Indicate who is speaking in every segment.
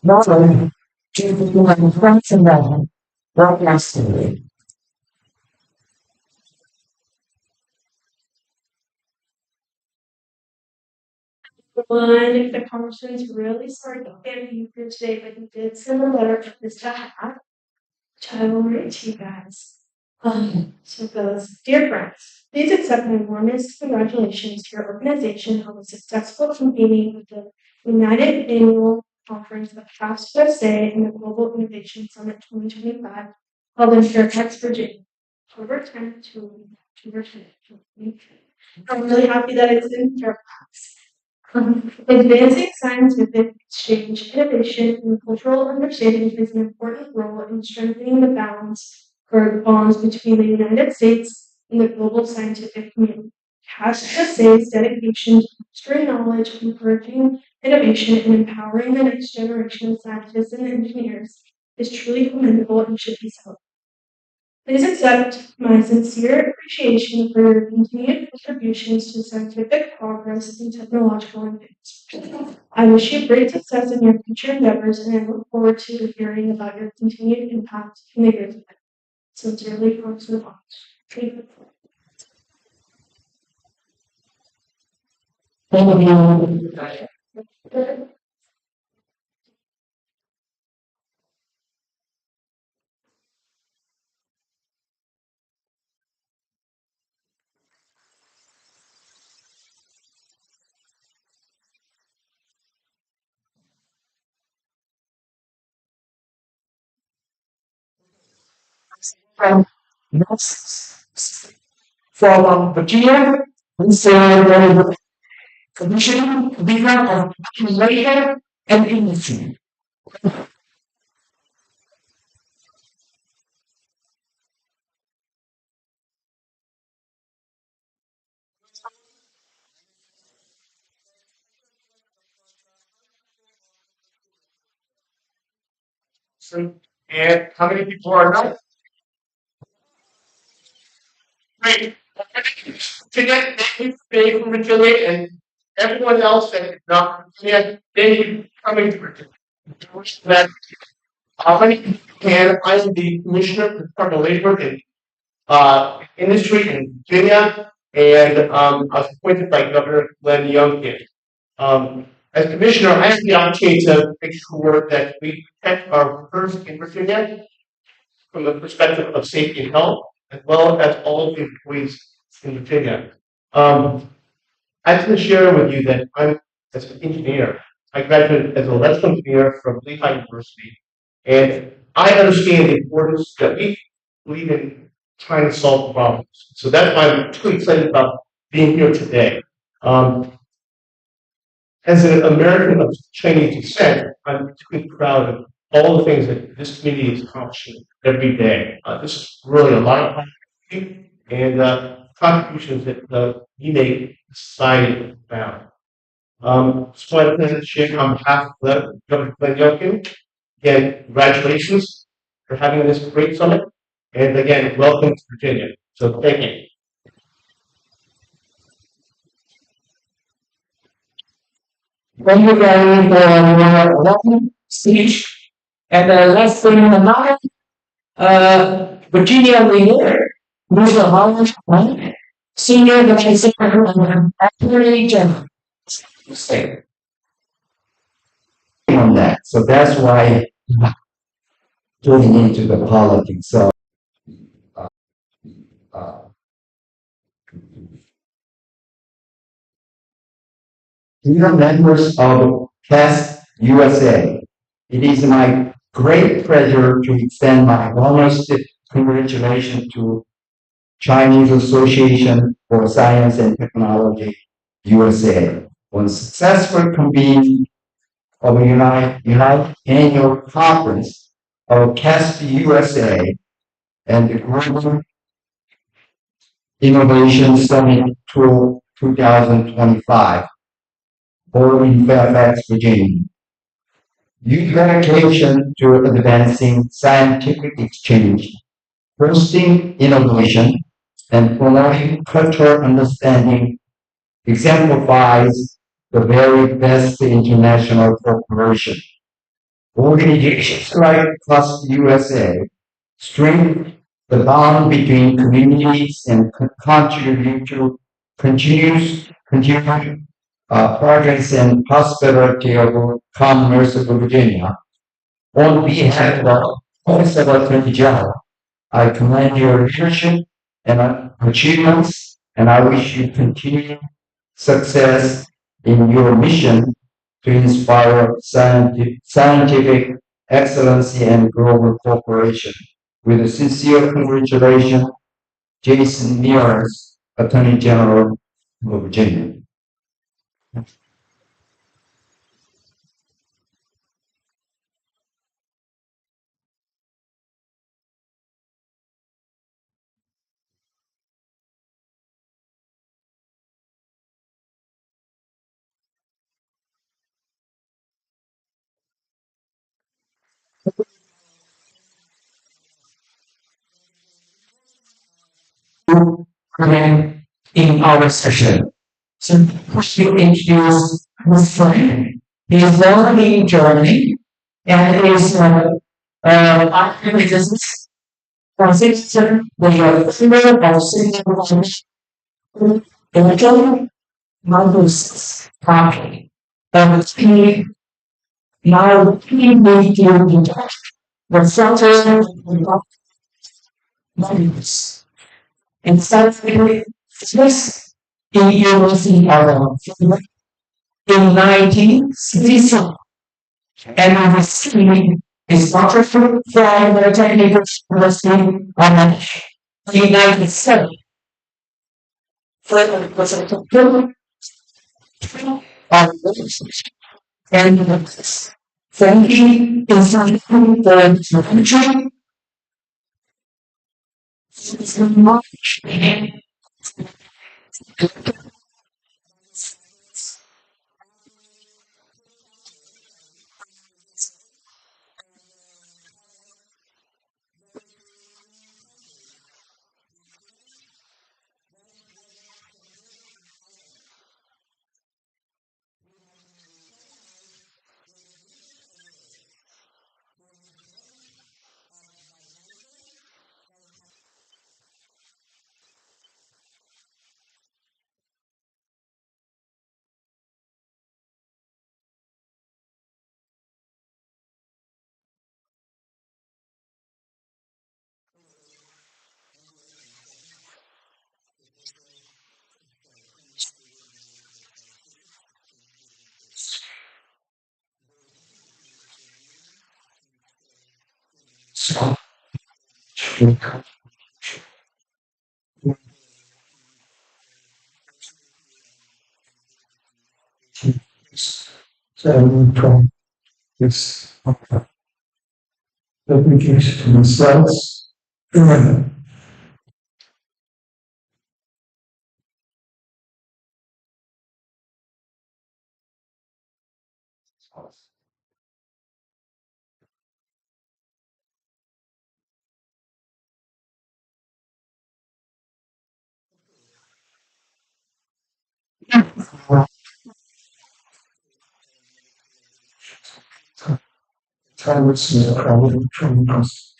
Speaker 1: knowledge to become functional broadcasting.
Speaker 2: One, the conversation's really sorry to get you here today, but you did send a letter for this to have, which I will read to you guys. So it goes, Dear friends, please accept my warmest congratulations to your organization on the successful convening of the United Annual Conference of CAST-USA and the Global Innovation Summit 2025 held in Fairfax, Virginia, October 10th to October 10th. I'm really happy that it's in Fairfax. Advancing scientific exchange, innovation, and cultural understanding plays an important role in strengthening the balance or bonds between the United States and the global scientific community. CAST-USA's dedication to fostering knowledge, encouraging innovation, and empowering the next generation of scientists and engineers is truly commendable and should be celebrated. Please accept my sincere appreciation for your continued contributions to scientific progress and technological advancement. I wish you great success in your future endeavors, and I look forward to hearing about your continued impact in the years ahead. Sincerely, Congressman Bond.
Speaker 1: Thank you. From Virginia, this is Commissioner Leader of Labor and Industry.
Speaker 3: And how many people are not? Great. Today, thank you for being from Virginia, and everyone else that is not from Virginia, thank you for coming to Virginia. That, my name is Ken. I am the Commissioner for Department of Labor and Industry in Virginia, and I was appointed by Governor Glenn Youngkin. As Commissioner, I have the opportunity to make sure that we protect our workers in Virginia from the perspective of safety and health, as well as all of the employees in Virginia. I can share with you that I'm as an engineer. I graduated as an electrical engineer from Lehigh University, and I understand the importance that we believe in trying to solve problems. So that's why I'm truly excited about being here today. As an American of Chinese descent, I'm particularly proud of all the things that this community is accomplishing every day. This is really a lot of contribution and contributions that you make to society now. Just wanted to share on behalf of Governor Glenn Youngkin. Again, congratulations for having this great summit. And again, welcome to Virginia. So thank you.
Speaker 1: Thank you very for your welcome speech. And let's bring another Virginia leader, Mr. Howard, Senior Vice President, Attorney General.
Speaker 4: On that. So that's why getting into the politics. So dear members of CAST USA, it is my great pleasure to extend my warmest congratulations to Chinese Association for Science and Technology USA on successful convening of a United Annual Conference of CAST USA and the Global Innovation Summit 2025, all in Fairfax, Virginia. Your dedication to advancing scientific exchange, boosting innovation, and promoting cultural understanding exemplifies the very best international cooperation. Organizations like CAST-USA strengthen the bond between communities and contribute to continued progress and prosperity of Commerce of Virginia. On behalf of Professor Attorney General, I commend your leadership and achievements, and I wish you continued success in your mission to inspire scientific excellency and global cooperation. With a sincere congratulations, Jason Mears, Attorney General of Virginia.
Speaker 1: In our session. So we introduce his friend. He's learning journey and is business transition with a fear of single individual models properly. He now he need to be the center of models. And suddenly, this in University of in 1967, and received a scholarship from the Technical University of the United States. Further, was a total of and thanking inside the country. It's much so from this application to themselves. Time is probably from us.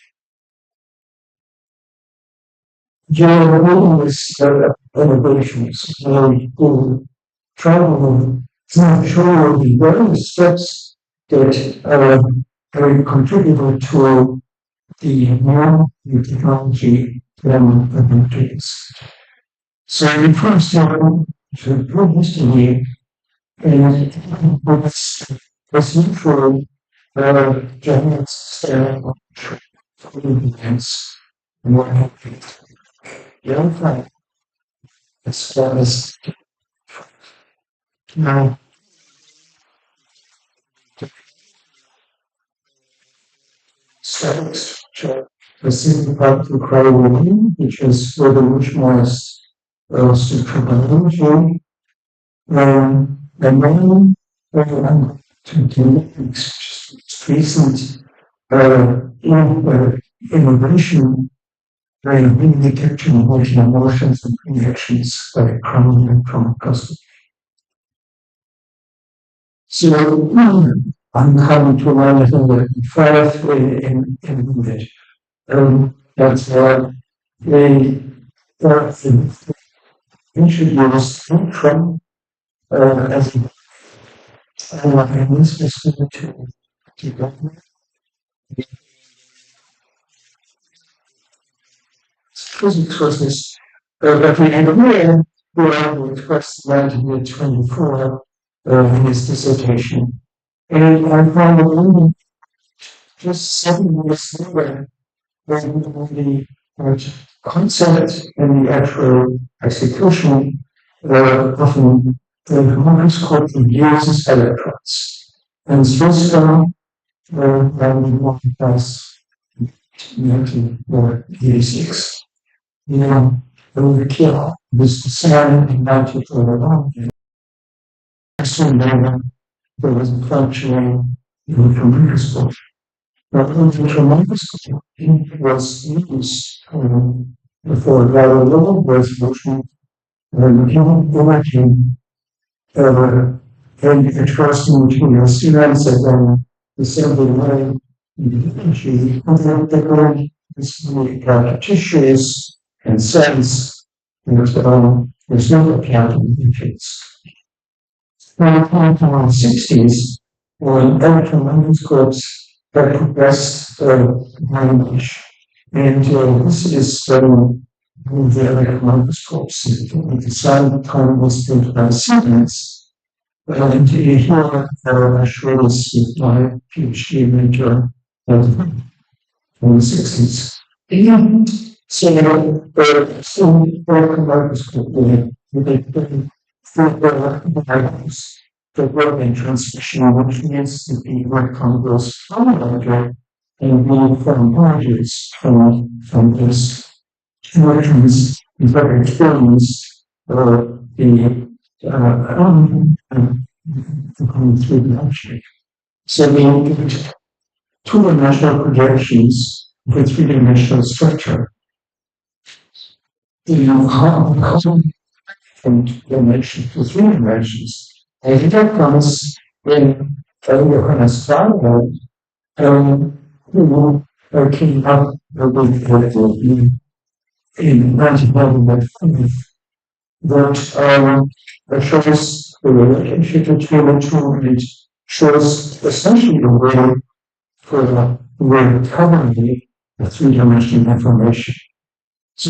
Speaker 1: General is innovations, very cool. Travel to show the various steps that have contributed to the new technology and so the first one to prove history and was for general events and what happened. The other thing as far as now statics the single part of cryo which is where the much more structural and then to do recent innovation in detection of emotions and reactions by crime and from custom. So I'm coming to learn that first in English. That's why they introduced Trump as a specific to government. Physics courses, but we had a man who I would first learned in year 24 in his dissertation. And I found it only just 7 years later when the concept and the actual execution often the microscope uses electrons. And Switzerland one plus 1986. The kill was designed in 1941. Soon later, there was a functioning microscope. But the microscope was used for very low resolution imaging and it was material students and then the same way she tissues and cells there's no accounting entries. In the 1960s, when electron microscopes had progressed language, and this is the electron microscopes. The design time was built by Siemens. And here shows with my PhD mentor in the 60s. And so, electron microscope the work in transmission, which means that the electron goes from the and move from bodies from this electrons in fact experience the through the object. So we get two-dimensional projections with three-dimensional structure. How from dimension to three dimensions. And it comes when Johannes Stargard came up with in 1995 that shows the relationship between the two and it shows essentially a way for the way of covering the three-dimensional information. So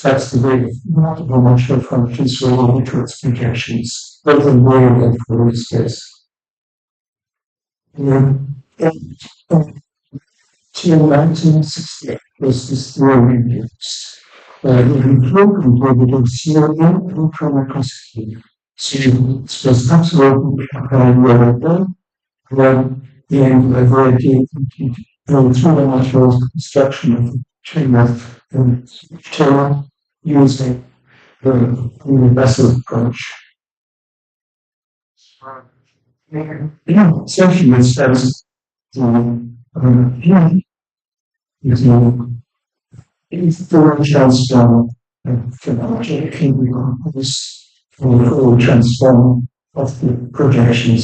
Speaker 1: that's the way of multiple dimensional functions related to its projections, both in way and fluid space. Till 1968 was this theory used. In program where we don't see it in microscopy. So it was absolutely well when in a very three-dimensional construction of the chain of terror using the universal approach. Essentially, it says if the transform can object can be composed for the transform of the projections.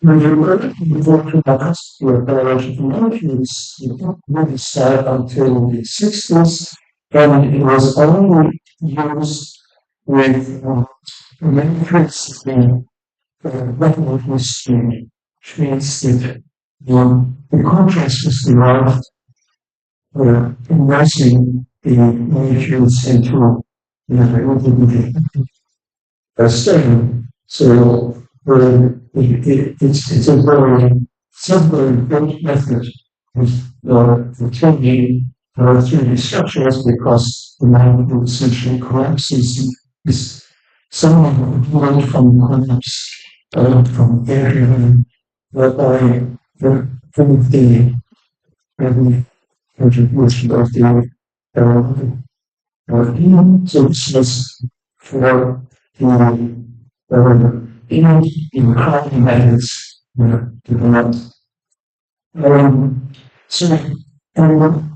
Speaker 1: When you work with biological molecules, you don't really start until the 60s, and it was only used with matrix retinal history, which means that the contrast was derived immersing the molecules into a stain. So it's a very simple good method of changing 3D structures because the molecule essentially collapses. Someone learned from collapse from area whereby the contribution of the so this was for the in crowding methods developed. So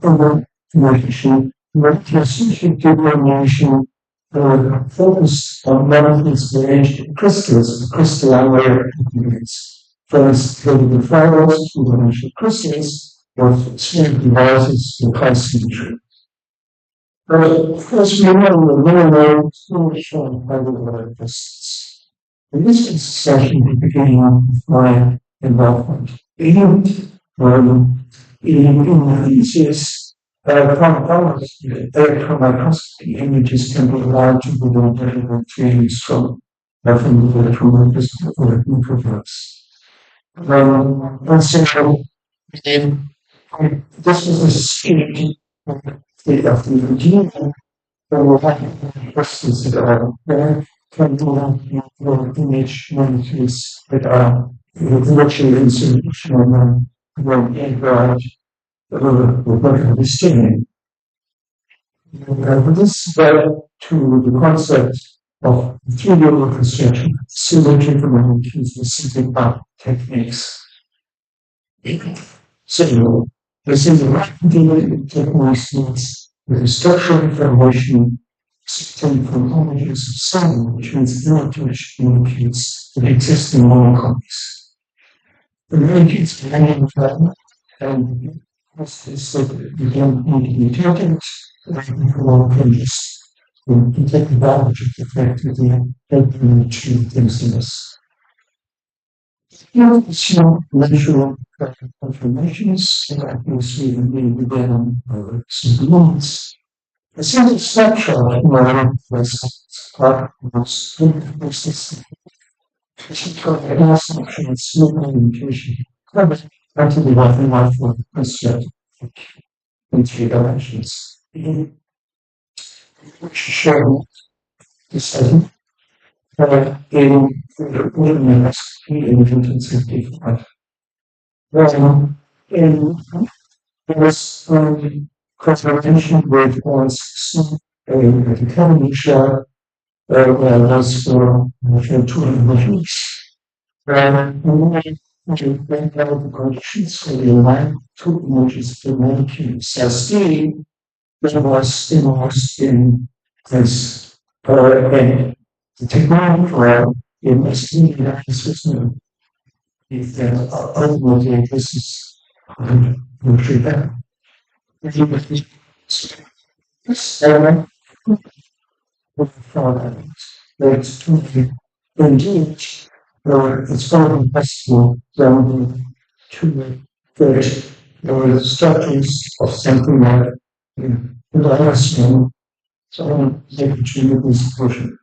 Speaker 1: over information, representation focused on learning inspiration crystals, crystalline layer components. First, the fibers, two-dimensional crystals, or smooth devices for high symmetry. Of course, we know the lower layer is fully shown by the layer crystals. In this session, we begin with my involvement. In these electron microscopy images can be allowed to be identified from the electron microscope or micrographs. This was a scheme of the regime, there were crystals that are there can be image molecules that are virtually in solution and then interact with the stinging. This led to the concept of 3D reconstruction, symmetric molecules with synthetic techniques. So, this is a rapidly techniques means the structural information obtained from images of some transliterate molecules that exist in monocopies. The molecules are manufactured and processes that begin to be taken for pages to take advantage of the fact that they have achieve things in this. Here we see natural transformations that we see within some balloons. A simple snapshot of my part was this snapshot smooth orientation covered until the life for the concept in 3 dimensions. Which show the study in the ordinance in 1965. There was confirmation with was the academy share was for 200 weeks. And we went out the conditions for the line 2 images for molecules. CAST that was immersed in this and the technology for immersing in that system. If ultimately this is very bad. This element of that's totally indeed it's very possible down to that there were structures of something like the last one, so they could choose this portion.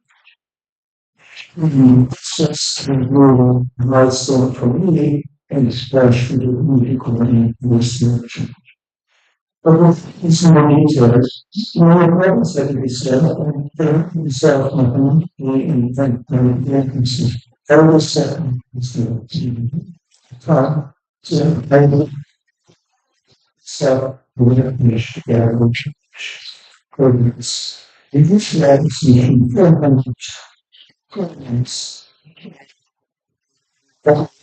Speaker 1: It's just a rural milestone for me, and especially the economy research. But it's more details. More problems that we said, and we said, we invent vacancies. Every second is the time. So, I will sell the definition of coordinates. In this legislation, 400 coordinates.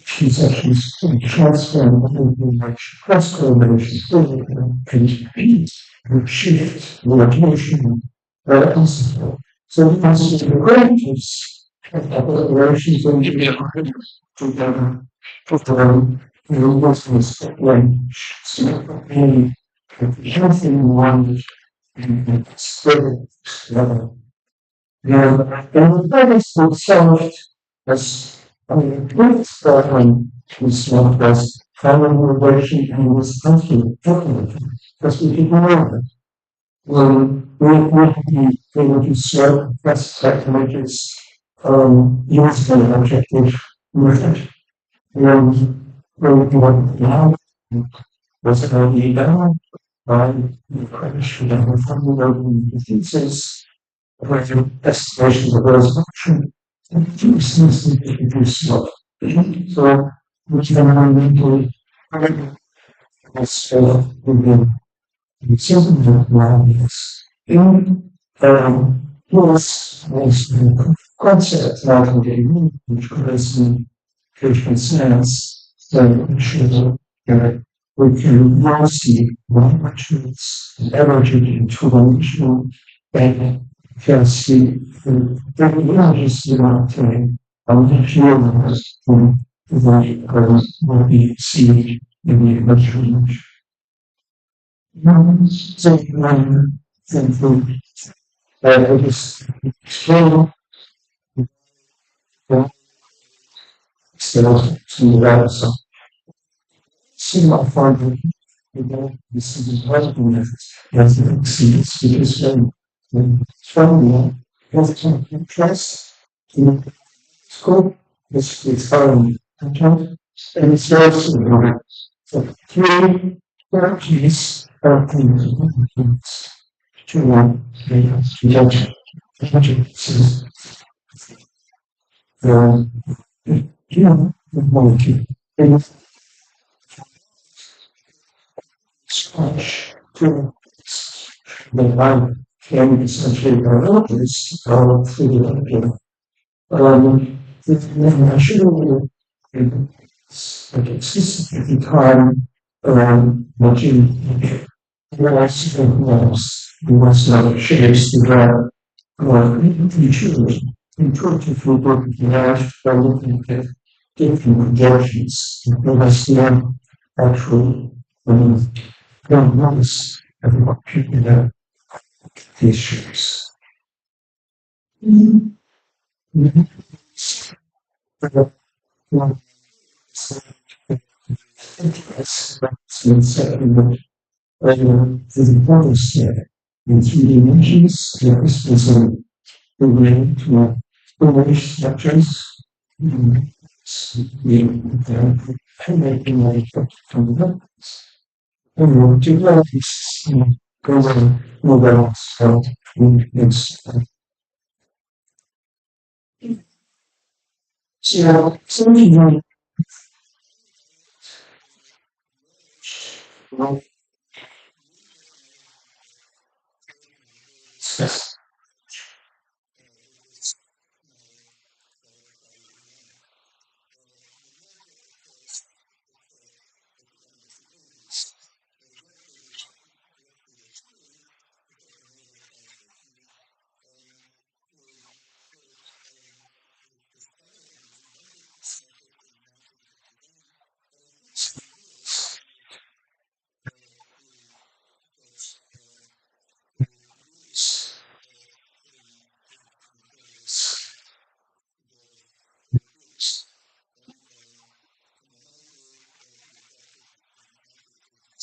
Speaker 1: Transactions transform information, cross correlation, and shift rotation possible. So we can see the ranges of operations and together perform robustness range. So any healthy one and stable level. Now, and the premise was solved as with struggling to solve this common relation and was conflict because we ignore it. When we would be able to serve best technologies, use the objective method. When we want now, was already done by the crash that were formulating the thesis, where estimation of resolution. And two things need to be resolved. So, which environmental also within the system of values. And plus was the concept of the which was in patient sense, so shows we can now see what materials and energy into dimensional and can see the images do not obtain on the healers who will be seen in the image. So when the it is explained still to that so see my father this is husband as it exceeds because from the health trust in school it's account and it's also so three therapies are things to judge the molecule and scratch to the line can essentially this through the naturally like exists at the time around watching realize the walls, the was not shapes the ground, or usually intuitively working large by looking at different projections, realize the actual don't notice everyone picking up these shapes. The bonus there in 3 dimensions, there is a way to image structures. We making like from the and we'll do that is goes on mobile so it's so you know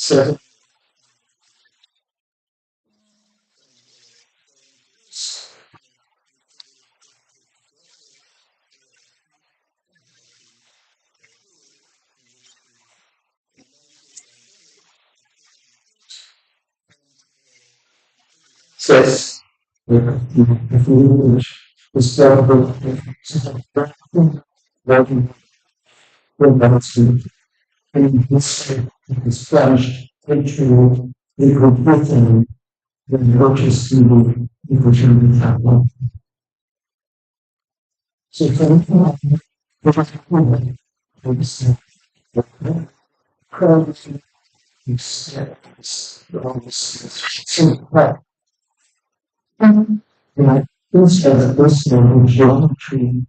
Speaker 1: so says if we image the stuff that and this is flashed into the within the approaches to the opportunity capital. So probably accepts so like this as this geometry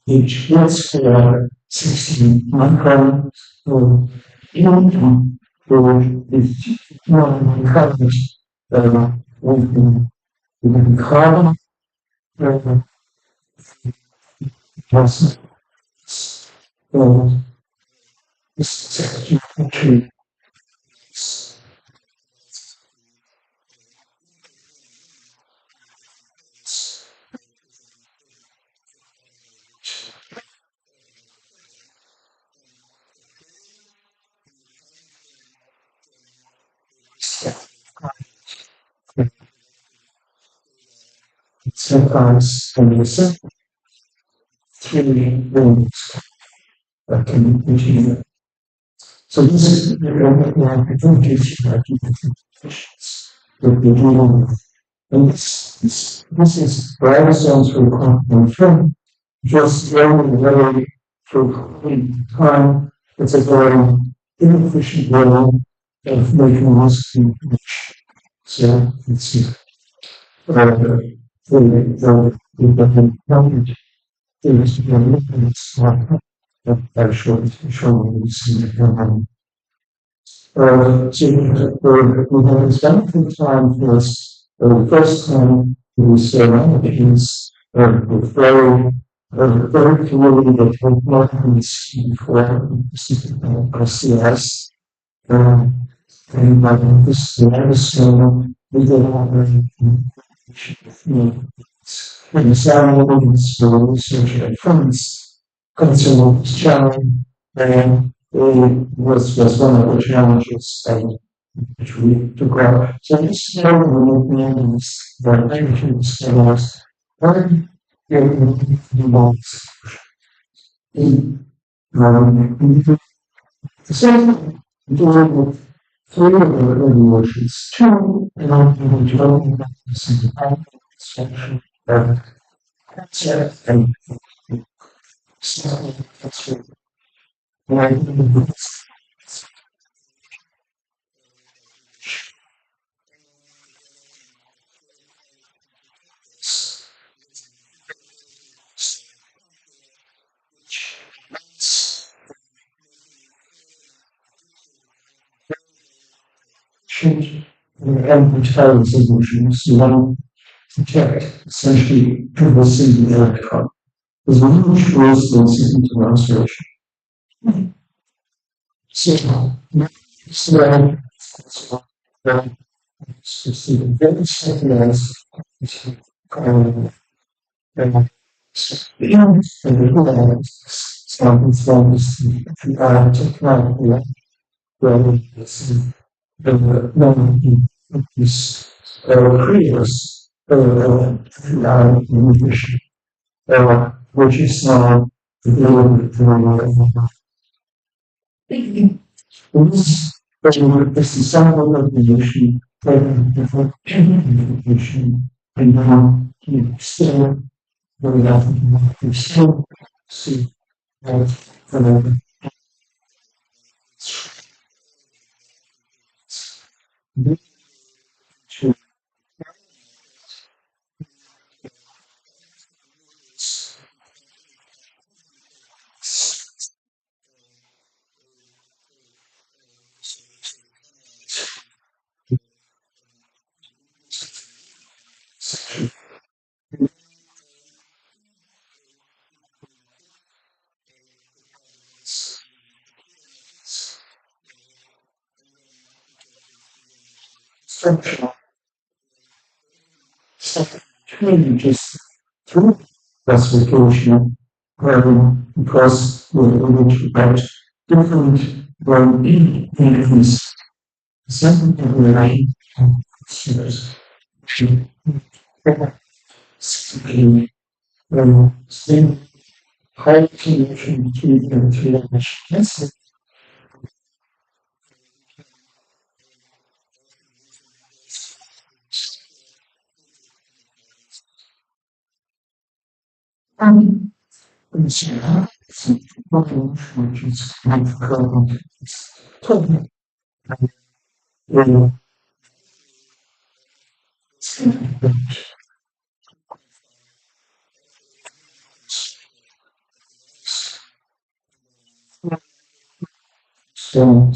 Speaker 1: each was for 16 microns or even for this one current with carbon was this geometry sometimes from the second 3 rooms that can continue. So this is the opportunities that you can that we dealing with. And this is ribosomes for confirm just very, very for time. It's a very inefficient way of making this information. So it's the government is it's not actually showing this in the we have spent some time for this. The first time was is very clearly that we not been seen before CS. And this is we don't have the salaries for research and funds consumer challenge and it was one of the challenges which we took out. So this is how we manage the energy scales and the second during three of the regulations, two, and I'm going to go section of concept and that's change and entire solutions. You want to protect essentially privacy the outcome. There's a huge responsibility to administration. So, very centralized and starting from this technology where this creators nutrition which is now this is some of the issue and now you still very often you still see that to structure changes through classification because we're looking at different increase second line series to same high connection to the that's which is current total so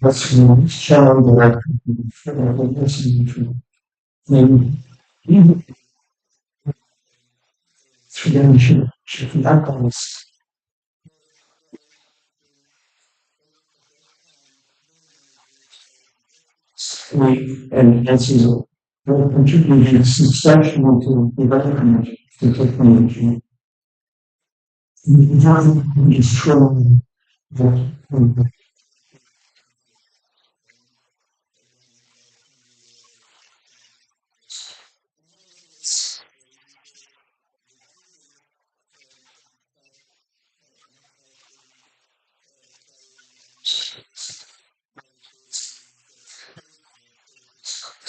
Speaker 1: that's the challenge that I listening to maybe even three should not always and this is contributed substantially to the development of the technology. It is true that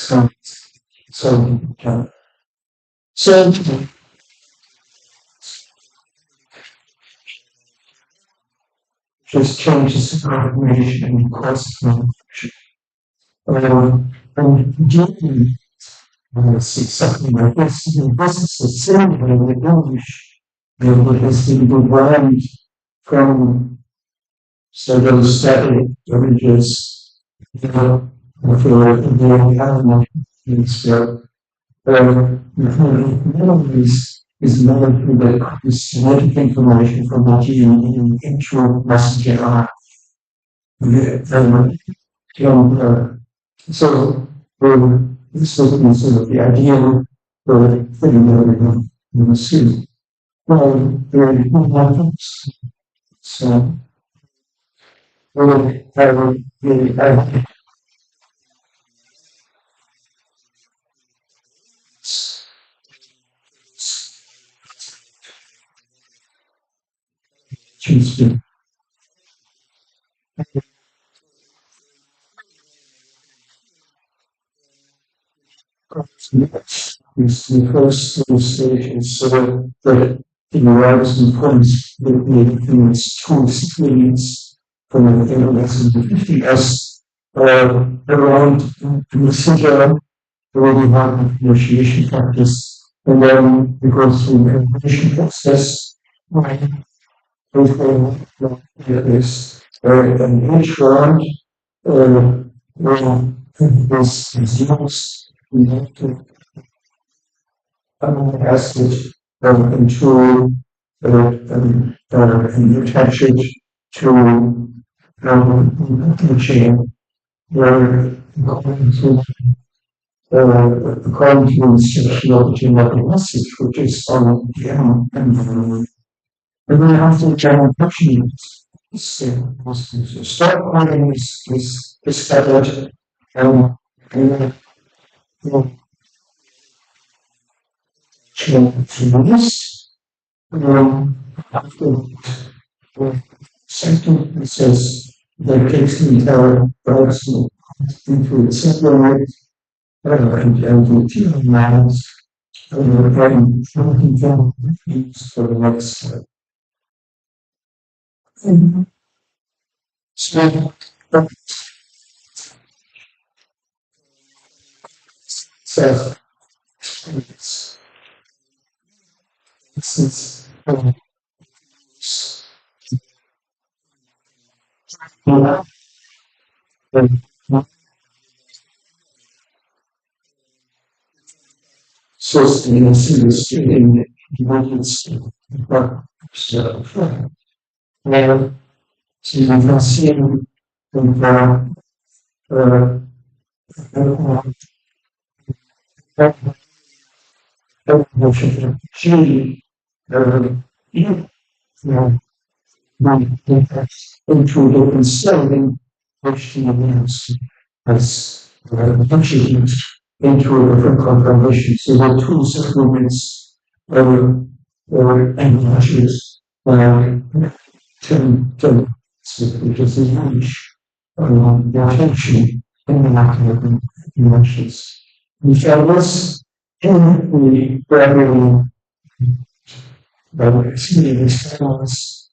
Speaker 1: so so so just changes the confirmation and course confirmation. And generally, see something like this, this is the same way in English, it has been derived from those static images, for the animal is is another thing that is genetic information from the gene in intra-messenger so this was sort of the ideal for putting in the suit. Well, there are happens. So, really, I choose to is the first stage is that the arrives in points in its two experience from the less than 50 as around the center already have negotiation practice and then it goes through the negotiation process before this and each round is used we have to acid control and attach it to the chain where according to the instruction of the genetic message, which is on the and then after general function start planning is gathered and this after the second says that takes the entire person into the separate and the lines and for the next step. So says this is so in serious in emergency now so you can see G into the concerning question as functions into a different confirmation. So there are two supplements and measures which is a huge attention in the mechanism emotions. Which I was in the gradually exceeding response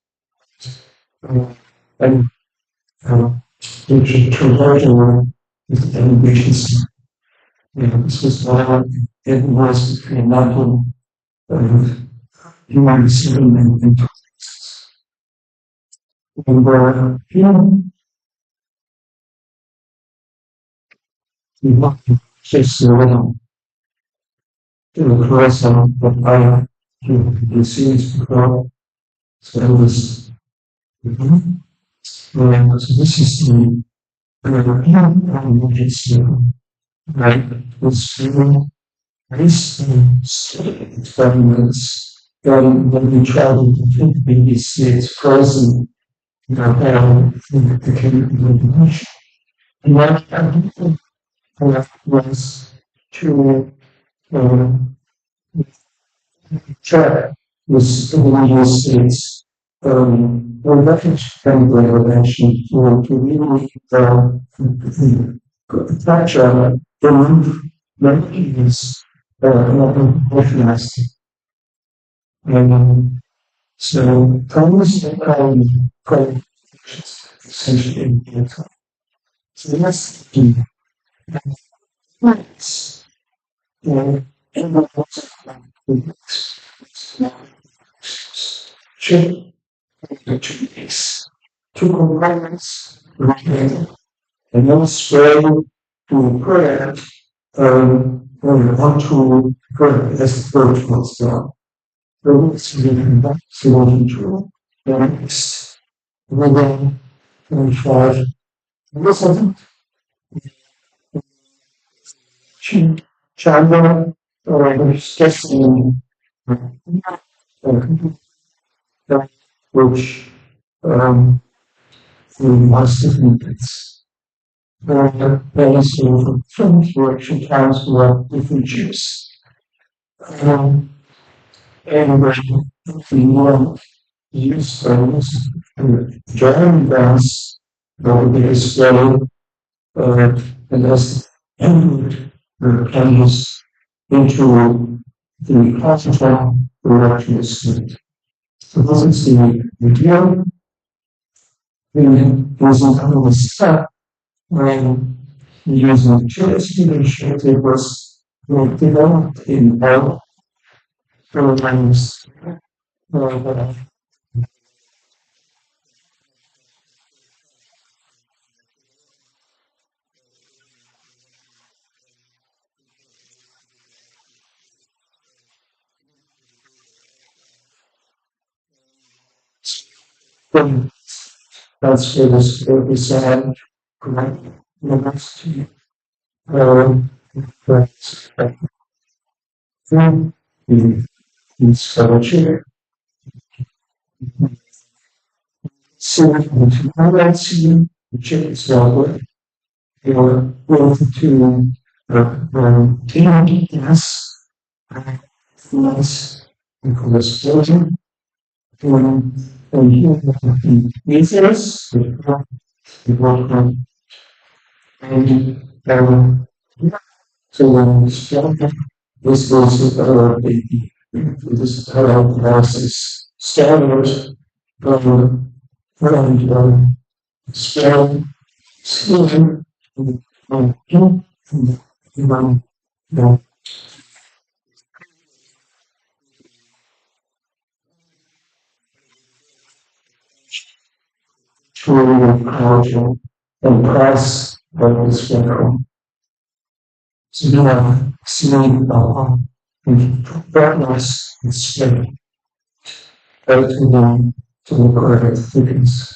Speaker 1: and which conversion with the innovations. This was why it was between London and human system and we want to chase around the person that I have seen before. So it was, so this is the emergency, right? It's this experiments when we travel to the states frozen, the community. And that was to try was in the United States. Well, that is kind of like actually to really capture the memories not recognized. So Thomas quite essentially in the time. So that's the plants. And the should the trees, two components, and then spray to plant when you want to plant as the first was done. The roots will be back to the next within 25 listen to China or discussing which we must have needs. There is some direction times who have different chips. And we want to use those German bands that will be displayed and as input cameras into the classical direction state. So this is the video. Using kind of step when using chips initiative was developed in all programs. That's for this design correct university. That's in scholarship. So highlights you, which is well or going to yes, yes, because building and here the users, the work and so when we start this was this analysis standard and spell scheme truly powerful and price of this general. So you have seen fairness and strength both in them to the correct thickens.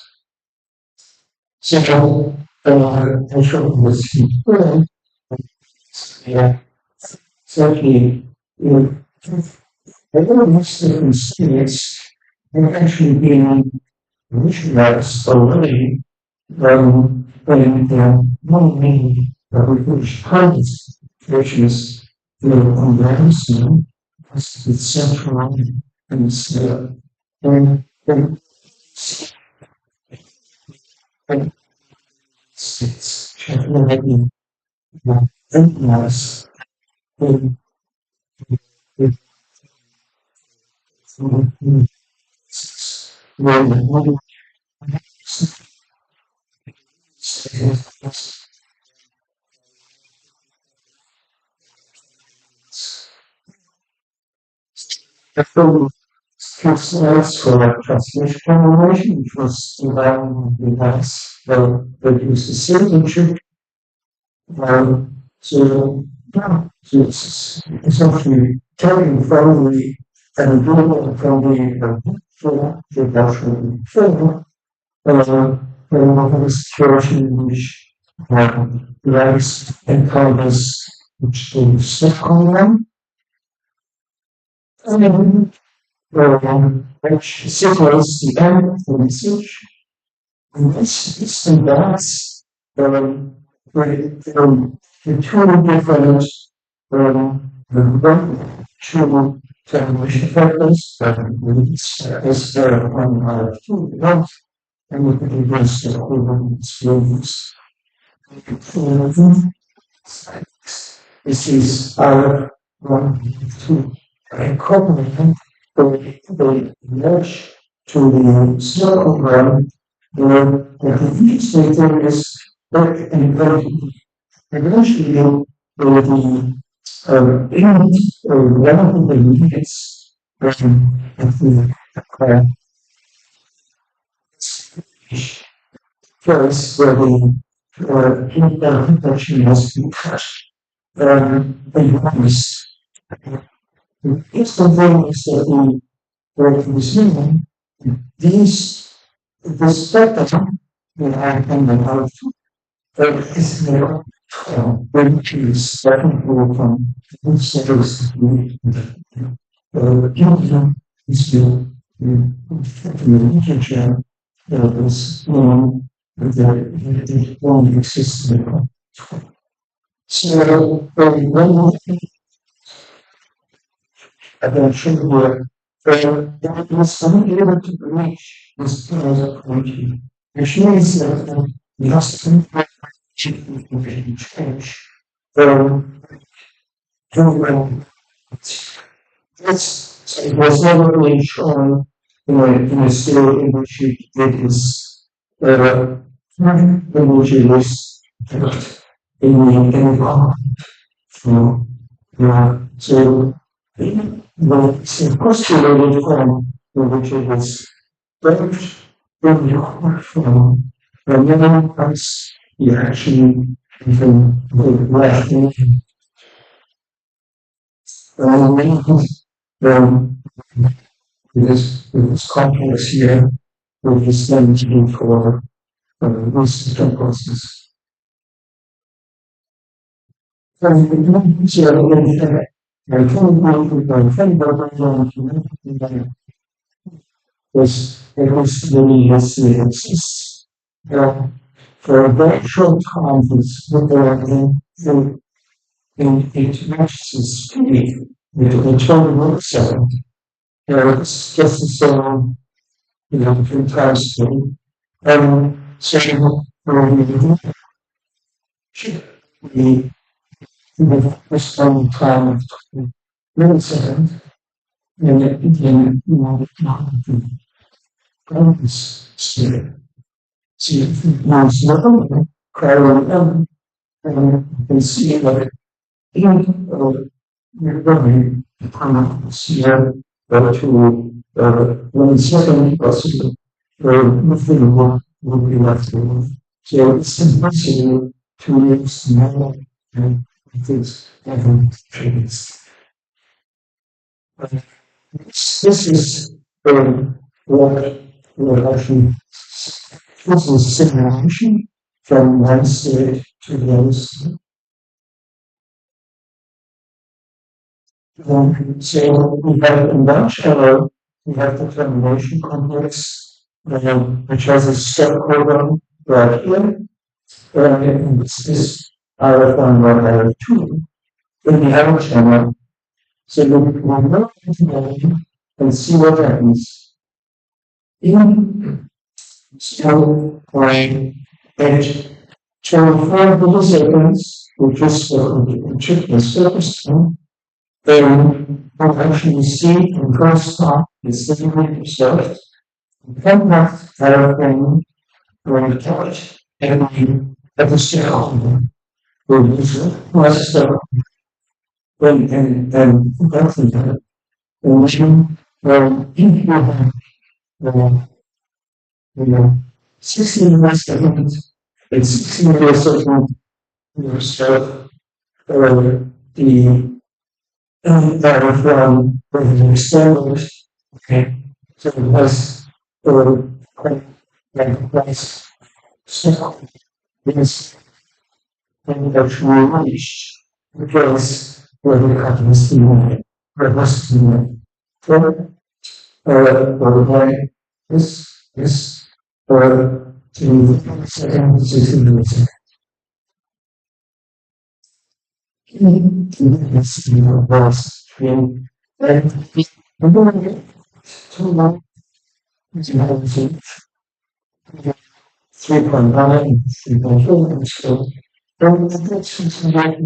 Speaker 1: So I showed this here. Yeah. Certainly, most different states have actually been missionaries already when one main British parties, which is the American, was the central and and states definitely influence in where the the Skills for transmission generation, which was device that used the signature so it's essentially telling from the and doing from the production film and the situation which likes and covers which they stick on them. And which separates the end from the switch. And this and that's the two different two television factors that is on two months and we can reverse the whole experience. This is our one, two, incorporating the merge to the circle ground the interesting thing is that eventually the one of the units of the first where the heat production has been touched. Enormous. It's the thing is that the where it was human, these the spectrum that I can have is there when you start from service is the literature that was that only exists there. So when eventually were that was unable to reach this kind of quality, which means that we have to change. Program. It was never really shown in a scale in which it is in which it is in the so so the postulated form in which it is birthed in the form and then as you actually can left um, this complex here with this energy for this process. Was it was really exists. For a very short time, it's it matches speed with the total seven. It's just the same, different times. So we respond time of milliseconds, and it became the promise spirit. See, once level, cryo, and you can see that in you're going to promise here to 1 second possible, nothing will be left over. So it's impossible to use normal and things haven't changed. This is what actually this is simulation from one state to the other state. So we have in Dutch, we have the termination complex, which has a subcodon right here, and this is RF1 or RF2 in the arrow channel. So we will look into and see what happens. In still line at 24 milliseconds, which is the surface time, then we'll actually see in first part the same observed. Then that airplane will touch and at the scale will use it was and that's the motion if you have 16 milliseconds and 16 milliseconds yourself the from the established, okay, so it was quite like price. So this thing actually reached because where the companies where was for why this to second 16 minutes. It's was in too long. It's not 3.9, 3.4, so that's like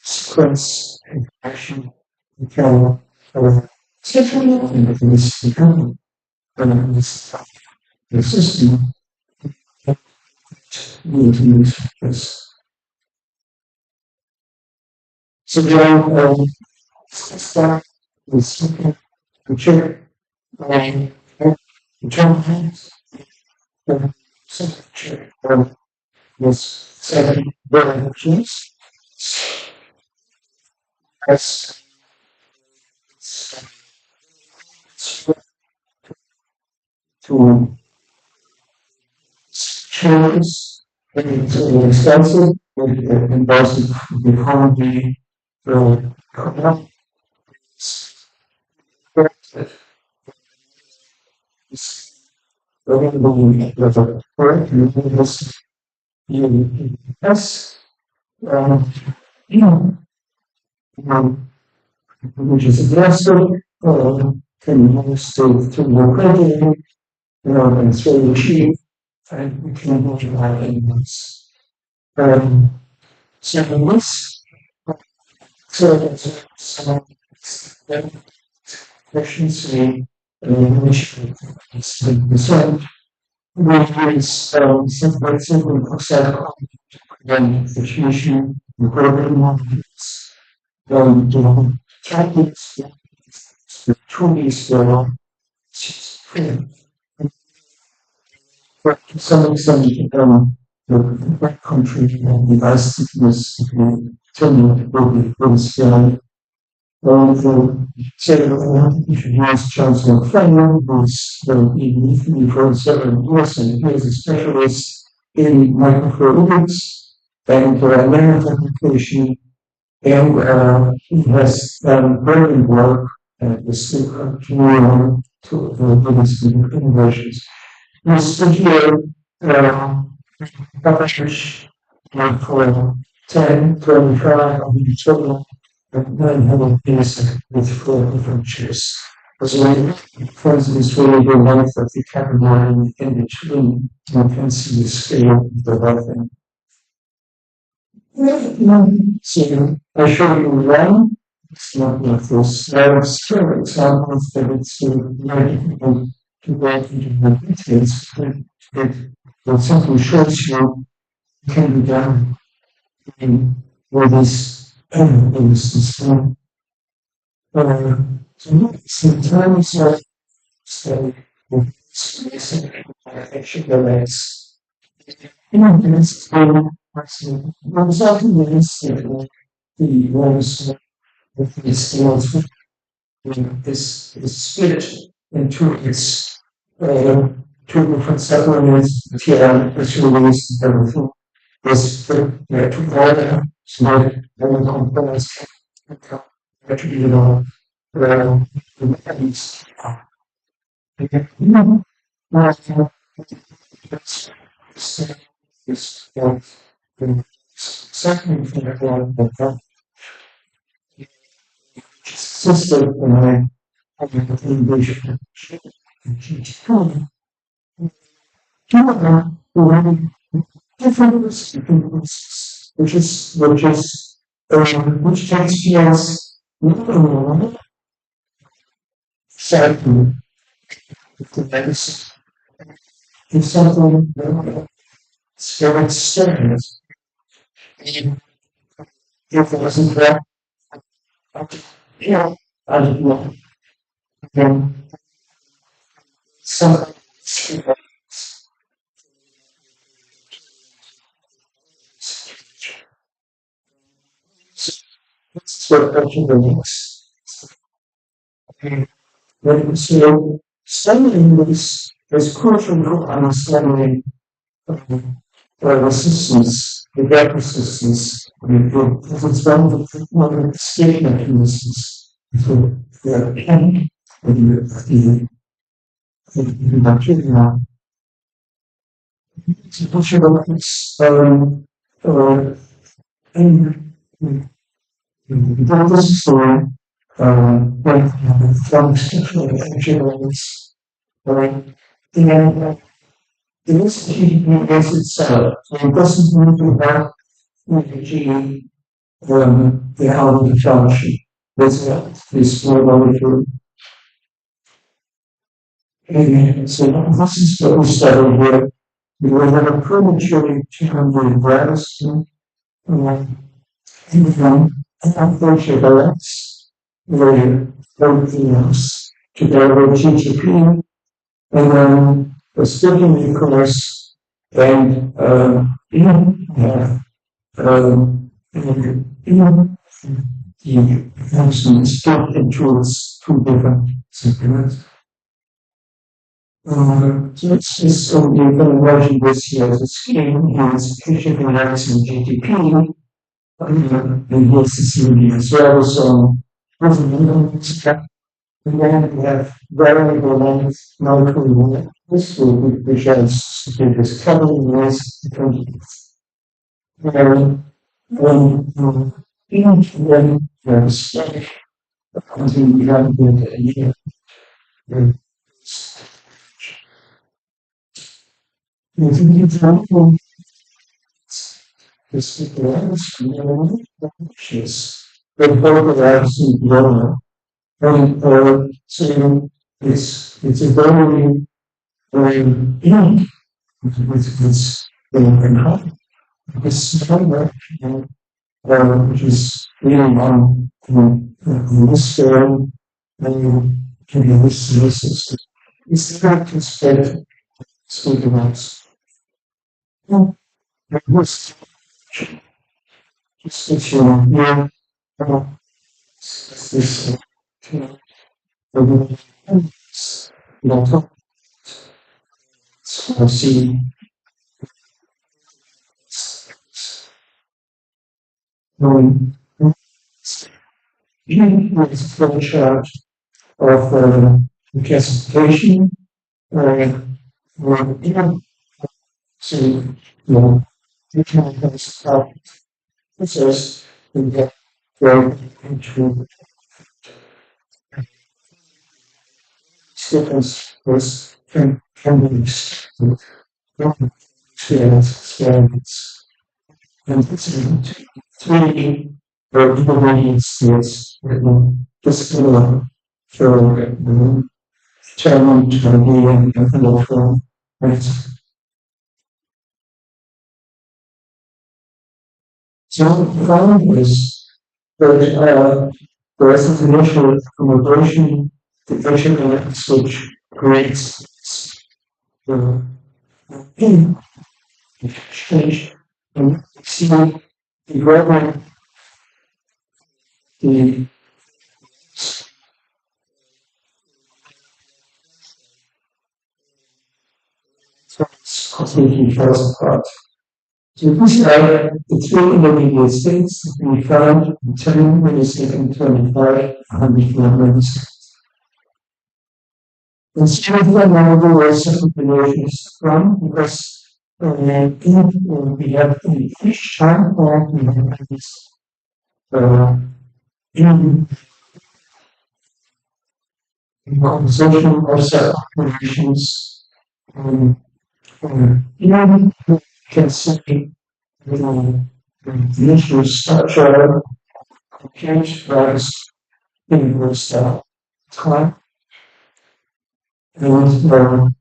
Speaker 1: sequence action. You can especially in this becoming the system will use this. So then, start with something to check determines check was 7 variations as to changes in the extensive involves the economy, the yes, you know, which is aggressive, can use to work regularly, and it's very cheap, and we can multiply animals. So this, so that's some efficiency, which is the percent, which is simply percent then situation, the program models, the tactics, the tools, but to some extent, the country and the ICTs turning will the introduced Johnson Finer, who's been for 7 years and he is a specialist in microfluidics and lab application, and he has done very good work at the state continuing to the biggest innovations. This here published for 10, 25 of the total and 900 years with 4 different chairs. As well, for instance, for the life of the category in between, you can see the scale of the life. So I show you one. It's not like this. There are still examples that it's very difficult to go into the details, but it simply shows you can be done with this system. So in terms of study, actually relates. It's exactly the ones with the skills is split into its 2 different supplements, TM, its release, and everything. There's 2 order, smart, and components, attributable, the mechanisms. This second thing I want to system and I have the English different which takes place sadly if the medicine is something it's very serious. If it wasn't that, I don't know. Then some sort of needs. So studying this is crucial for understanding resistance, the gap resistance, because it's one of the escape mechanisms. So, and the bacteria. It's and this story, from sexual infections, and the institution is itself, so it doesn't need to have the how the fellowship. This small molecule And so this is what we started with. We were then a prematurely terminated virus, antibiotics, everything else, together with GTP, and then the speaking course, and the function split into its two different supplements. So it's just so you're going to imagine this here as a scheme, is patient connects in GTP, and here's the CMD as well. So, and then we have variable length molecular weight. This will be visualized to this covering this when each one was until we have been a year. If you example, this is the photographs in Roma. And so it's a very ink with this number, which is really on this scale, and can be this system. It's not conspicuous to the ones. This just here, this local see knowing with flow chart of the classification or so you can have a process and get very into difference was can be experiments and it's three or ingredients is just for challenge to be and for so the problem was that there is an initial immigration division which creates the change and see the grammar the completely falls apart. So this guy, the three intermediate states we found in 10 millisecond 25 100 milliseconds. And some of them are the worst simulations from because we have in each time point we have this in composition of set operations you can see the initial structure change values in this time and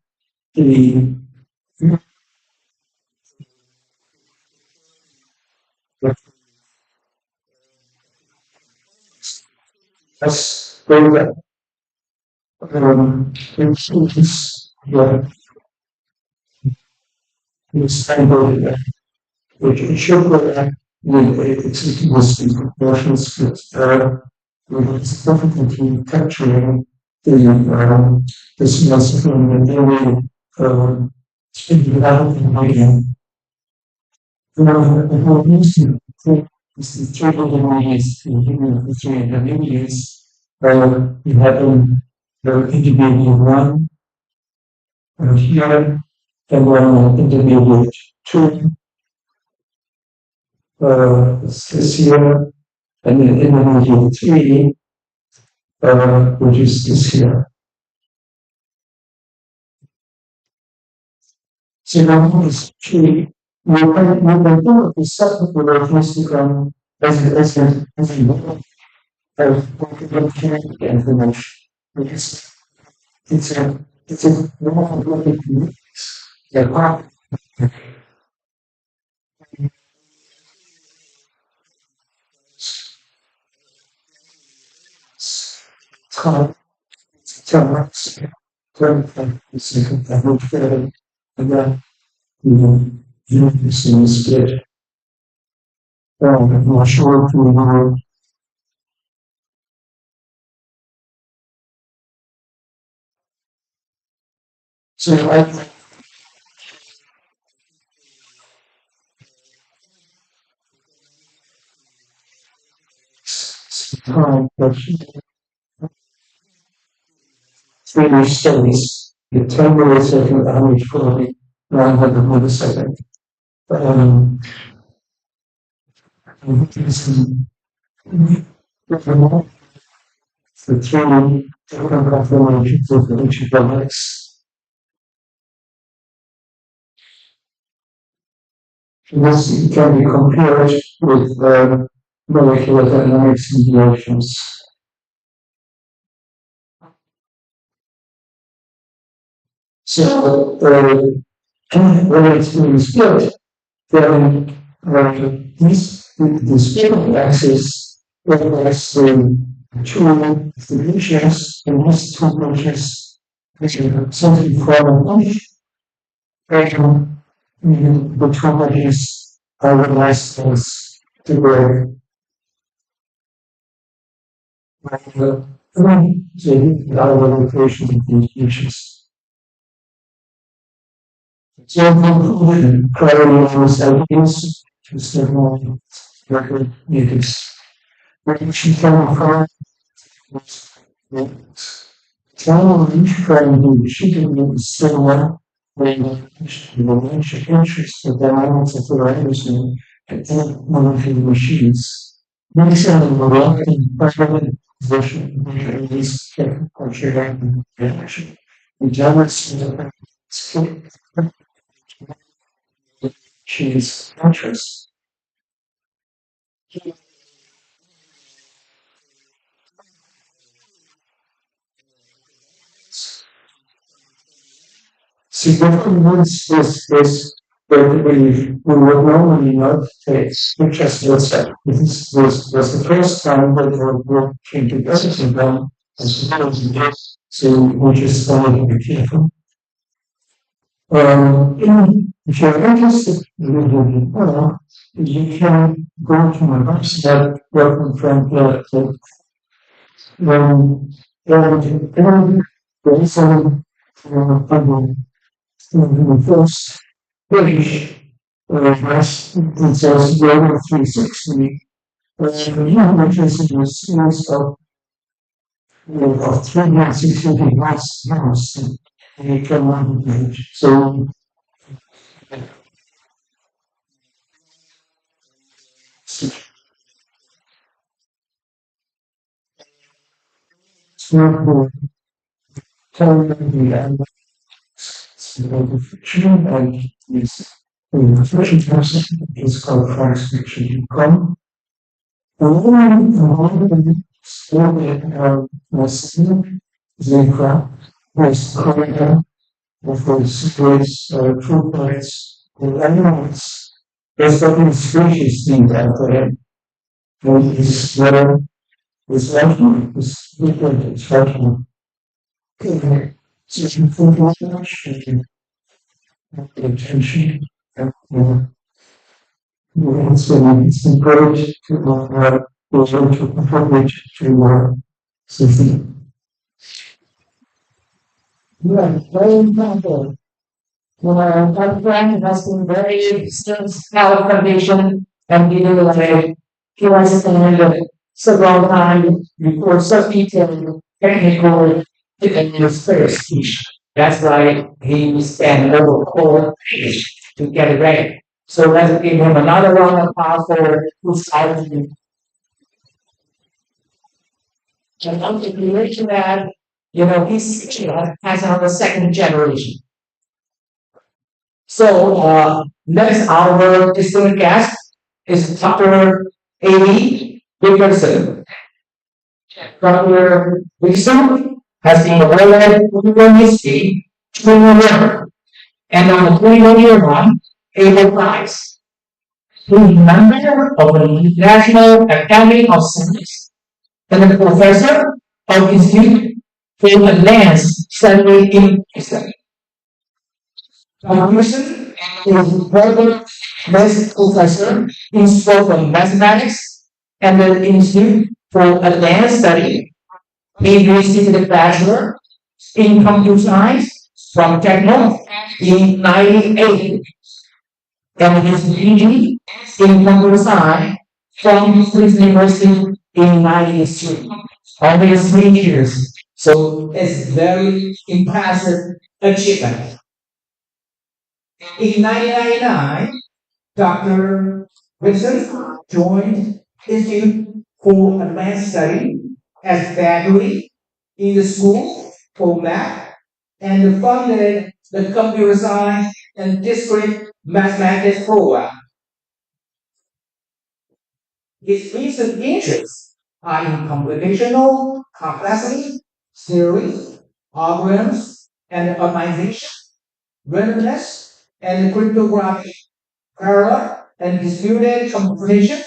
Speaker 1: the that's very it's it's stable which it should go back with its existing proportions it's definitely capturing the smells from the daily developing medium. The whole reason is the three intermediates in the three intermediates we have the intermediate one here and one intermediate two this here and then intermediate three which is this here. So now is three. We can do the second characteristic as a of information. It's It's a normal looking yeah, called Thomas. Second, I would fail. And then, this is good. I'm not sure if we were. So I time, but three studies, the 10 millisecond average for 900 millisecond. Um, the three different conformations of each dynamics. This can be compared with molecular dynamics simulations. So, when it's being split, then the split axis represents the two dimensions, and these two dimensions something from each region, the two dimensions are realized as the so our equation of these issues. So in conclusion, clarity was evidence to several record meters. Which can occur tell each frame the shooting is similar when the range of interest of the dynamics of the organism and one of the machines. These are the molecular permanent position of these conjugating reaction. The generates the cheese interest. Significance is that we would normally not take just what's that. This was the first time that our group came together and then as well as this, so we just wanted to be careful. If you're interested in reading more, you can go to my website, welcome from the and there's some the first page, it says Global 360, which is a series of 360 device house, and you can run the page. So it's not the telling the fiction and is the fiction person is called transfiction.com. And was Zinka, was Korea, was true points, and animals. There's certain species in that and is is working, is different, it's working. Okay, so you think about that, the attention, and it's encouraged to goes on to contribute to something. Yeah, very important. My friend has been very since our foundation and we do like he was spend several time before so detailed technical in his first speech. That's why he spent over 4 days to get it ready. So let's give him another round of applause for who's out. And I'm to relation that, he's has on the second generation. So next our distinguished guest is Dr. A. Dickerson. Dr. Dickerson
Speaker 4: has been awarded University Junior Award and on the 2021 Abel Prize. He is member of the National Academy of Science and a professor of Institute for Advanced Study in History. Wilson is Harvard Math Professor in School of Mathematics and the Institute for Advanced Study. He received a Bachelor in Computer Science from Techno in 1980 and his PhD in Computer Science from Princeton University in 1983. Only 3 years. So it's very impressive achievement. In 1999, Dr. Wilson joined Institute for Advanced Study as faculty in the School for Math and funded the Computer Science and Discrete Mathematics program. His recent interests are in computational complexity, theory, algorithms, and optimization, randomness, and cryptography, parallel and distributed computation,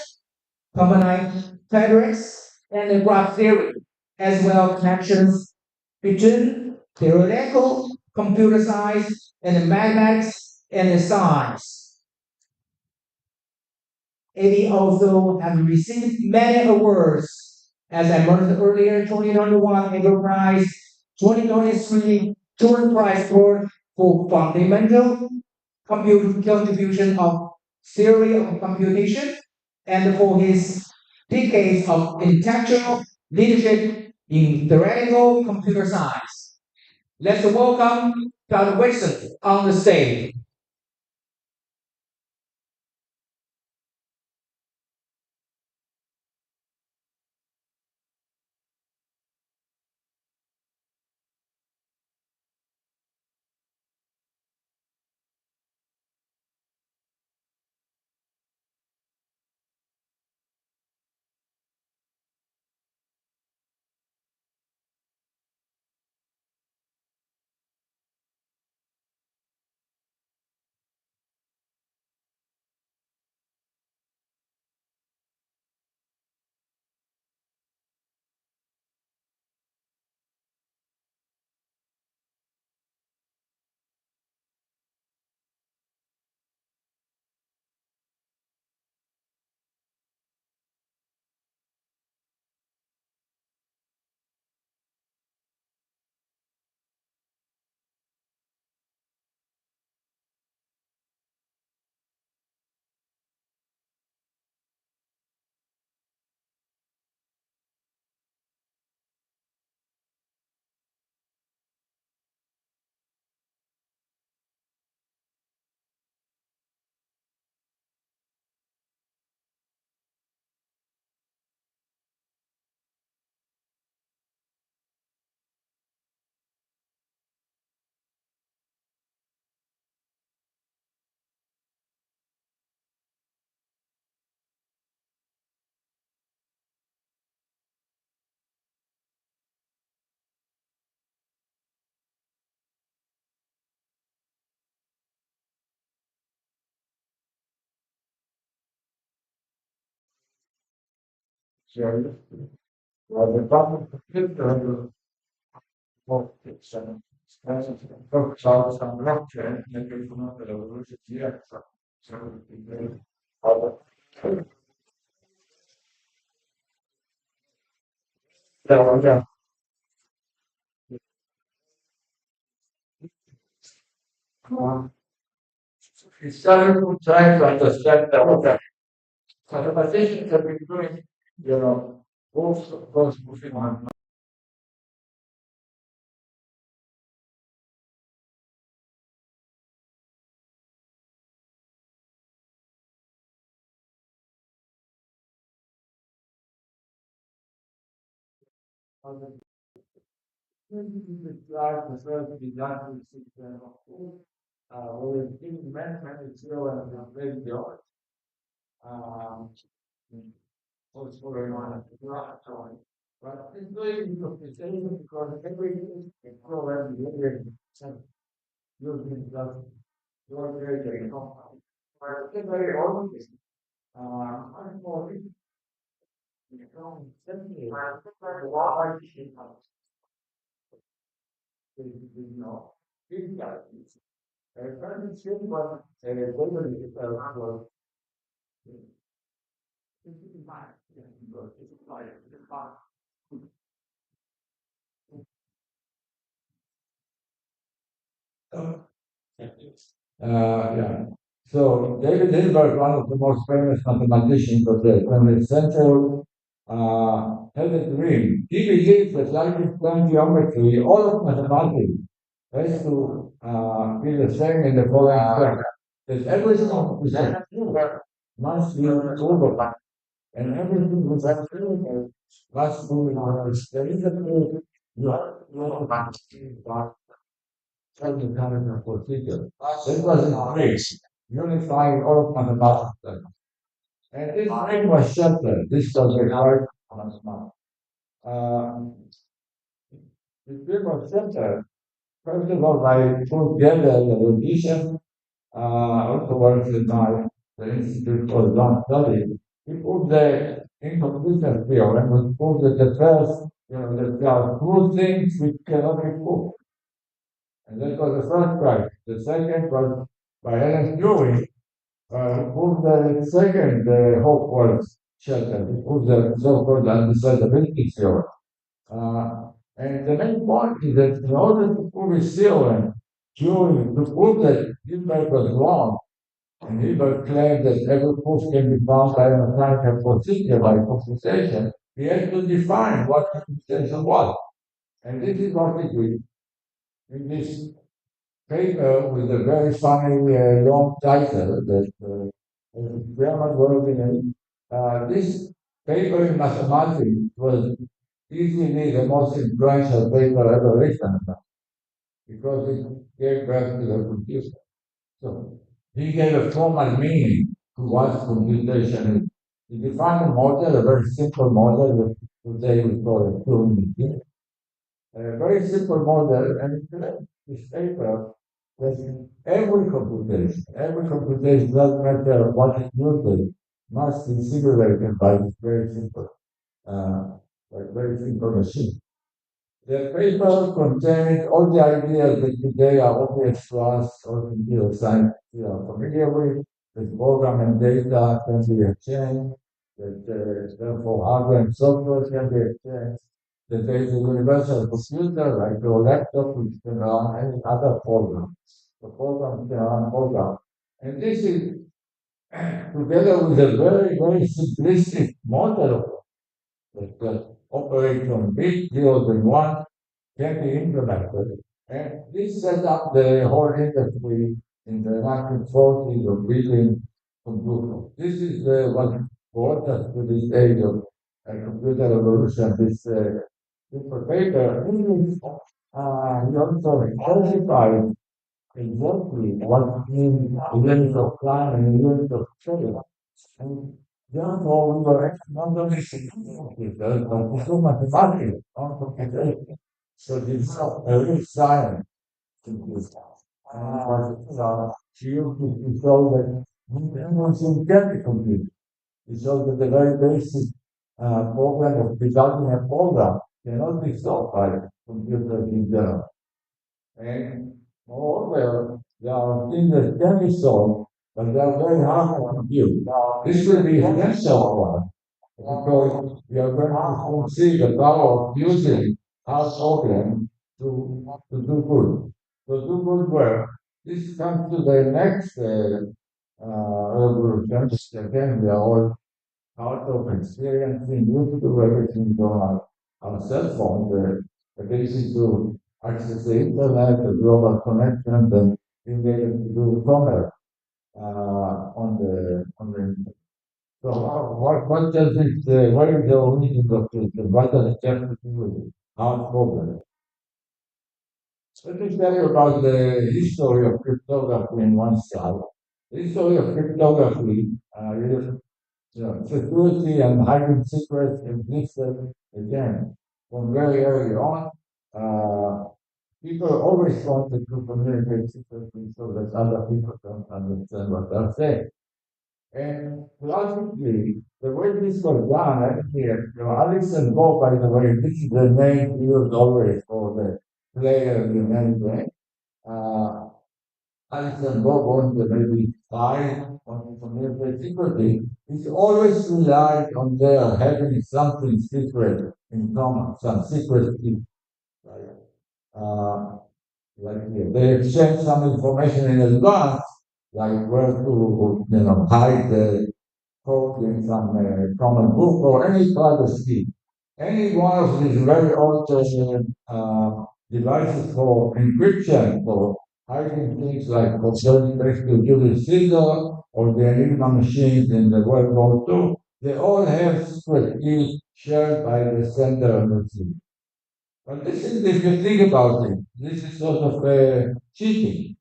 Speaker 4: combined fabrics, and graph theory, as well as connections between theoretical computer science and mathematics and science. It also has received many awards, as I mentioned earlier, 2021 Nobel Prize, 2023 Turing Prize for fundamental contribution of theory of computation, and for his decades of intellectual leadership in theoretical computer science. Let's welcome Dr. Wilson on the stage. The problem with Fortsätzen. Das ist ein Volkshaus am Blockchain, der gefunden wird, aber das ist hier. Aber ja, ja. It's started from trying to understand that conversation can be doing, both of course moving on. We're in management zero and very beyond. What's going on at the laboratory? But it's very interesting because everything is programmed and using just your very company. But it's very organized. I'm more simply why she comes to this guy. Current skin was literally was yeah. So David Hilbert, one of the most famous mathematicians of the 20th century, had a dream. He believed that like in plane geometry, all of mathematics has to be the same in the following step. That everything is a must be overlap, and everything is a must be reversed. There is a proof you have certain kind of procedure. That was in Greece, unifying all of mathematics. And this brain was shattered. This was required on a smart. Uh, the brain was shattered. First of all, I put together the audition, also works in the Institute for Advanced Study. We put the incompleteness theorem, we proved that the first, that there are two things which cannot be proved. And that was the first prize. The second was by Alan Turing, who proved the second hope was sheltered. He proved the so-called undecidability theorem. And the main point is that in order to prove his theorem, Turing, to prove that Hilbert was wrong, and Hilbert claimed that every proof can be found by a mechanical procedure by computation, he had to define what computation was. And this is what he did in this paper with a very funny long title that German word in it. This paper in mathematics was easily the most influential paper ever written because it gave birth to the computer. So he gave a formal meaning to what computation is. He defined a model, a very simple model that today we call a Turing machine. A very simple model, and this paper that every computation doesn't matter what it uses, must be simulated by this uh, very simple machine. The paper contained all the ideas that today are obvious to us or computer science we are familiar with. That program and data can be exchanged, that therefore hardware and software can be exchanged, that there is a universal computer like your laptop which can run any other program. The program can run program. And this is together with a very, very simplistic model that operates on bit zeros and ones can be implemented. And this set up the whole industry in the 1940s of building computers. This is what brought us to this age of computer revolution, this super paper. He also clarified exactly what means units of time and units of scale. And therefore, we were not only significant, but also mathematics on computation. So this is a real science in this. She used to show that everything can be computed. It shows that the very basic program of developing a program cannot be solved by computers in general. And moreover, there are things that can be solved, but they are very hard to compute. This will be essential for us because we are going to see the power of using our program to do good. To do good work. This comes to the next revolution. Again, we are all out of experiencing used to everything on our cell phone, the ability to access the internet, the global connections, and being able to do commerce on the internet. So what does it, what is the origin of this? And what does it have to do with our problem? Let me tell you about the history of cryptography in one slide. The history of cryptography is
Speaker 5: security and hiding secrets existed again from very early on. Uh, People always wanted to communicate secretly so that other people don't understand what they're saying. And logically, the way this was done, actually, Alex and Bo, by the way, this is the name used always for the player in any game. Uh, Alex and Bob on the maybe five on communicate secretly, it's always relied on their having something secret in common, some secret key. Right? Uh, they exchange some information in advance, like where to, hide the code in some common book or any privacy. Any one of these very old devices for encryption, for hiding things like for going back to Julius Caesar or the Enigma machines in the World War II, they all have secret keys shared by the sender and receiver. But this is, if you think about it, this is sort of cheating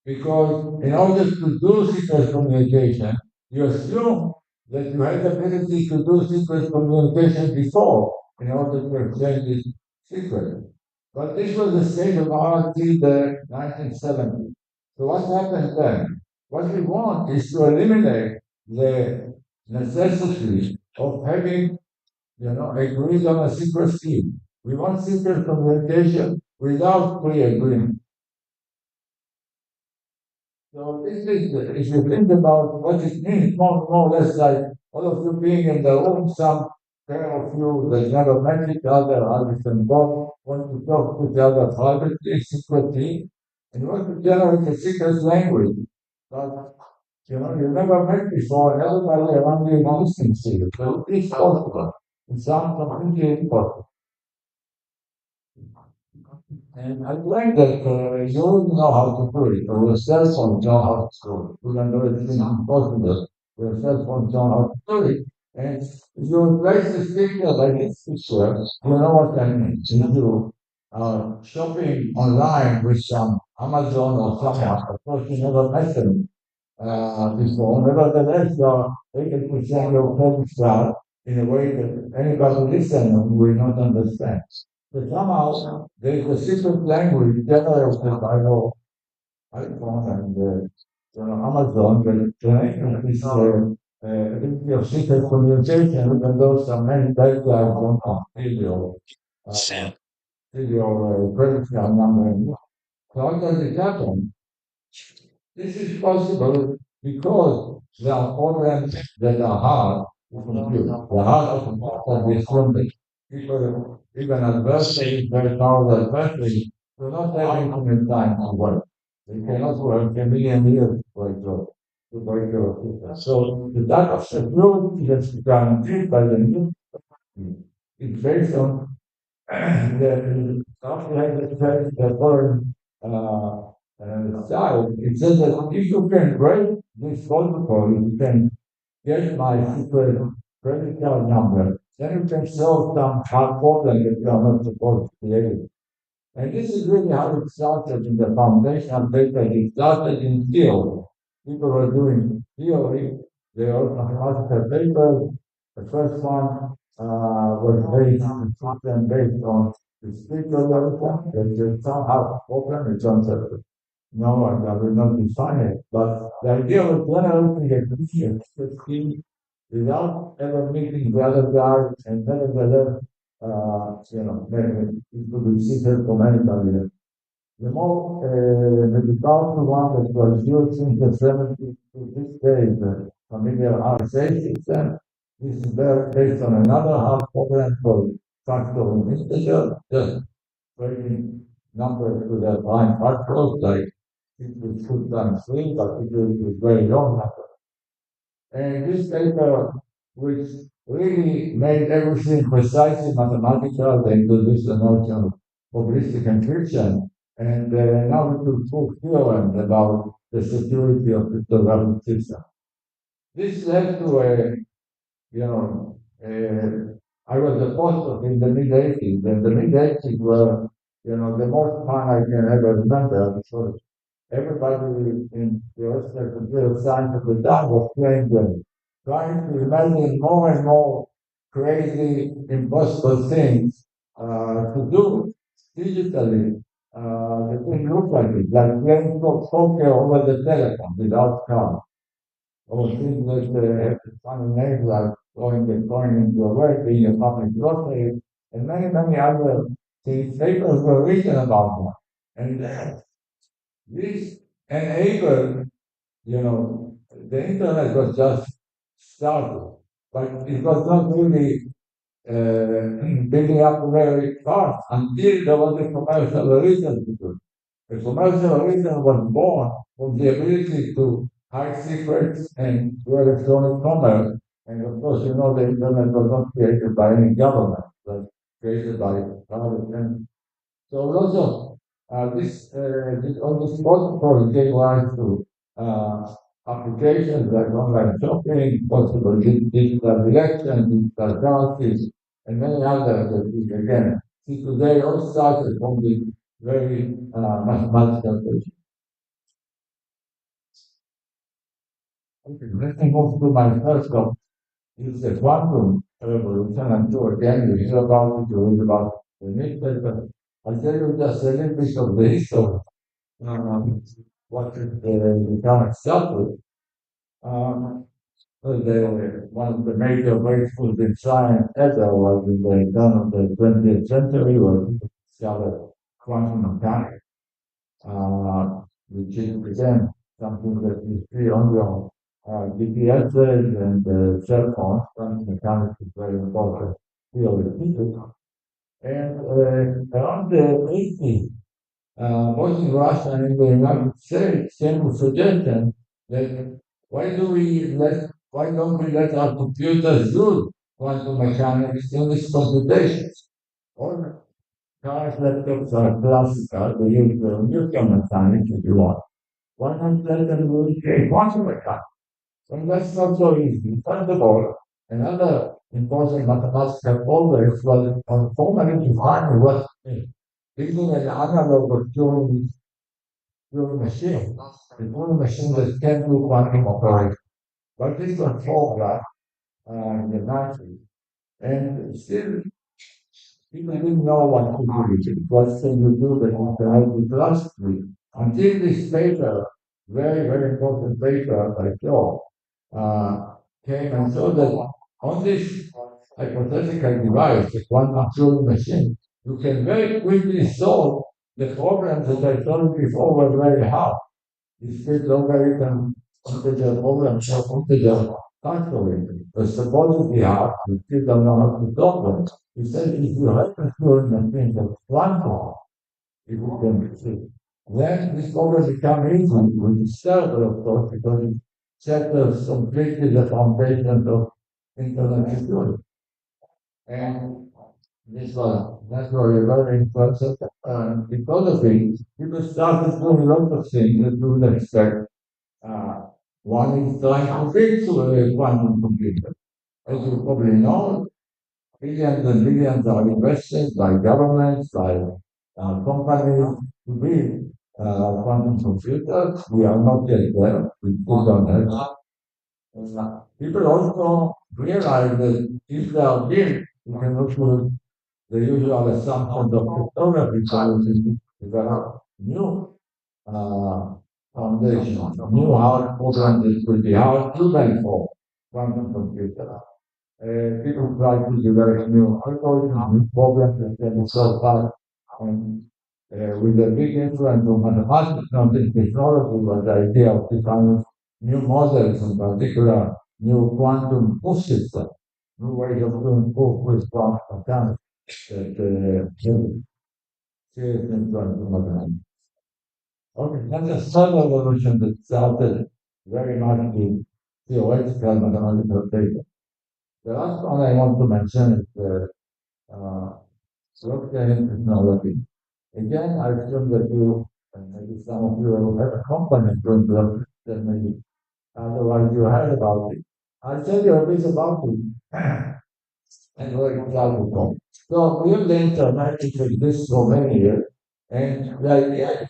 Speaker 5: because in order to do secret communication, you assume that you had the ability to do secret communication before in order to exchange this secret. But this was the state of art in the 1970s. So what happened then? What we want is to eliminate the necessity of having, agreed on a secret scheme. We want secret communication without pre-agreement. So this is, if you think about what it means, more or less like all of you being in the room, some pair of you that never met each other, Alice and Bob, want to talk to each other privately, secretly, and want to generate a secret language. But, you never met before, and everybody around you listens to you. So it's possible. It sounds completely impossible. And I like that you know how to do it, or your cell phone know how to do it. You can do it in impossible. Your cell phone know how to do it. And if you place the sticker like this picture, you know what I mean. You do shopping online with some Amazon or someone, of course you never met them before. Nevertheless, they can present your credit card in a way that anybody listening will not understand. But somehow there's a secret language generated by your iPhone and Amazon that connects this ability of secret communication, even though some many bad guys don't steal your credit card number. So how does it happen? This is possible because there are programs that are hard to compute. The hard to compute and they assume that people, even adversaries, very powerful adversaries, do not have infinite time to work. They cannot work a million years for to break your system. So the type of security that's guaranteed by the new is based on the software that says the foreign side, it says that if you can break this protocol, you can get my secret credit card number, then you can solve some hard problem that you are not supposed to create. And this is really how it started in the foundation paper. It started in theory. People were doing theory. They wrote mathematical papers. The first one was based on system based on the spiritual level. That somehow open. It turns out no, I will not define it. But the idea was generating a Christian scheme without ever meeting the other guy and nevertheless, maybe it could be secret from anybody. The more, the powerful one that was used in the 70s to this day, the familiar RSA system, this is based on another hard program called factor integer, just breaking numbers to their prime factors, like it was 2 times 3, but it was very long number. And this paper, which really made everything precisely mathematical, they introduced the notion of probabilistic encryption. And now we could prove theorems about the security of cryptographic system. This led to you know, I was a postdoc in the mid-80s, and the mid-80s were, the most fun I can ever remember because everybody in the Computer Science at the time was playing games. trying to imagine more and more crazy, impossible things to do digitally. The thing looks like it, like playing poker over the telephone without cards, or things that have funny names like going Bitcoin into a way, being a public grocery, and many, many other things. Papers were written about that. And this enabled, the internet was just started, but it was not really building up very fast until there was a commercial reason to do it. The commercial reason was born from the ability to hide secrets and do electronic commerce. And of course, the internet was not created by any government, it was created by private. So lots of all this protocol gave rise to applications like online shopping, possible digital election, digital currencies, and many others that we again see today all started from the very mathematical basis. Okay, let me move to my first topic. It's the quantum revolution. And so again, you hear about it, you read about the newspaper. I'll tell you just a little bit of the history. Um, what the economic cycle, one of the major breakthroughs in science ever was in the turn of the 20th century, where people discovered quantum mechanics, which is again something that you see on your GPSs and cell phones. Quantum mechanics is very important field of physics. And around the 80s, both in Russia and in the United States came with suggestion that why don't we let our computers use quantum mechanics in these computations? Or cars, laptops are classical, they use Newton mechanics if you want. Why not let them use quantum mechanics? And that's not so easy. First of all, another important mathematical problem was formally defining what using an analog or Turing machine, the Turing machine that can do quantum operations. But this was formula in the 90s. And still, people didn't know what to do with it. What can you do that you can help with philosophy? Until this paper, very, very important paper by Shaw, came and showed that on this hypothetical device, the quantum Turing machine, you can very quickly solve the problems that I told you before were very hard. This is logarithm integer problem, so integer factoring. But supposedly hard, we still don't know how to solve them. He said if you have a Turing machine that's quantum, if we can see, then this problem becomes easy with the server, of course, because it settles completely the foundation of internet security. And this was naturally very important. Because of it, people started doing lots of things that you would expect. Uh, One is trying to fix a quantum computer. As you probably know, billions and billions are invested by governments, by companies to build quantum computers. We are not yet there. We still don't have. People also realize that if they are built, you can also the usual assumptions of cryptography solutions develop new uh, foundations, new hard programs that will be hard to then for quantum computer. People try to develop new algorithms, new programs that can be solved fast. And with a big influence of mathematics, not in technology, but the idea of defining new models, in particular, new quantum proof systems, new ways of doing proof with quantum mechanics that serious influence on mathematics. Okay, that's a third evolution that started very much in theoretical mathematical data. The last one I want to mention is the uh, blockchain technology. Again, I assume that you, and maybe some of you have a company doing blockchain, maybe otherwise you heard about it. I'll tell you a bit about it and where it will. So we have the internet, it exists for many years, and the idea is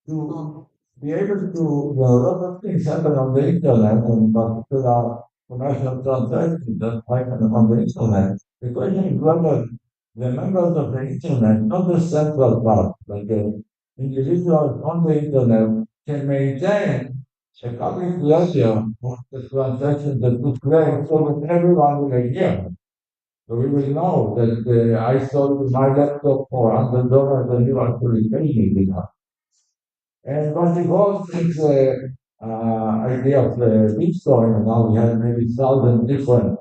Speaker 5: to be able to, a lot of things happen on the internet, and particular commercial transactions that happen on the internet. The question is whether the members of the internet, not the central part, but the individuals on the internet, can maintain a public ledger of the transactions that took place so that everyone will hear. So we will know that I sold my laptop for $100 and you actually paid me with that. And what evolved is the idea of the Bitcoin. Now we have maybe 1,000 different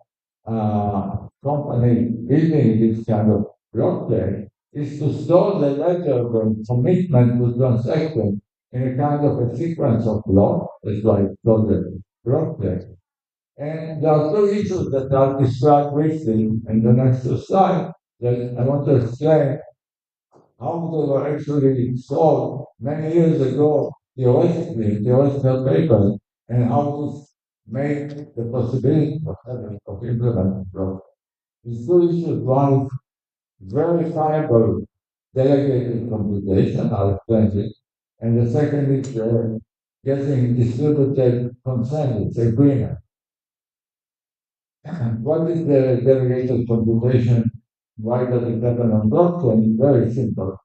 Speaker 5: companies building this kind of blockchain, is to store the ledger of commitment to transaction in a kind of a sequence of blocks. That's why it's called the blockchain. And there are two issues that I'll describe briefly in the next slide that I want to explain how they were actually solved many years ago theoretically, in theoretical papers, and how to make the possibility of implementing growth. These two issues, one is verifiable delegated computation, I'll explain it, and the second is getting distributed consensus, agreement. What is the delegated computation? Why does it happen on blockchain? It's very simple.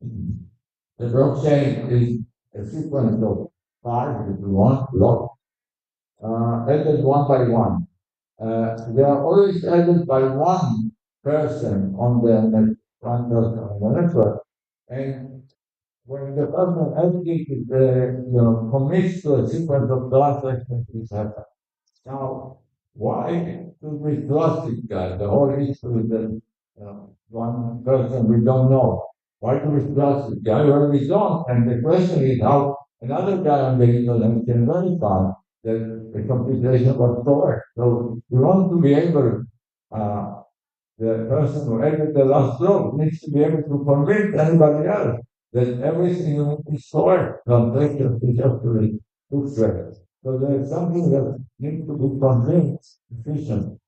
Speaker 5: The blockchain is a sequence of five, if you want, blocks, added one by one. They are always added by one person on the net, one person on the network. And when the person actually commits to a sequence of transactions, this happens. Now, why do we trust this guy? The whole issue is that one person we don't know. Why do we trust this guy? Well, we don't. And the question is how another guy on the internet can verify that the computation was correct. So we want to be able, the person who added the last block needs to be able to convince anybody else that everything is correct. Transactions is actually took place. So there is something that needs to be convinced efficient.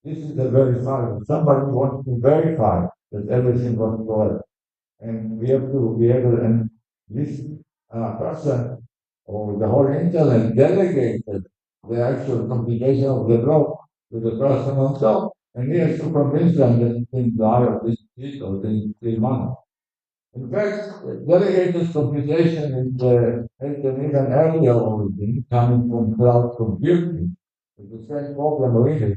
Speaker 5: This is the verifier. Somebody wants to verify that everything was correct. And we have to be able, and this person or the whole internet delegated the actual computation of the block to the person on top. And he has to convince them that things are this or this money. In fact, delegated computation is has an even earlier origin, coming from cloud computing. It's the same problem really.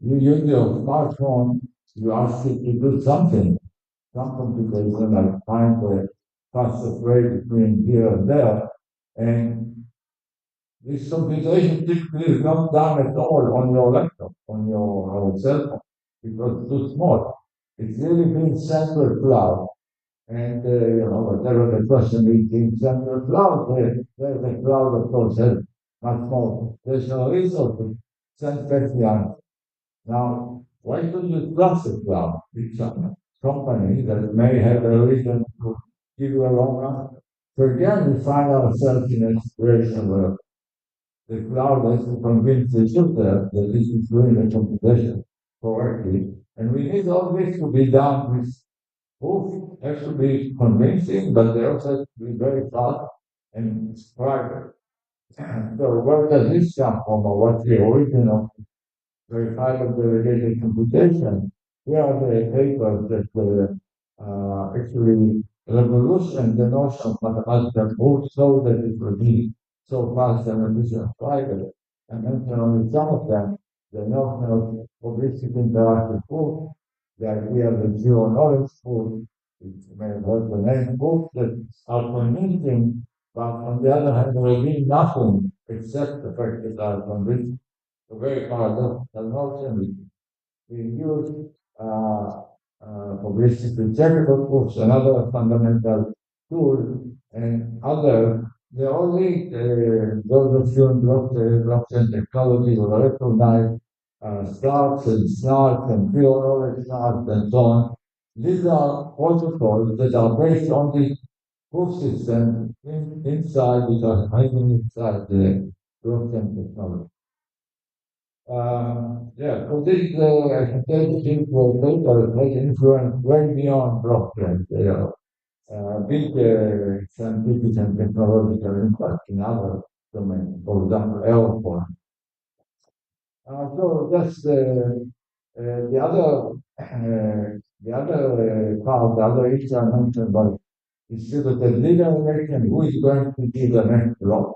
Speaker 5: You use your smartphone, you ask it to do something, some computation like find the fastest way between here and there, and this computation typically is not done at all on your laptop, on your cell phone, because it's too small. It's really being sent to a cloud. And whatever the question is in central cloud, the cloud, of course, has much more additional resources. Send back the answer. Now, why should you trust the cloud? It's a company that may have a reason to give you a wrong answer. So again, we find ourselves in a situation where the cloud has to convince the user that this is doing the computation correctly. And we need all this to be done with proof, has to be convincing, but they also have to be very fast and private. So where does this come from, or what's the origin of verifiable delegated computation? Here are the papers that actually revolution the notion of mathematical proof so that it will be so fast and efficient private. I mentioned only some of them, the notion of holistic interactive proof, the idea of the zero knowledge proof, which may have heard the name proof that are convincing, but on the other hand, there will be nothing except the fact that are convincing. So very paradoxical notion. We use publicity checkable proofs, another fundamental tool, and other. The only those of you in blockchain technology will recognize stars and snarks and pure knowledge snarks and so on. These are protocols that are based on the proof system inside, which are hiding inside the blockchain technology. Yeah, so this, I can tell you, think paper has influence way beyond blockchain. big scientific and technological impact in other domains, for example, airport. So that's the other part, the other issue I mentioned about is still that the leader election, who is going to be the next law?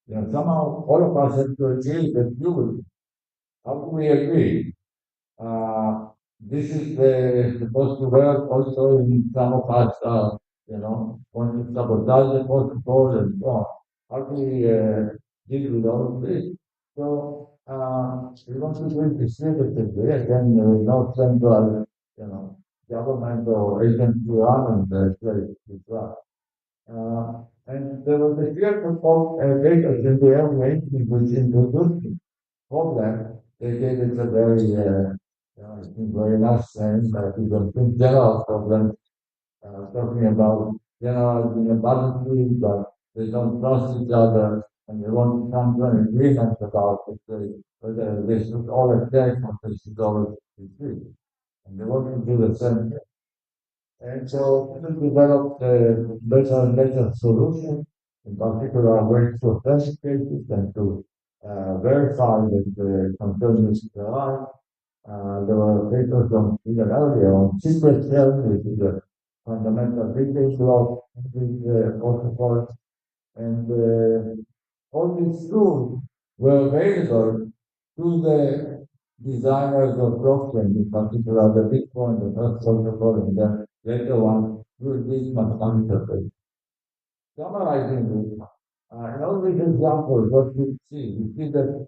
Speaker 5: You know, somehow all of us have to agree that you will. How do we agree? This is supposed to work also in some of us, want to sabotage the protocol and so on. How do we deal with all of this? So, we want to do it distributively, and then there is no central, government or agency running the place as well. And there was a fear of data in the area which introduced problem. They gave it a very, I think very nice sense, like you don't think general problem, talking about generals in a battlefield, but they don't trust each other, and they want to come to an agreement about whether they should all attack or they should all retreat. And they want to do the same thing. And so we developed a better and better solution, in particular ways to authenticate it and to verify that the content is right. There were papers on even earlier on secret sharing, which is a fundamental details law with protocol. And all these tools were available to the designers of blockchain, in particular the Bitcoin, the first protocol, and then later on through this mathematical base. Summarizing this, in all these examples, what we see that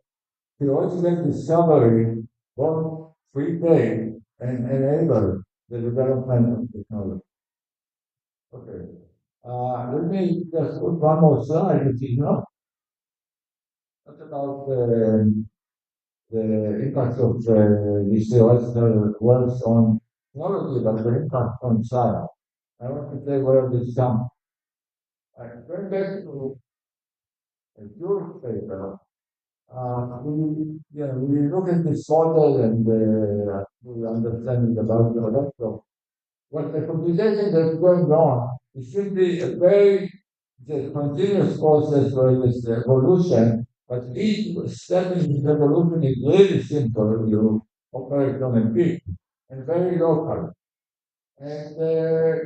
Speaker 5: theoretical discovery both prepay and enable the development of technology. Okay. Let me just put one more slide, which is not about the impact of this theoretical works on technology, but the impact on science. I want to say where this comes. Going back to your paper, we look at this model and we understand about the electron. What the computation that's going on is simply a very continuous process where there's evolution, but each step in this evolution is really simple. You operate on a peak and very local. And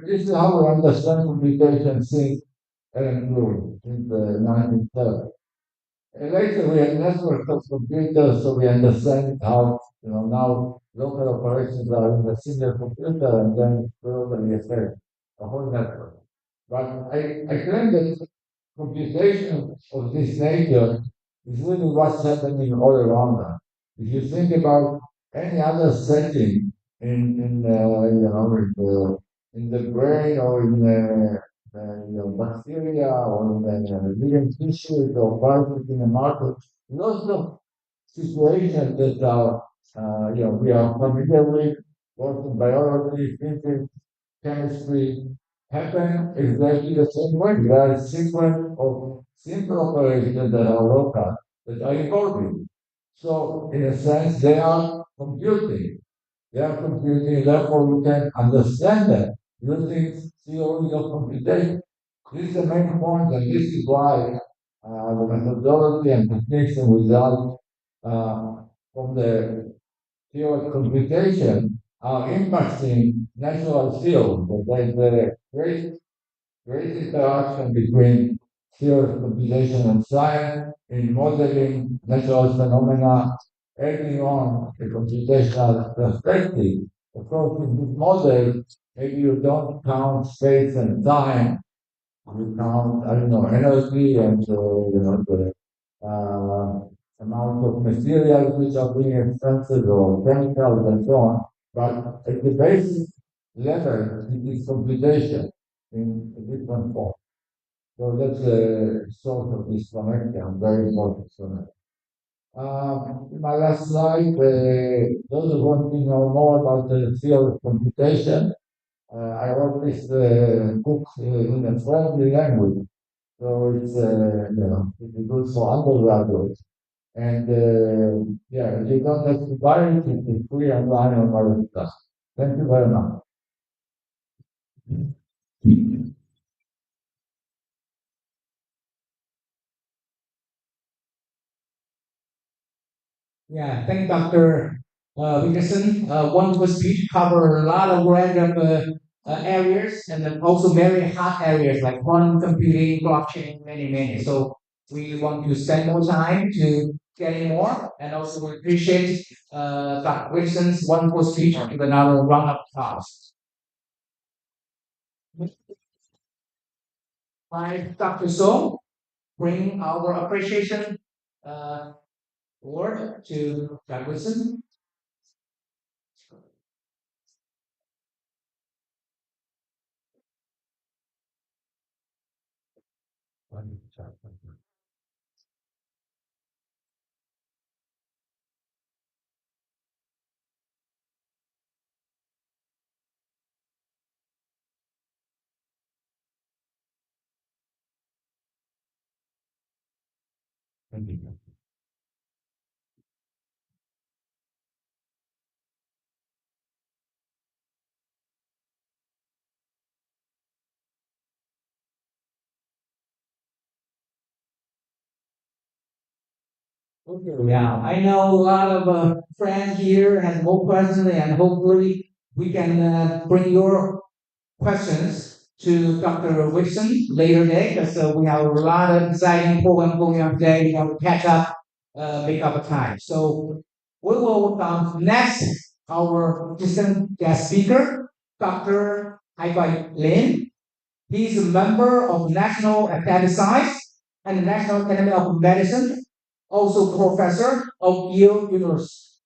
Speaker 5: this is how we understand computation since Alan Turing in the 1930s. And later we had networks of computers, so we understand how, now local operations are in a single computer and then globally affect a whole network. But I claim that computation of this nature is really what's happening all around us. If you think about any other setting in the brain or in bacteria or in living tissues or viruses in the market, lots of situations that are we are familiar with, both in biology, physics, chemistry, happen exactly the same way. There are a sequence of simple operations that are local that are evolving. So, in a sense, they are computing. They are computing, therefore we can understand them using theory of computation. This is the main point, and this is why the methodology and techniques and results from the theory of computation are impacting natural fields. There's a great interaction between theory of computation and science in modeling natural phenomena, adding on a computational perspective. Of course, in this model, maybe you don't count space and time, you count, I don't know, energy and, the amount of materials which are being extracted or chemicals and so on. But at the basic level, it is computation in a different form. So that's a sort of this connection, very important connection. My last slide, those who want to know more about the field of computation, I wrote this book in a friendly language. So it's good for undergraduates. And you don't have to buy it, it's free online on our stuff. Thank you very much. Yeah, thank Dr. Wilkerson. Wonderful speech, cover a lot of random areas and then also very hot areas like quantum computing, blockchain, many, many. So we want to spend more time to getting more, and also we appreciate Dr. Wilkerson's wonderful speech. Give another round of applause. By Dr. So, bring our appreciation uh, word to Dr. Wilson. Okay, yeah, I know a lot of friends here and more questions, and hopefully we can bring your questions to Dr. Wilson later today because we have a lot of exciting program going on today. We have to catch up, make up time. So we will welcome next our distant guest speaker, Dr. Haibai Lin. He is a member of National Academy of Science and National Academy of Medicine, also professor of Yale University.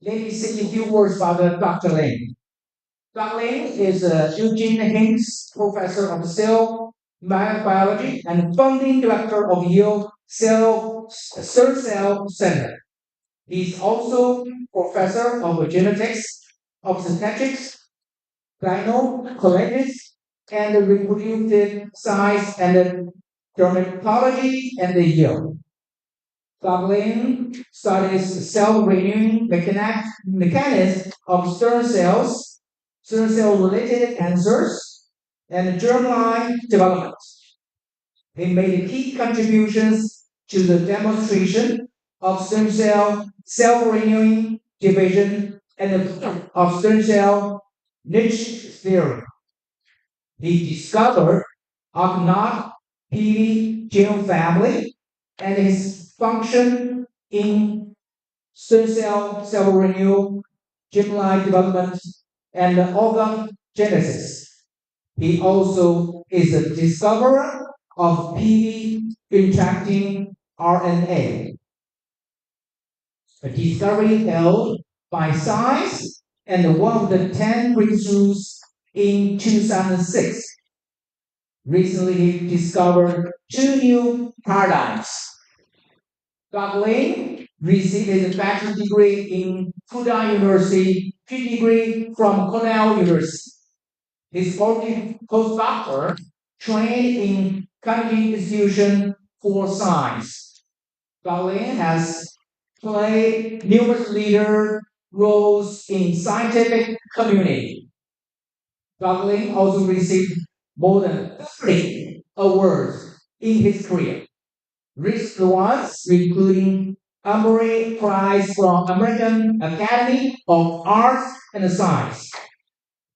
Speaker 5: Let me say a few words about Dr. Lin. Dr. Lin is Eugene Hinks Professor of Cell Biology and founding director of Yale Third Cell Center. He's also professor of genetics, obstetrics, gynecology, and reproductive science and dermatology and the Yale. Dublin studies cell-renewing mechanisms of stem cell-related cancers, and germline development. He made key contributions to the demonstration of cell-renewing division and of stem cell niche theory. He discovered Argonaut PV gene family and its function in cell renewal, germline development, and organ genesis. He also is a discoverer of PV interacting RNA, a discovery held by science and one of the 10 breakthroughs in 2006. Recently, he discovered two new paradigms. Dr. Lin received his bachelor's degree in Fudan University, PhD degree from Cornell University. His postdoctor trained in Carnegie Institution for Science. Dr. Lin has played numerous leader roles in scientific community. Dr. Lin also received more than 30 awards in his career. Recent ones including Emory Prize from American Academy of Arts and Science,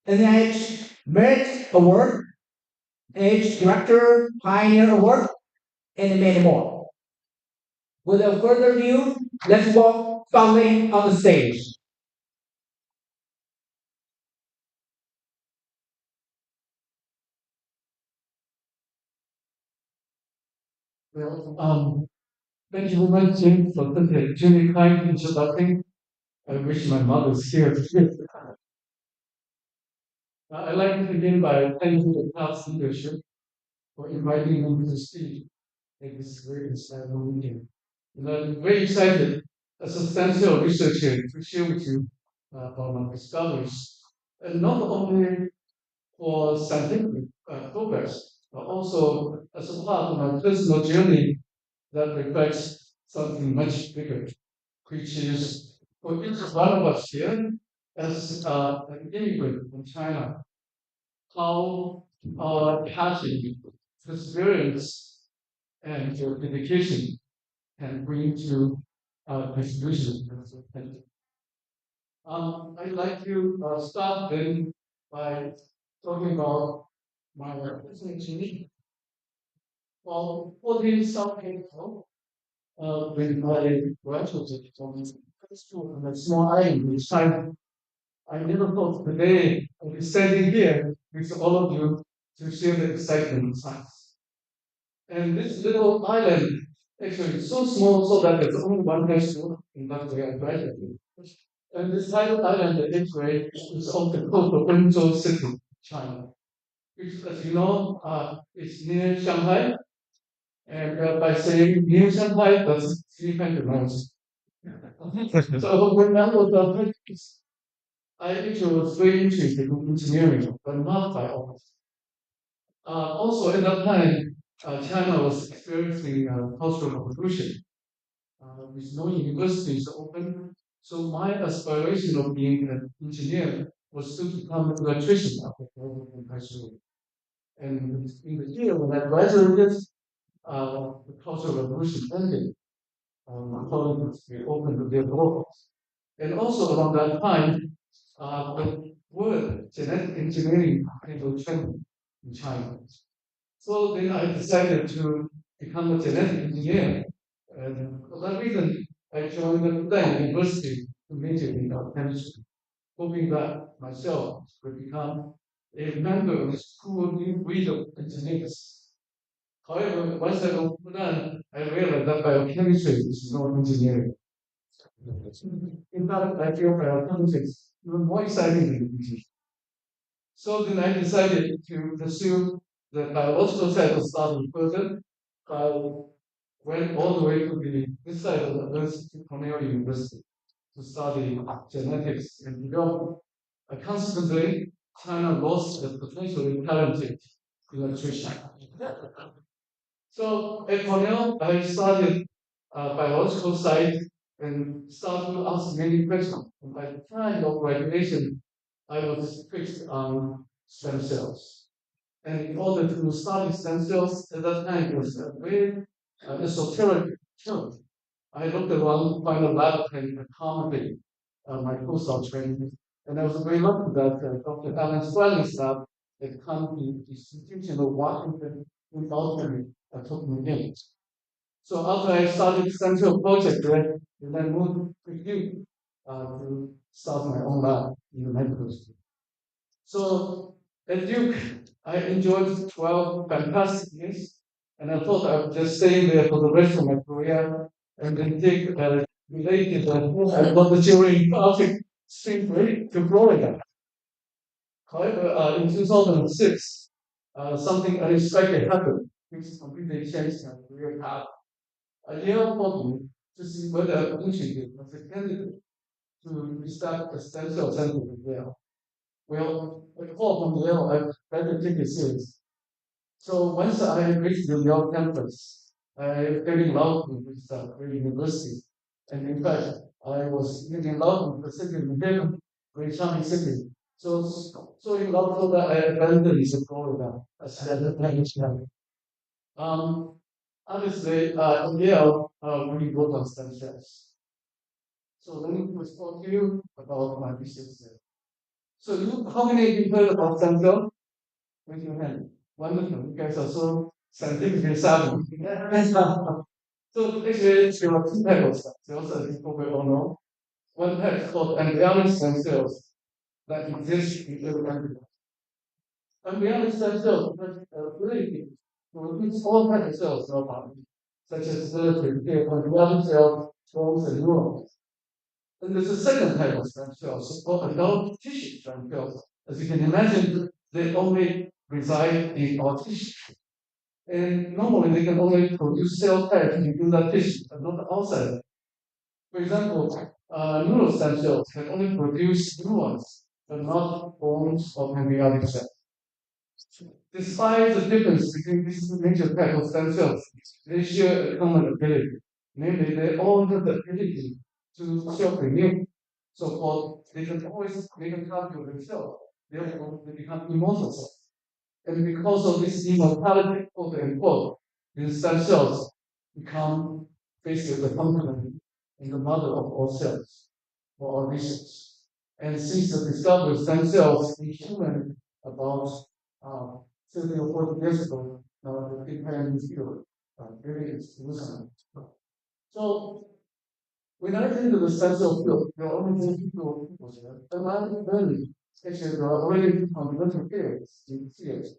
Speaker 5: NIH Merit Award, NIH Director Pioneer Award, and many more. Without further ado, let's walk Dr. on the stage.
Speaker 1: Well, thank you very much, Jim, for such a extremely kind introduction. I wish my mother was here. I'd like to begin by thanking the class leadership for inviting me to speak at this very inspiring meeting. And I'm very excited as a stem cell researcher to share with you about my discoveries, and not only for scientific progress, but also as a part of my personal journey that reflects something much bigger, which is for each one of us here as an immigrant from China, how
Speaker 3: passion, perseverance, and your dedication can bring to contribution to the society. I'd like to start then by talking about my representation. Well, 14 something ago, when I graduated from high school in a small island in China, I never thought today I'll be standing here with all of you to share the excitement of science. And this little island actually is so small so that there's only one high school in that way I graduated. And this little island actually is off the coast of Hangzhou City, China, which, as you know, is near Shanghai. And by saying near Shanghai, that's 300 miles. So when I was I actually was very interested in engineering, but not biology. Also, at that time, China was experiencing a cultural revolution with no universities open. So my aspiration of being an engineer was to become an electrician after graduating high school. And in the year when I graduated, the cultural revolution ended. Colleges were open to their doors. And also around that time, the word genetic engineering became a trend in China. So then I decided to become a genetic engineer. And for that reason, I joined the Fudan University to major in chemistry, hoping that myself would become a member of the school of new breed of engineers. However, once I got Fudan, I realized that biochemistry is not engineering. In fact, I feel biochemistry is even more exciting than engineering. So then I decided to pursue the biological side of study further. I went all the way to this side of the earth to Cornell University to study genetics and development. Consequently, China lost the potentially talented electrician. So at Cornell, I studied biological side and started to ask many questions. And by the time of graduation, I was fixed on stem cells. And in order to study stem cells at that time, it was a very esoteric term. I looked around to find a lab that can accommodate my postdoc training. And I was very lucky that Dr. Alan Swelling's lab at the Institution of Washington in Baltimore took me in. So after I started stem cell project there, and then moved to Duke to start my own lab in the medical school. So at Duke, I enjoyed 12 fantastic years, and I thought I would just stay there for the rest of my career and then take related volunteering public stream break to Florida. However, in 2006, something unexpected happened, which completely changed my career path. A Yale called me to see whether I was interested as a candidate to start a stem cell center at Yale. Well, a call from Yale, I better take it serious. So once I reached the Yale campus, I fell in love with the university. And in fact, I was even in love with the city of New very charming city. So in love so that I abandoned the Florida as a language. Honestly, in Yale, we work on stem cells. So let me first talk to you about my research there. So how many of you heard about stem cell? Raise your hand. Wonderful. You guys are so scientifically savvy. So actually, there are two types of stem cells, as you probably all know. One type is called embryonic stem cells that exist in every embryo. Embryonic stem cells have the ability to produce all kinds of cells in our body, such as embryonic cells, bones, and neurons. And there's a second type of stem cells called adult tissue stem cells. As you can imagine, they only reside in our tissue. And normally they can only produce cell types within that tissue, but not outside. For example, neural stem cells can only produce neurons, but not bones or embryonic cells. Despite the difference between these major types of stem cells, they share a common ability. Namely, they all have the ability to self-renew. So-called, they can always make a copy of themselves. Therefore, they become immortal cells. And because of this immortality, quote unquote, these stem cells become basically the function in the mother of all cells for all visions. And since the discovery of stem cells in human about 30 or 40 years ago, the big bang field really is Wuhan. So when I think of the stem cell field, there are only two people here. And I'm very actually there are already fundamental theories in fields.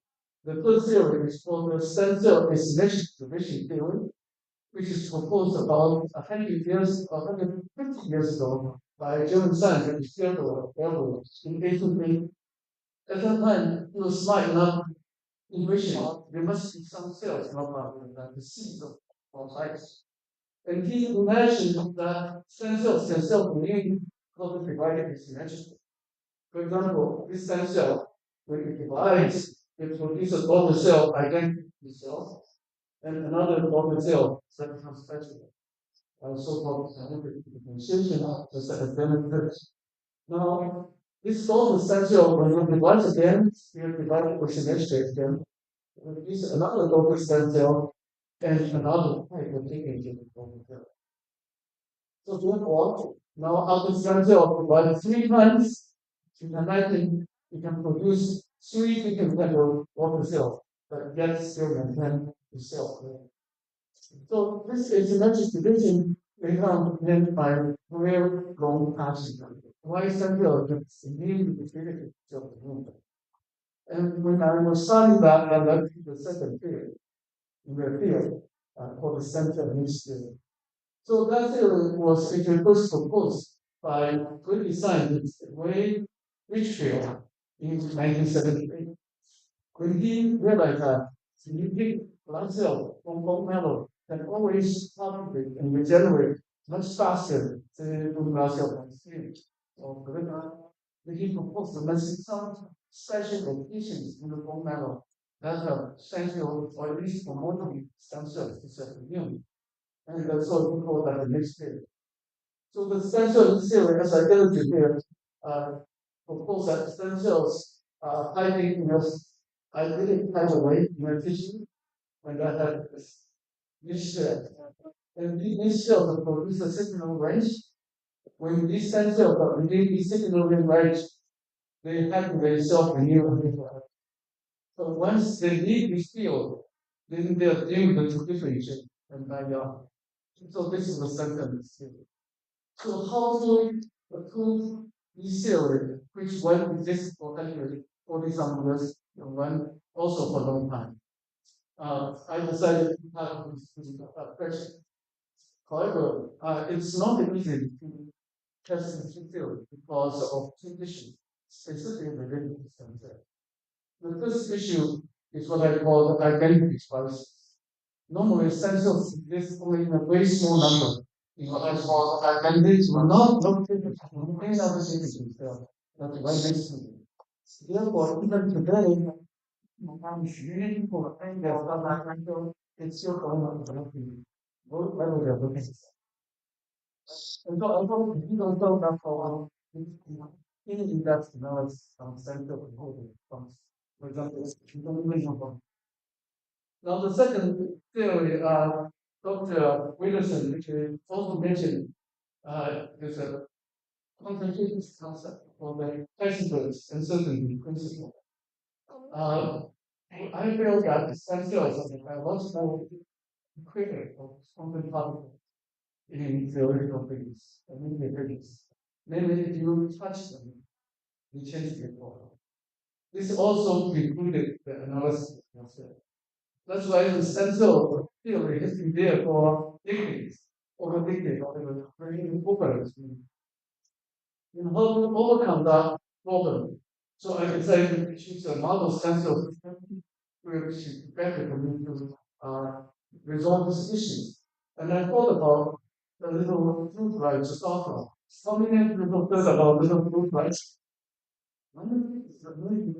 Speaker 3: The first theory is called the stem cell isolation division theory, which is proposed about 100 years, 150 years ago by German scientist Theodor Berger in 1880. At that time, he was smart enough to envision there must be some cells, not like the seeds of life. And he imagined that stem cells can self-renew because divided is symmetrical. For example, this stem cell, when it divides, it produces daughter cell identity cells, and another daughter cell that becomes special. So-called scientific differentiation of the academic terms. Now, this daughter stem cell, when it divides again, it divided with symmetric again. This is another daughter stem cell, and another type of taking the daughter cell. So therefore, now after stem cell divided 3 times, you can imagine you can produce 3 different types of water cells, but yet still maintain the cell. So this asymmetric division become then by very long passage. Why stem cell is immediately distributed to the room. And when I was studying that, I left the second field in the field called the stem cell theory. So that theory was actually first proposed by British scientist Ray Richfield in 1973. When he realized that the big blood cell from bone marrow can always populate and regenerate much faster than the blood cell can sleep. So he proposed to make some special conditions in the bone marrow that are essential or at least promoting stem cells to self-immune. And that's what we call that the next period. So the stem cell theory, as I illustrated here, propose that stem cells are hiding in us. I didn't hide away in a tissue when that happens. This and these cells produce a signal range. When these stem cells are within the signal range, they have to self-renew. So once they leave this field, then they are able to differentiate and die out. So this is the sentence here. So how to prove this theory, which one exists for actually 40 some years, and one also for a long time? I decided to have this question. However, it's not easy to test this theory because of two issues, specifically related to stem cell. The first issue is what I call the identity crisis. Normally, stem cells exist only in a very small number. And these were not located in any other city cell that right next to them. Therefore, even today, I'm shooting for a thing that's not that mental, it's still going on developing. Both levels are looking. And so, although if you don't know that for a while, in that knowledge center of holding funds. For example, you don't even know. Now, the second theory, Dr. Wilson, which is also mentioned, is a concentration concept for the Heisenberg's uncertainty principle. I feel that the stem cells are a lot more critical of quantum particles in theoretical physics and nuclear physics. Namely, if you touch them, you change the form. This also precluded the analysis of cells. That's why the stem cell theory has been there for decades, over decades, very important. In order to overcome that problem, so I decided to choose a model stem cell system which is better for me to resolve this issue. And I thought about the little fruit flies to start from. How many people thought about little fruit flies?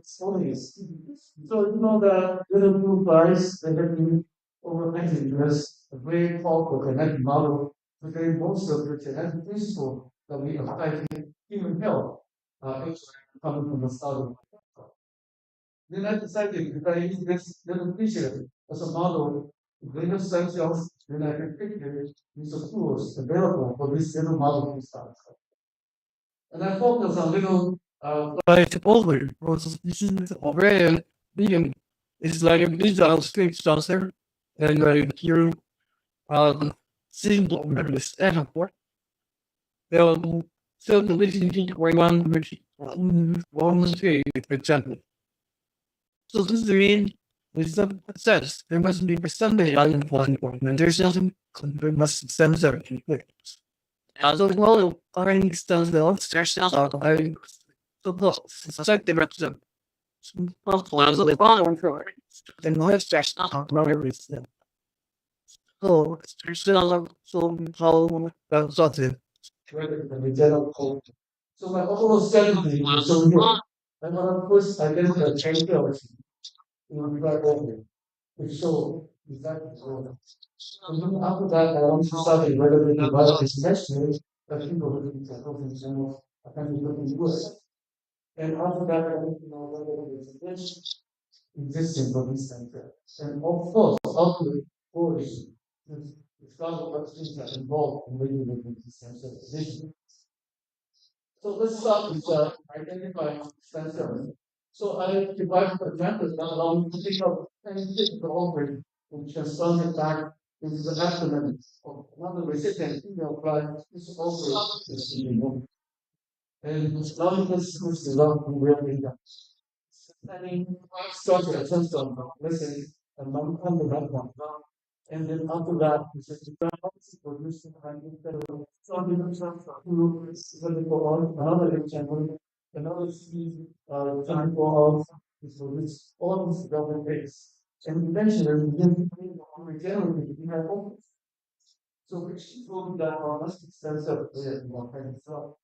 Speaker 3: So you know that little blue flies, they have been over 90 years, a very powerful genetic model, today most of the genetic principle that we apply to human health, actually coming from the start of
Speaker 5: then I decided if I use this little feature as a model, little stem cells, then I can figure these are tools available for this little model to start. And I focus on little like over process. This is already vegan. It's like a visual street saucer and like you symbol of the stand for. So the living going on which one say for example. So this is mean with some sense. There must be something on one point and there's nothing there must be some sort of also well already stands the stretched out I the books. It's like they represent plans of the following for then no have stretched out no everything. So stretched out so how something. The general code. So my overall strategy is so here. And when of course I get the change policy in reply only. Which show exactly what. And then after that I want to start a regular device this next year that people will be in general. I can be looking US. And after that, I need to know whether there is a glitch existing for this center. And of course, after coalition, it's got what things that involved in regulating this sensor position. So let's start with identifying sensors. So I divide the methods that allow me to pick up and take the ovary and transform it back into the abdomen of another recipient female blood. This ovary is removed. And now you can choose the love from real data. Planning structure a system, let's say, a non-common background. And then after that, we say to balance produce something for all, another example, another speed, time for all, is for this, all these development phase. And eventually, we generally, we have focus. So which told that our must extend up there in one kind of stuff.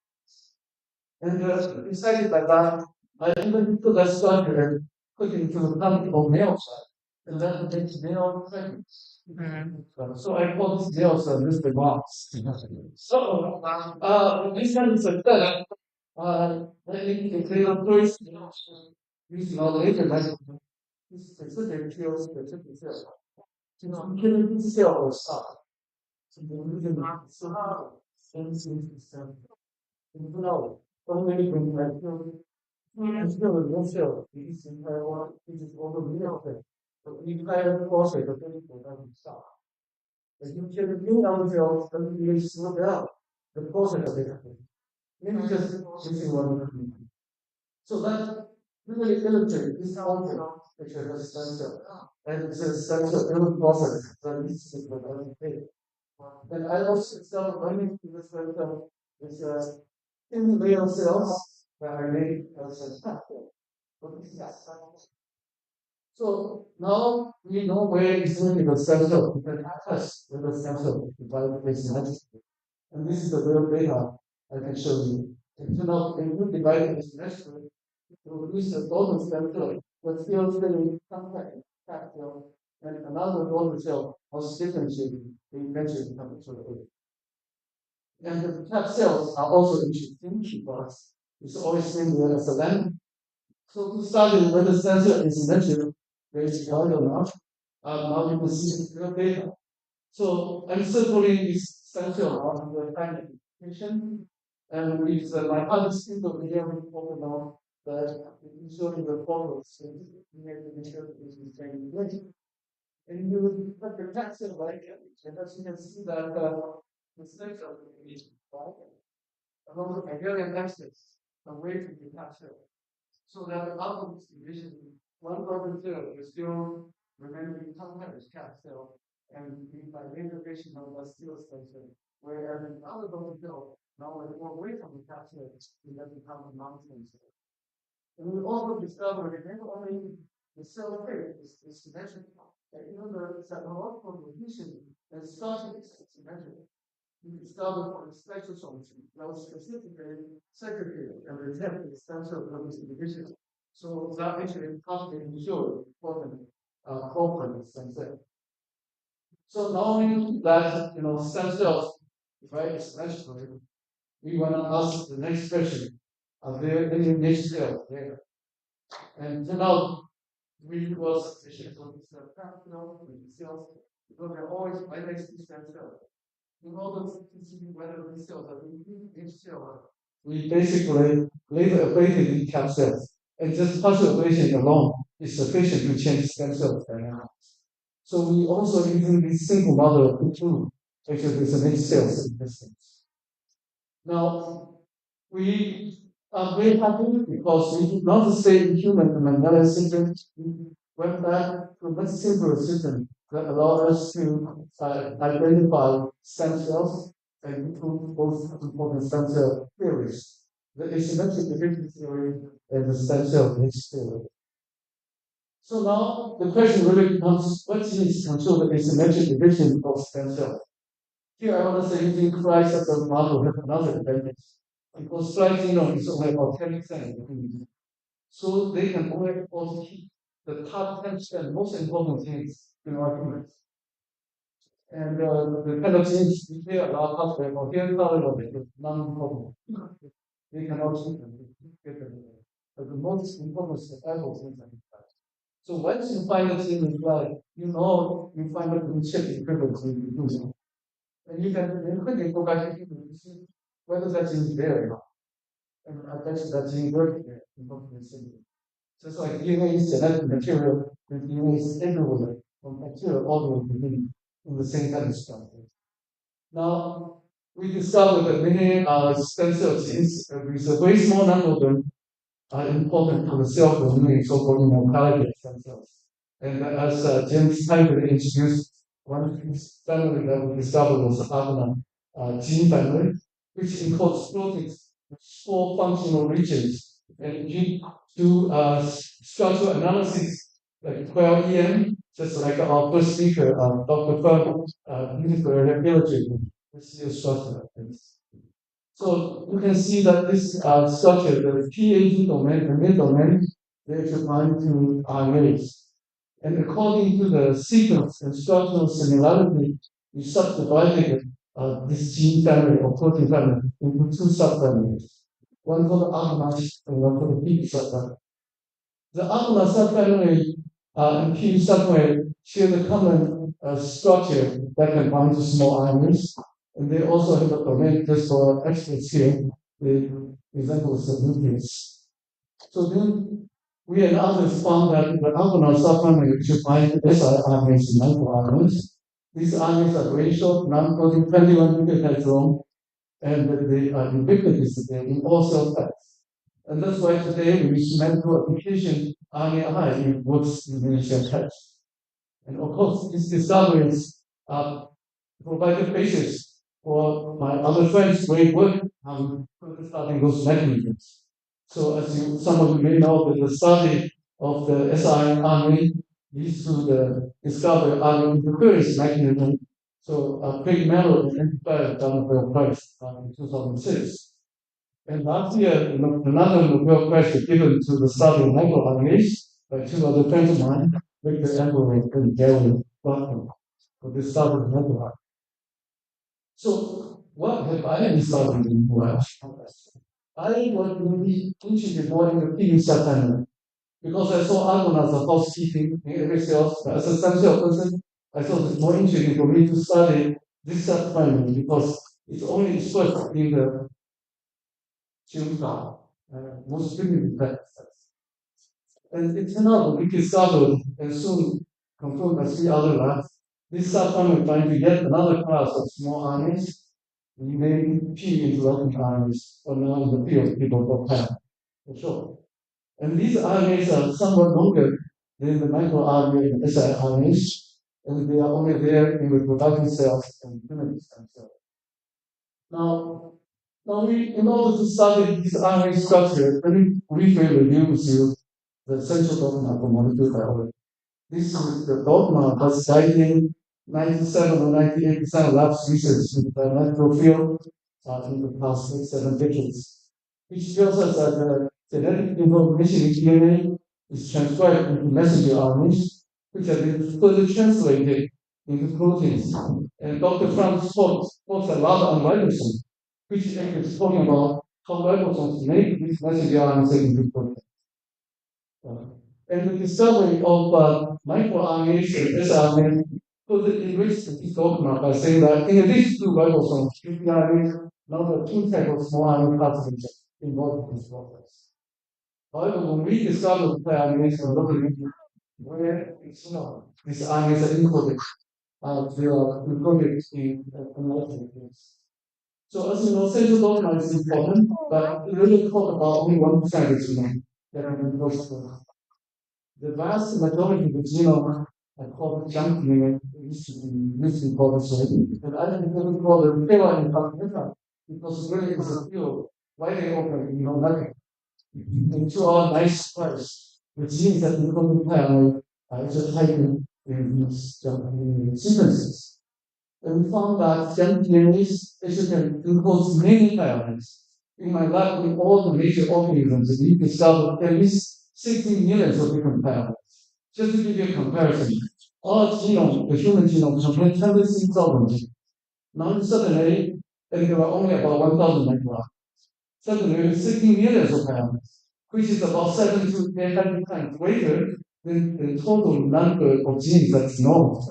Speaker 5: And decided by that, I even put that structure and put it into the practical mail side. And then it makes mail things. So I call this mail side Mr. Moss. So, this kind of success, I think the clear first, using all the internet, this specific field, specific field. You know, killing this cell or stop. So you're using so how, things in the system. No, only when I feel it's still a no show. It's entire one, it is over the middle thing. But we hire the course rate of people that we stop. If you can do on sales, then you slow down the process of it. Maybe just using one. So that really illustrates this how which is essential. And it's essential in the process that needs to be done. And I also started running to this is in the real cells that are made as a factor. So now we know where exactly the stem cell, we can test with the stem cell divided by symmetrically. And this is the real data I can show you. If you know, if you divide it symmetrically, it will produce a total stem cell, but still staying compact, cell, and another total cell was differentiated, they eventually become a total. And the cap cells are also interesting because it's always seen there as a lamp. So to start with, when the sensor is measured, there is not enough. Now you can see the data. So I'm circulating this sensor on the identification, and with my other speed of the year, we talk about that usually the photos, we have to be sure that this is training place. And you put the text in like it, and as you can see that the sensor is right. Along the Hungarian axis, away from the capsule. So that out of this division, one carbon cell is still remaining complex capsule, and by the integration of the steel station, whereas an other carbon cell now is more away from the capsule, it does become a non-stem cell. And we also discovered that not only the cell rate is symmetrical, that even the psychological condition and starting is symmetrical. We discovered for the spectral solution that was specifically segregated and rejected the stem cell from this division. So that actually confidently showed important components stem cell. So knowing that stem cells divide exponentially, we want to ask the next question: are there any niche cells there? And turn out
Speaker 3: we was sufficient on this cells, because they're always right next to stem cells. In order to see whether these cells are in each cell, we basically leave ablation in cap cells, and just partial ablation alone is sufficient to change stem cell dynamics. So we also using this single model to prove actually there's an H cells in distance. Now, we are very happy because we did not stay in human the Mandela system. We went back to a much simpler system that allowed us to identify stem cells and improve both important stem cell theories. The asymmetric division theory and the stem cell mix theory. So now the question really becomes what is control the asymmetric division of stem cells? Here I want to say using Christ as a model has another advantage. Because splicing is only about 10%. So they can only also keep the top 10% most important things in arguments. And the kind of things we hear about hospital or hear about it is non-important. They can also get them. But the most important survival things are that. So once you find a thing in blood, you know you find a chip equivalent to you. And you can quickly go back to people and see whether that's in there or not. And I bet you that's in work there in both the city. Just like DNA is genetic material, the DNA is everywhere from bacteria all the way to living in the same kind of structure. Now, we discovered that many stem cell genes, with a very small number of them, are important for the cell domain, so-called mortality of stem cells. And as James kindly introduced, one family that we discovered was the Agna gene family, which encodes proteins with 4 functional regions. And you do structural analysis like 12EM, just like our first speaker, Dr. Feng, beautifully illustrated this is structure. So you can see that this structure, the PAG domain, the mid domain, they bind to RNAs. And according to the sequence and structural similarity, we subdivided this gene family or protein family into 2 subfamilies. One for the RNA and one for the P subfamily. The RNA subfamily and P subfamily share the common structure that can bind to small RNAs. And they also have a domain just for experts here. They resemble the nucleus. So then we and others found that the alpha subfamily which bind siRNAs and microRNAs. These RNAs are very short, non-coding 21 nucleotide long, and they are ubiquitous in all cell types. And that's why today we use medical application RNAi in works in many cell types. And of course, these discoveries provide the basis for my other friends' great work on studying those mechanisms. So as some of you may know, that the study of the siRNA leads to the discovery of interference mechanism. So Craig Mello identified the Nobel Prize in 2006. And last year, another Nobel Prize was given to the study of microRNAs by 2 other friends of mine, Victor Emmerich and Gary Buckman, for this study of microRNAs. So what have I discovered in the US? I was really interested more in the PV subfamily because I saw Argon as a housekeeping in every cell. As a stem cell person, I thought it's more interesting for me to study this subfamily because it's only expressed in the Qingdao, most primitive cells. And it turned out we discovered and soon confirmed by 3 other labs, this subfamily binds to yet another class of small RNAs. We may P interleukin RNAs, or now in the field people call PAM, for sure. And these RNAs are somewhat longer than the microRNA and siRNAs, and they are only there in reproductive cells and human stem cells. Now we, in order to study this RNA structure, let me briefly review with you the central dogma for molecular biology. This is the dogma that's guiding 97 or 98% of labs research in the biological field in the past 6-7 decades, which tells us that the genetic information in DNA is transcribed into messenger RNAs, which have been further translated into proteins. And Dr. Franz talks a lot on ribosomes, which is talking about how ribosomes make these messenger RNAs into proteins.
Speaker 1: And the discovery of microRNAs and siRNA further enriched this dogma by saying that in addition to ribosomes, UPRNAs, now there are two types of small RNA particles involved in this process. However, when we discovered RNAs and looking where it's not, these RNAs are encoded, they are encoded in another things. So as you know, central dogma is important, but we really talk about only one side of the genome that are encoded. The vast majority of the genome are called junk DNA, used to be called so. And I think we call it pure and different because really it's a field widely open, nothing. And to our nice surprise, the genes that we call the are just hiding in these junk DNA sequences. And we found that junk DNA actually can encode many parents. In my lab, with all the major organisms, we discovered at least 60 millions of different parents. Just to give you a comparison, our genome, the human genome, contains 106,000 genes. Now suddenly, and there are only about 1,000 microns. Suddenly, 60 millions of parents, which is about 7 to 800 times greater than the total number of genes that's known.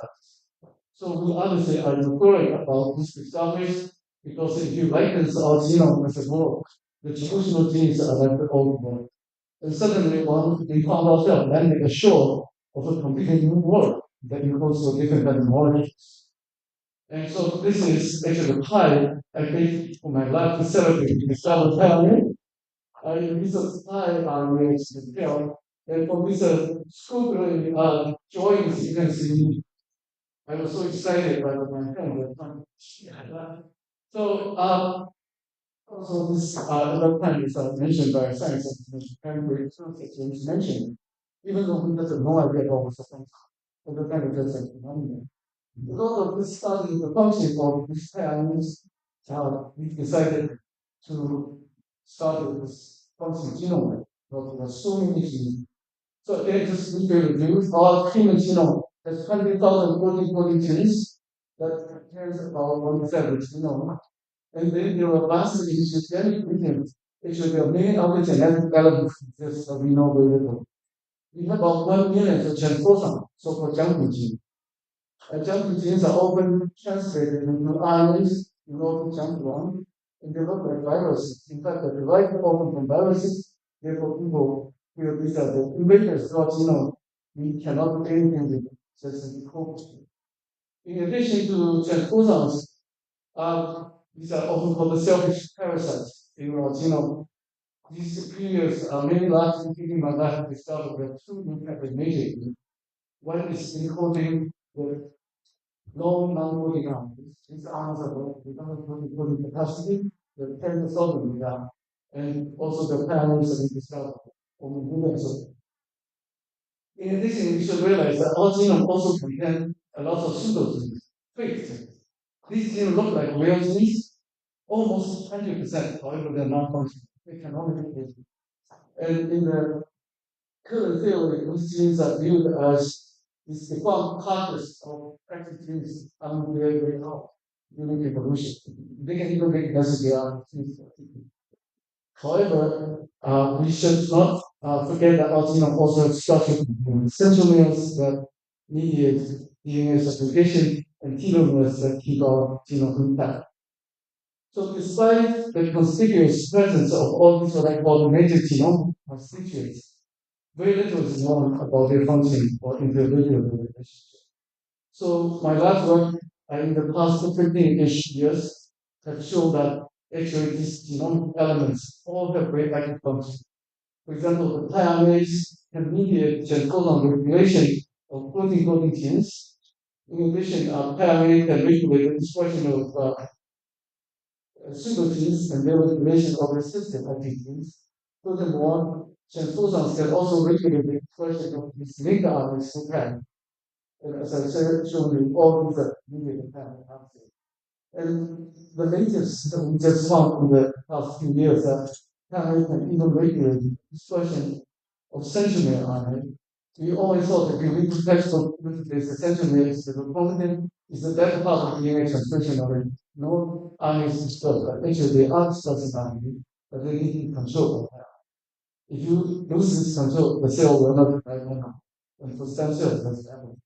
Speaker 1: So we obviously are worried about these discoveries because if you liken our genome as a world, the traditional genes are like the old world. And suddenly we found ourselves landing ashore of a completely new world that includes so different technologies. And so this is actually the pie I made for my lab to celebrate the discovered pioneer. This is pie makes the film. And for this scoop drawings, you can see I was so excited by my film. So also this other time is mentioned by science and it's mentioned, even though we have no idea about what's happening. Other kind of just like phenomenon. Because of this study, the function of these parents, we decided to start with this function genome. Because there are so many genes. So they just need to reduce our human genome has 100,000 protein genes that contains about 1/7 genome. And then there are vastly genetic regions. Actually, there are many other genetic elements that we know very little. We have about 1 million of transposons, so-called jungle genes. Jungle genes are often translated into RNAs in order to jump one, and they look like viruses. In fact, they're derived often from viruses. Therefore, people feel these are the invaders, but we cannot do anything with them, just as we hope. In addition to transposons, these are often called the selfish parasites in our genome. These periods are many labs, including my lab, discovered that two new types of major. One is encoding the low non-coding arms. These arms are without coding capacity, the 10,000 milligram, and also the panels that we discovered only millions of them. In addition, we should realize that our genome also contains a lot of pseudogenes, fake genes. These genes look like real genes, almost 100%, however, they're non-functional. They can only be hidden. And in the current theory, these genes are viewed as this defunct carcass of practice genes very, very old during evolution. They can even make necessary genes. However, we should not forget that our genome also has structured centromeres that mediate DNA segregation and telomeres that keep our genome intact. So despite the conspicuous presence of all these what I call the major genome constituents, very little is known about their function or individual relationship. So my last work in the past 15-ish years have shown that actually these genome elements all have very active functions. For example, the telomeres can mediate transcodon regulation of protein coding genes. In addition, telomeres can regulate the expression of pseudogenes and their regulation of resistant genes. Furthermore, transposons can also regulate the expression of these linked RNAs to PAM. And as I said, shown in all these are mediated PAM. And the latest that we just found in the past few years that PAM can even regulate the expression of centromere RNA. We always thought that we need to test for this centromere is the recombinant is the better part of DNA transcription of it. No RNA is disturbed, but actually they are disturbed in RNA, but they need to control that.
Speaker 5: If you lose this control, the cell will not divide anymore. And for stem cells, that's happening.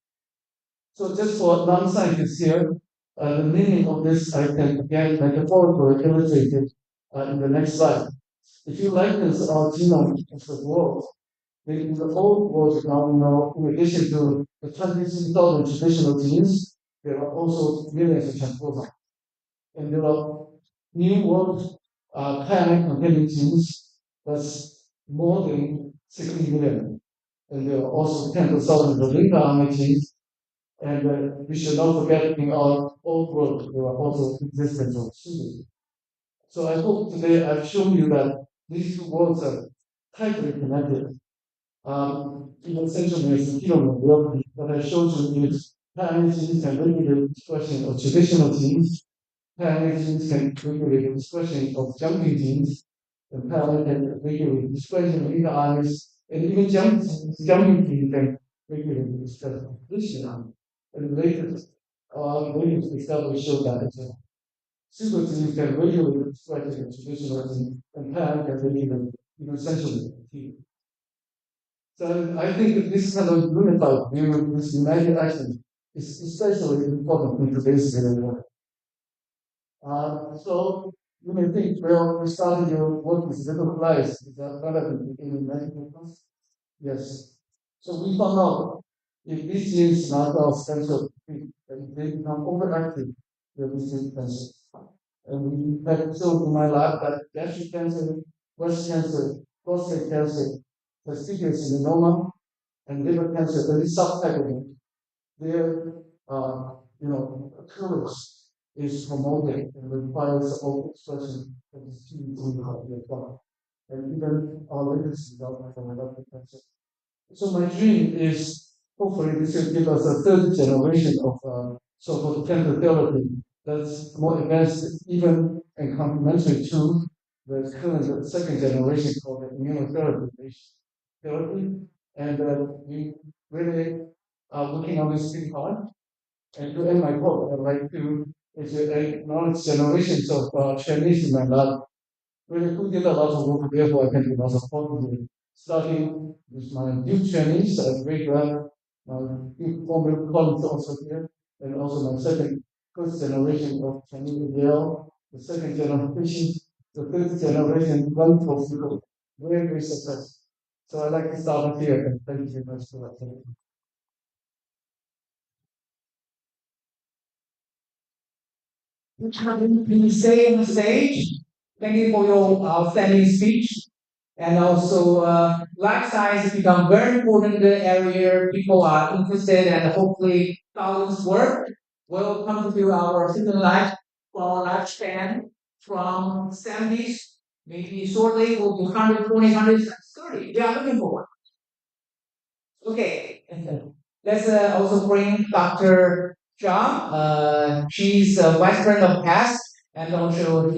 Speaker 5: So just for non-scientists here, the meaning of this I can again metaphorically illustrate it in the next slide. If you liken our genome as a world, in the old world now we know, in addition to the 20,000 traditional genes, there are also millions of transposons. And there are new world pairing containing genes that's more than 60 million. And there are also tens of thousands of linear RNA genes. And we should not forget in our old world, there are also existence of pseudonyms. So I hope today I've shown you that these two worlds are tightly connected. In essentially as a human work, what I showed you is pairing genes can regulate expression of traditional genes. Pairing genes can regulate expression of jumping genes. And pairing can regulate expression of RNAs. And even jumping genes can regulate expression of deletion. And latest discovery showed that super genes can regulate expression of traditional genes. And pairing can regulate essentially. So I think that this kind of unified view, this united action, is especially important in today's world. So you may think, well, we started your work with little flies. Is that relevant in medical class? Yes. So we found out if these genes not our stem cell, they become overactive, they receive cancer. And we had shown in my lab that gastric cancer, breast cancer, prostate cancer, testicular carcinoma, and liver cancer, there is subtype of it. Their, occurrence is promoted and requires overexpression of the gene in the body. And even our latest development from liver cancer. So my dream is hopefully this will give us a third generation of so-called cancer therapy that's more advanced, even and complementary to the current second generation called the immunotherapy-based therapy. And we really are working on this big hard. And to end my talk, I'd like to acknowledge generations of trainees in my lab really who did a lot of work, therefore I can do lots of positive. Starting with my new trainees, I'm very glad my new former colleagues also here, and also my first generation of trainees Yale, the second generation, the third generation, wonderful people, very, very successful. So I'd like to start here and thank you very much for that. Please stay on the stage. Thank you for your outstanding speech. And also, life science become very important area. People are interested, and hopefully, thousands work will come to our student life for our lifespan from 70s, maybe shortly will be 120, 130. We are looking forward. Okay, let's also bring Dr. Zhang. She's vice president of CAST, and also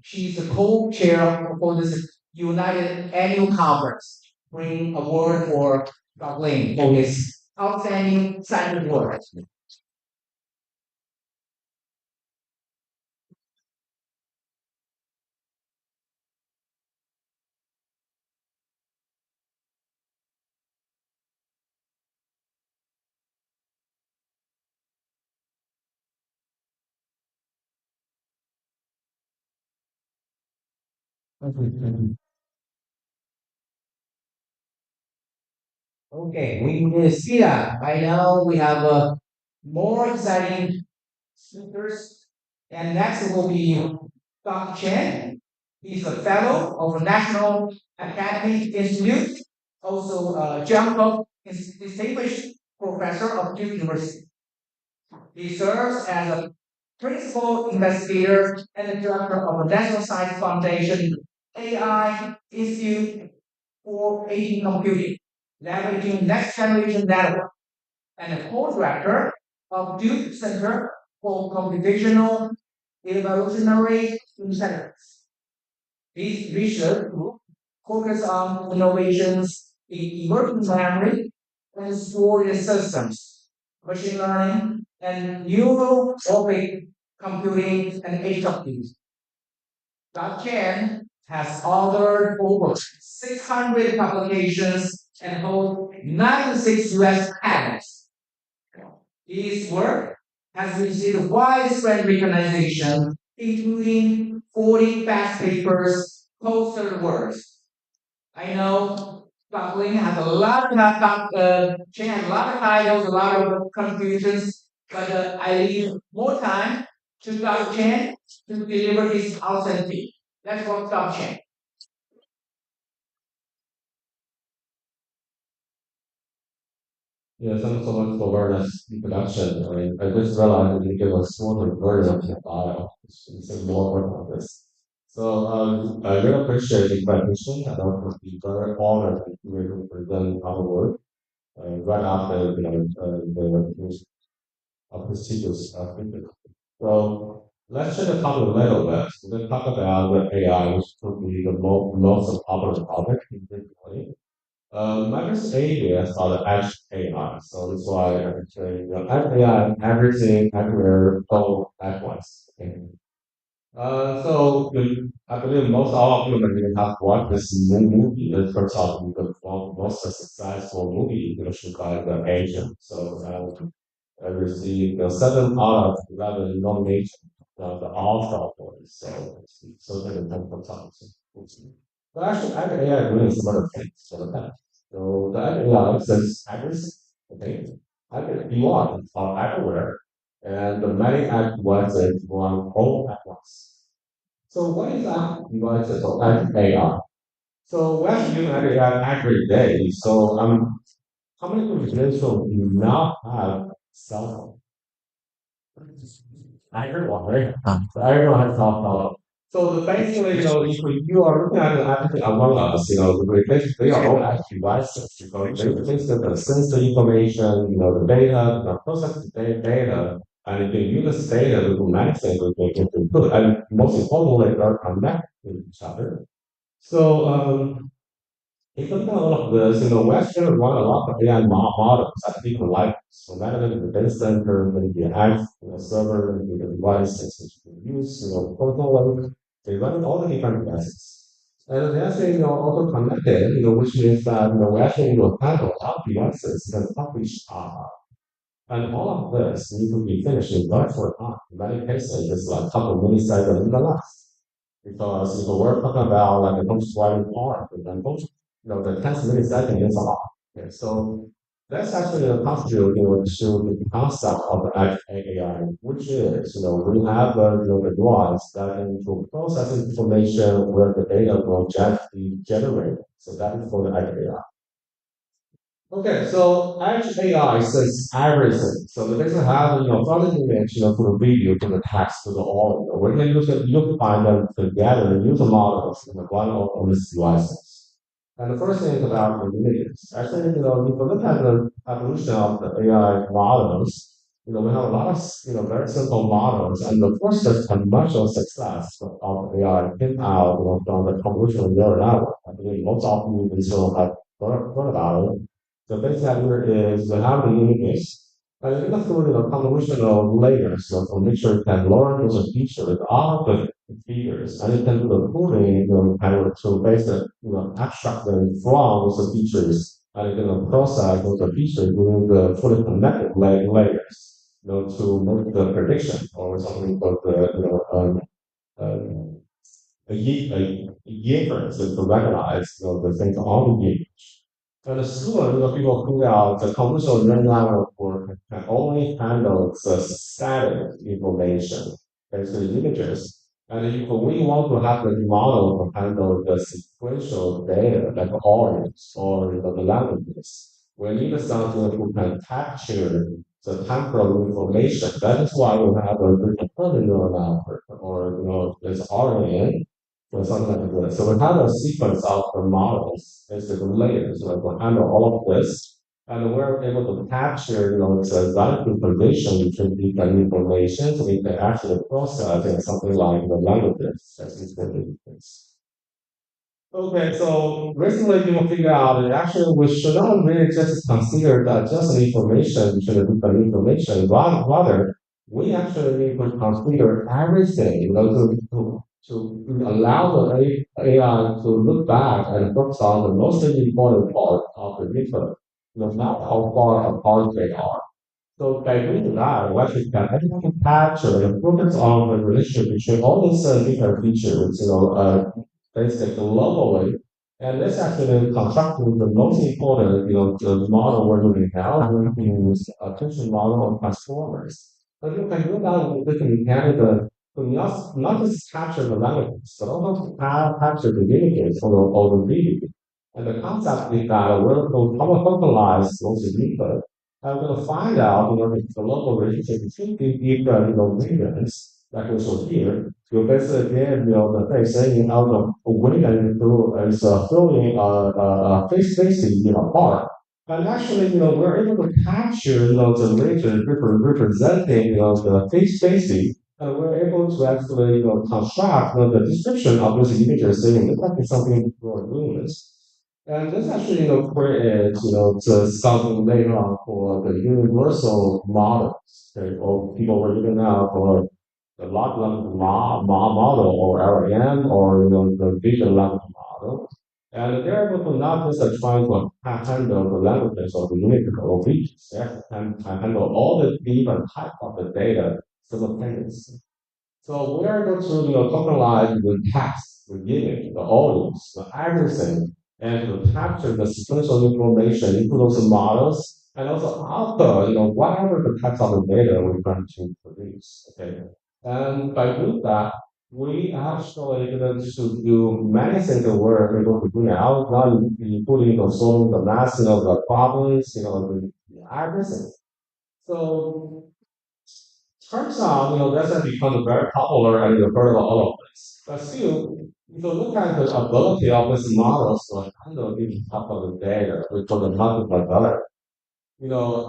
Speaker 5: she's the co-chair for this United Annual Conference. Bring award for Dr. Lin for his outstanding scientific work. Okay, we will see that. By now, we have more exciting speakers. And next will be Dr. Chen. He's a fellow of the National Academic Institute, also a Jiangkou Distinguished Professor of Duke University. He serves as a principal investigator and the director of the National Science Foundation AI Institute for Aging Computing, leveraging next generation network, and a co-director of Duke Center for Computational Evolutionary Intelligence. This research group focuses on innovations in emerging memory and storage systems, machine learning, and neuromorphic computing and edge computing. Dr. Chen has authored over 6 600 publications and hold 96 US patents. His work has received widespread recognition, including 40 fast papers, poster awards. I know Dr. Lin has a lot of she has a lot of titles, a lot of contributions, but I leave more time to Dr. Chen to deliver his authentic. Let's go, Dr. Chen.
Speaker 6: Yeah, thanks so much for very nice introduction. I just realized that you gave a smaller version of your bio. It's a more work on this. So I really appreciate the invitation and also be very honored to be able to present our work right after the prestigious figure. So let's try to talk a little bit. We're going to talk about the AI, which could be the most popular topic in this way. Microsoft AWS are the edge AI, so that's why actually edge AI, everything, everywhere, all at once. Okay. I believe most all of you maybe have watched this movie. The first of the most successful movie, shoot by the Asian. So I received 7 out of 11 nominations from the Oscar Awards. So it's certainly 10 times. But actually, AI doing some other things for the past. So the AI says accuracy, okay? Accuracy, you are everywhere, and the many devices run all at once. So what is that devices or AI? So we actually use AI every day. So how many people do not have cell phone? Everyone, right? So everyone has cell phone. So basically, if you are looking at an application among us, they are all actually devices because they basically sense the information, the data, process the data, and you can use this data to manage it, to input, and most importantly, they are connected to each other. So if you look at all of this, we actually run a lot of AI models that people like. So rather than the data center, maybe the edge, server, maybe the devices that you can use, personally, they run all the different devices. And they actually, also connected, which means that, we actually, handle a lot of devices and publish, and all of this need to be finished in very short time. In many cases, it's like a couple of milliseconds even less. Because if we're talking about like a function driving part, for example, the 10 milliseconds is a lot. Okay, so that's actually a contribute, to the concept of the edge AI, which is, we have the device that can process information where the data will be generated. So that is for the edge AI. Okay, so edge AI says everything. So they basically have, from the image, to the video, to the text, to the audio. We can use it, you find them together, use the models in one of these devices. And the first thing is about the images. Actually, if you look at the evolution of the AI models, we have a lot of, very simple models. And the first commercial success of AI came out, from the convolutional neural network. I believe most of you have heard about it. The base idea is to have the images and you have to convolutional layers to make sure you can learn those features out of the figures and you can do the proving, kind of to basically, abstract them from those features and you can process those features using the fully connected layers, to make the prediction or something called the, um, a inference to recognize, the things on the image. And soon, the people figured out the convolutional neural network can only handle the static information, basically images. And if we want to have the model to handle the sequential data, like audience or the languages, we need something who can capture the temporal information. That is why we have a determined neural network or this RNN or something like this. So we have a sequence of the models, basically layers, like we handle all of this, and we're able to capture, the value position between different information, so we can actually process in something like the languages as it's going to Okay, so recently people figured out that actually we should not really just consider that just the information between the different information, rather we actually need to consider everything, to allow the AI to look back and focus on the most important part of the data, no matter how far apart they are. So by doing that, what we can capture and focus on the relationship between all these different features, basically globally. And this actually contrasts with the most important, the model we're doing now, we use attention model of transformers. But you can do that with different mechanisms to not just capture the languages, but also to capture the images or the video. And the concept is that we're going to localize those images. I'm going to find out, the local relationship between the different, regions, like we saw here. You basically get, the face saying out of women through is throwing face-facing, part. And actually, we're able to capture, the region representing, the face-facing, and we're able to actually, construct, the description of those images saying exactly something we're doing this. And this actually, creates, something later on for the universal models, okay, or people were looking out for the large language model or LLM or, the vision language model. And they're able to not just try to handle the languages or the unit or regions, they can handle all the different type of the data simultaneously. So we are going to, tokenize the text, the image, the audience, the everything, and to capture the sequential information into those models, and also output, whatever the types of the data we're going to produce. Okay, and by doing that, we actually going to do many things that we're able to do now, not including solving the mass, the problems, everything. So turns out, that's has become very popular and you've heard about all of this. But still, if you look at the ability of these models to handle these type of the data, we call them multiple data,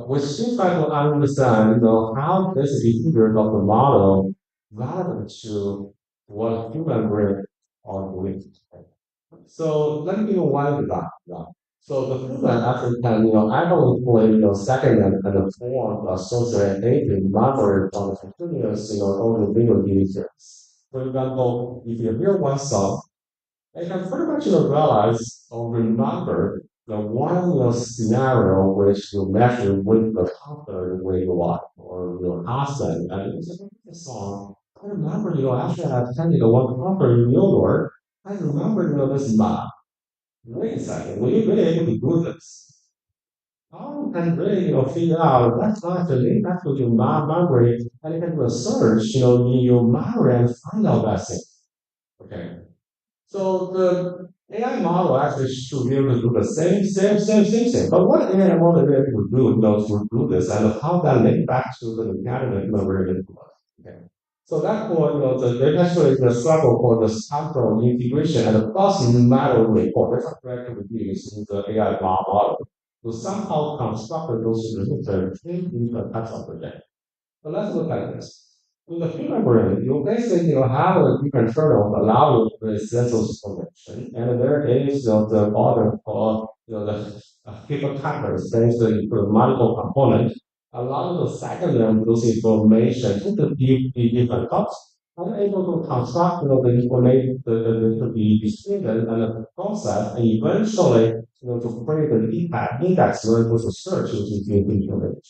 Speaker 6: we still try to understand, how this behavior of the model relevant to what human brain are doing. So let me give you one example. So the human actually can, actually play, second and the form of social engagement matter from the continuous, audio video users. For example, if you hear one song, you can pretty much, realize or remember the one, scenario which you measure with the partner where you are or your husband, and it's a song. I remember, actually I attended one conference in New York. I remember, this map. Wait a second, were you really able to do this? How can really, figure out that's not the link back to your memory, and you can do a search, in your memory and find out that thing. Okay. So the AI model actually should be able to do the same thing. But what AI model is able to do, to do this, and how that link back to the mechanical memory influence. Okay. So that for, the actually the struggle for the structural integration and the plus matter report. That's what we're going to use in the AI model to somehow construct those relationships in different types of projects. So let's look at this. In the human brain, you basically, have a different kernel that allow you to sensors connection, and there is, the order for, the hippocampus, basically for multiple components, allow you to segment those information into different parts. I'm able to construct, the information, the distributed and process, and eventually, to create an index you're able to search using the information.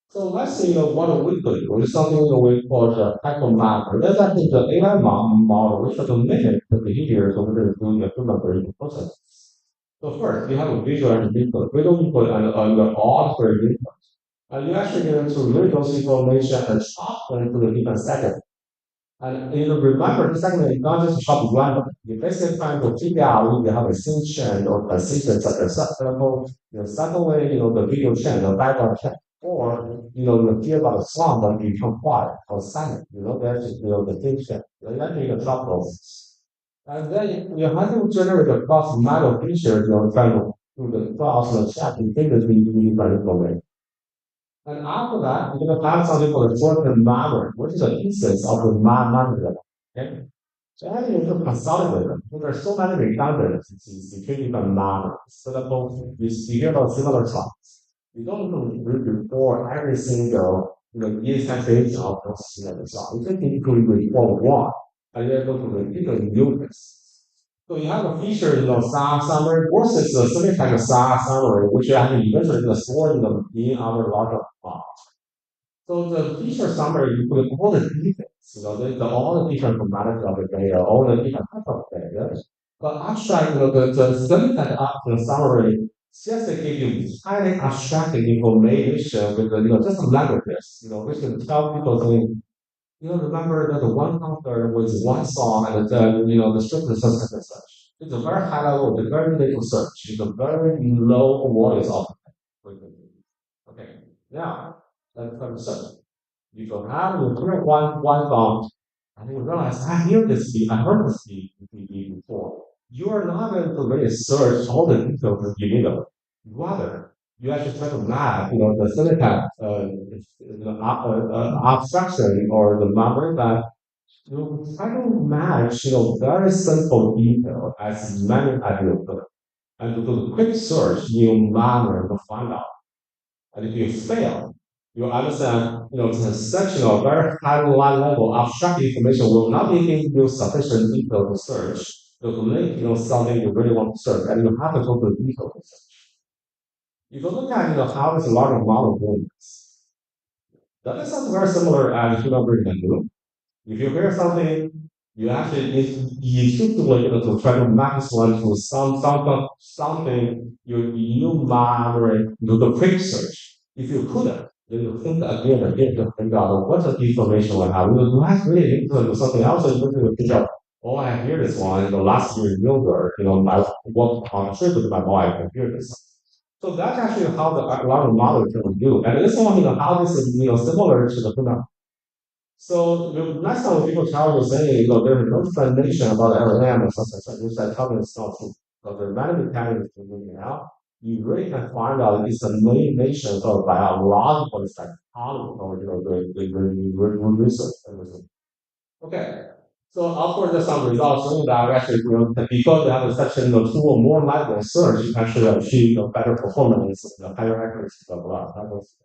Speaker 6: So let's say, what a weekly, or something we call the hypermapper. That's actually the AI model, which is a mimic the behaviors of the doing the human brain process. So first, you have a visual and input. Visual input and the author input. And you actually get to read those information and chop them into the different seconds. And remember, the segment is not just chop random. You basically trying to figure out if you have a sync chain or consistent such as example, suddenly, the video chain, the background chain, or, you hear about a song but you become quiet or silent, that's, the sync chain. Then you can drop those. And then you have to generate a cross model picture, trying to do the cross and chat and think that we need information. And after that, you're going to have something called a short-term memory, which is an instance of the memory. Okay? So how do you consolidate them? Because there's so many redundancies between different memories. So that both you hear about similar songs. You don't need to report every single instantiation of those songs. You just need to report one. and you're able to repeat the units. So you have a feature, SAS summary versus the same kind of SAS summary, which you actually eventually store in our larger file. So the feature summary, you put all the details, all the different formatting of the data, all the different types of data. But abstract, the syntax of the summary just to give you highly abstracted information with just some languages, which can tell people something. Remember that the one concert was one song, and then the script is such and such. It's a very high level, it's a very little search, it's a very low voice of okay. Now let's come to search. You can have your current one song, and you realize I hear this beat, I heard this beat before. You are not going to really search all the details that you need of. Rather, you actually try to map, the syntax, abstraction or the memory that you try to match, very simple detail as many as you could. And to do a quick search, you manner to find out. And if you fail, you understand, the section of very high level abstract information will not be giving you sufficient detail to search. To link, something you really want to search, and you have to go to detail to search. If you look at, how is a large model doing this? That is something very similar as human brain do. If you hear something, you actually you should do to try to match one to something you memory do the quick search. If you couldn't, then you think again and again to figure out what's the information I have. Do I really need to do something else, or you figure out, oh, I hear this one. The last year in Milder, I worked on a trip with my wife and hear this. So that's actually how a lot of models can do. And this one, how this is similar to the human. So the next time people tell you saying, there's no explanation about LLM or something, which I tell them it's not true. So the random mechanics you're moving out, you really can find out it's a motivation of biological psychology or the research everything. Okay. So after the some results showing that actually, that because you have a section, two or more language search, you actually achieve better performance, higher accuracy, blah blah. That was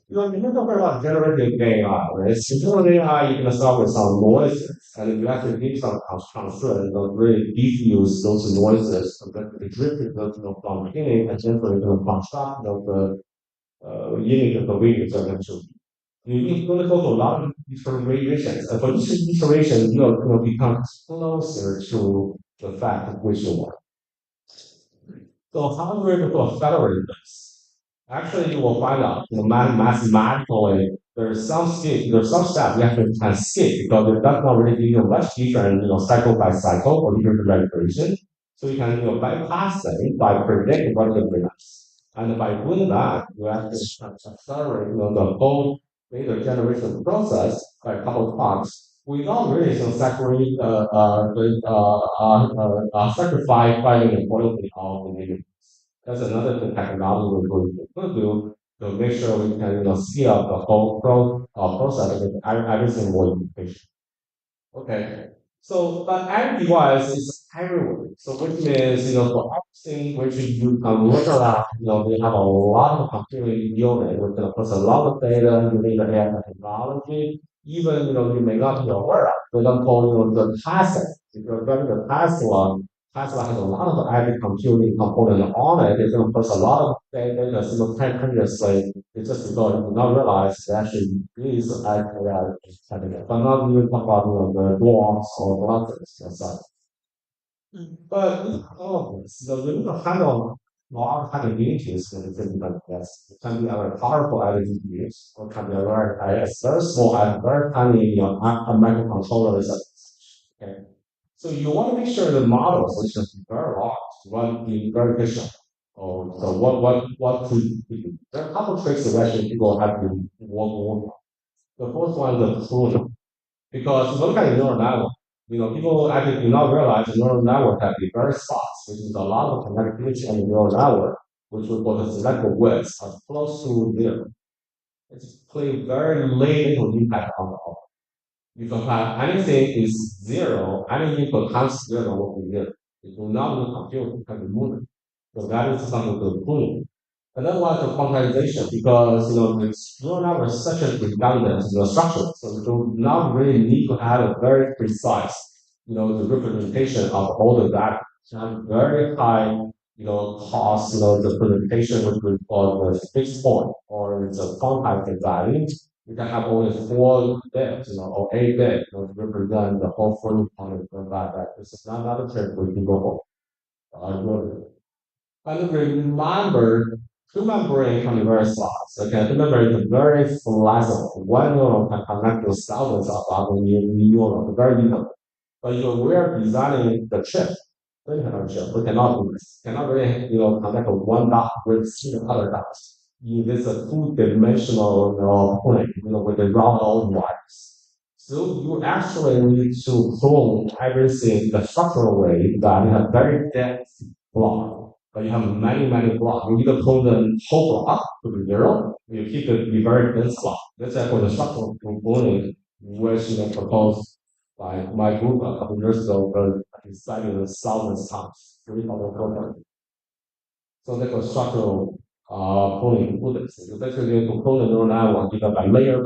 Speaker 6: you can talk about generative AI, right? So generative AI, you can start with some noises, and you have to give some constraint, really diffuse those noises, the drifting from beginning, and then for the construct of the unit of the videos eventually. You're going to go to a lot of different variations, and for each iteration, you're going to become closer to the fact of which you want. So how are we able to accelerate this? Actually, you will find out, mathematically, there's some steps you have to kind of skip because it does not really give you much different, cycle by cycle or different regulation. So you can, bypass it by predicting what it will next. And by doing that, you actually accelerate, the whole data generation process by a couple of parts without really sacrificing the quality of the data. That's another thing technology we're going to do to make sure we can speed up the whole process with every single information. Okay. So, but every device is everywhere. So, which means, for everything which you can look around, we have a lot of computing unit. We're going to put a lot of data, you need to have technology. Even, you may not be aware of. For example, the Tesla. If you're driving the Tesla has a lot of added computing component on it. It's going to put a lot of data simultaneously. It's just because you do not realize it actually is actually but not even talk about the blocks or buttons and such. But with all of this, the need to handle large capabilities in the thing like this. It can be a very powerful IDPs, or can be a very small and very tiny, a microcontroller. Okay. So you want to make sure the models, which is very large, want to be very efficient. Oh, so what could we do? There are a couple of tricks that actually people have to work on. The first one is the closure. Because if you look at the neural network, people actually do not realize the neural network have the very spots, which is a lot of connectivity in the neural network, which we call the selective widths, are close to zero. It's play very little impact on the output. If you have anything is zero, any input comes zero will be zero. It will not be compute, it can be moving. So that is something to include. Another one is the quantization because this neural network is such a redundant structure, so we do not really need to have a very precise the representation of all the data. To have very high cost the presentation which we call the fixed point or it's a quantized value. You can have only 4 bits, or 8 bits, to represent the whole floating point of that. This is not another trick we can go for. And remember, human brain can be very fast. Okay, human brain is very flexible. One neuron can connect to thousands of other neurons, very little. But if we're designing the chip, we cannot do this. Cannot really, connect one dot with the other dots. In this two-dimensional plane, with the round wires. So you actually need to clone everything the structural way that you have very dense block, but you have many, many blocks. You either clone the whole block to be zero, you keep it be very dense block. That's why for the structural component, which proposed by my group a couple years ago, I studied the thousands times, 3,000 so that's a structural pulling bullets. You basically to pull the neural network either by layer,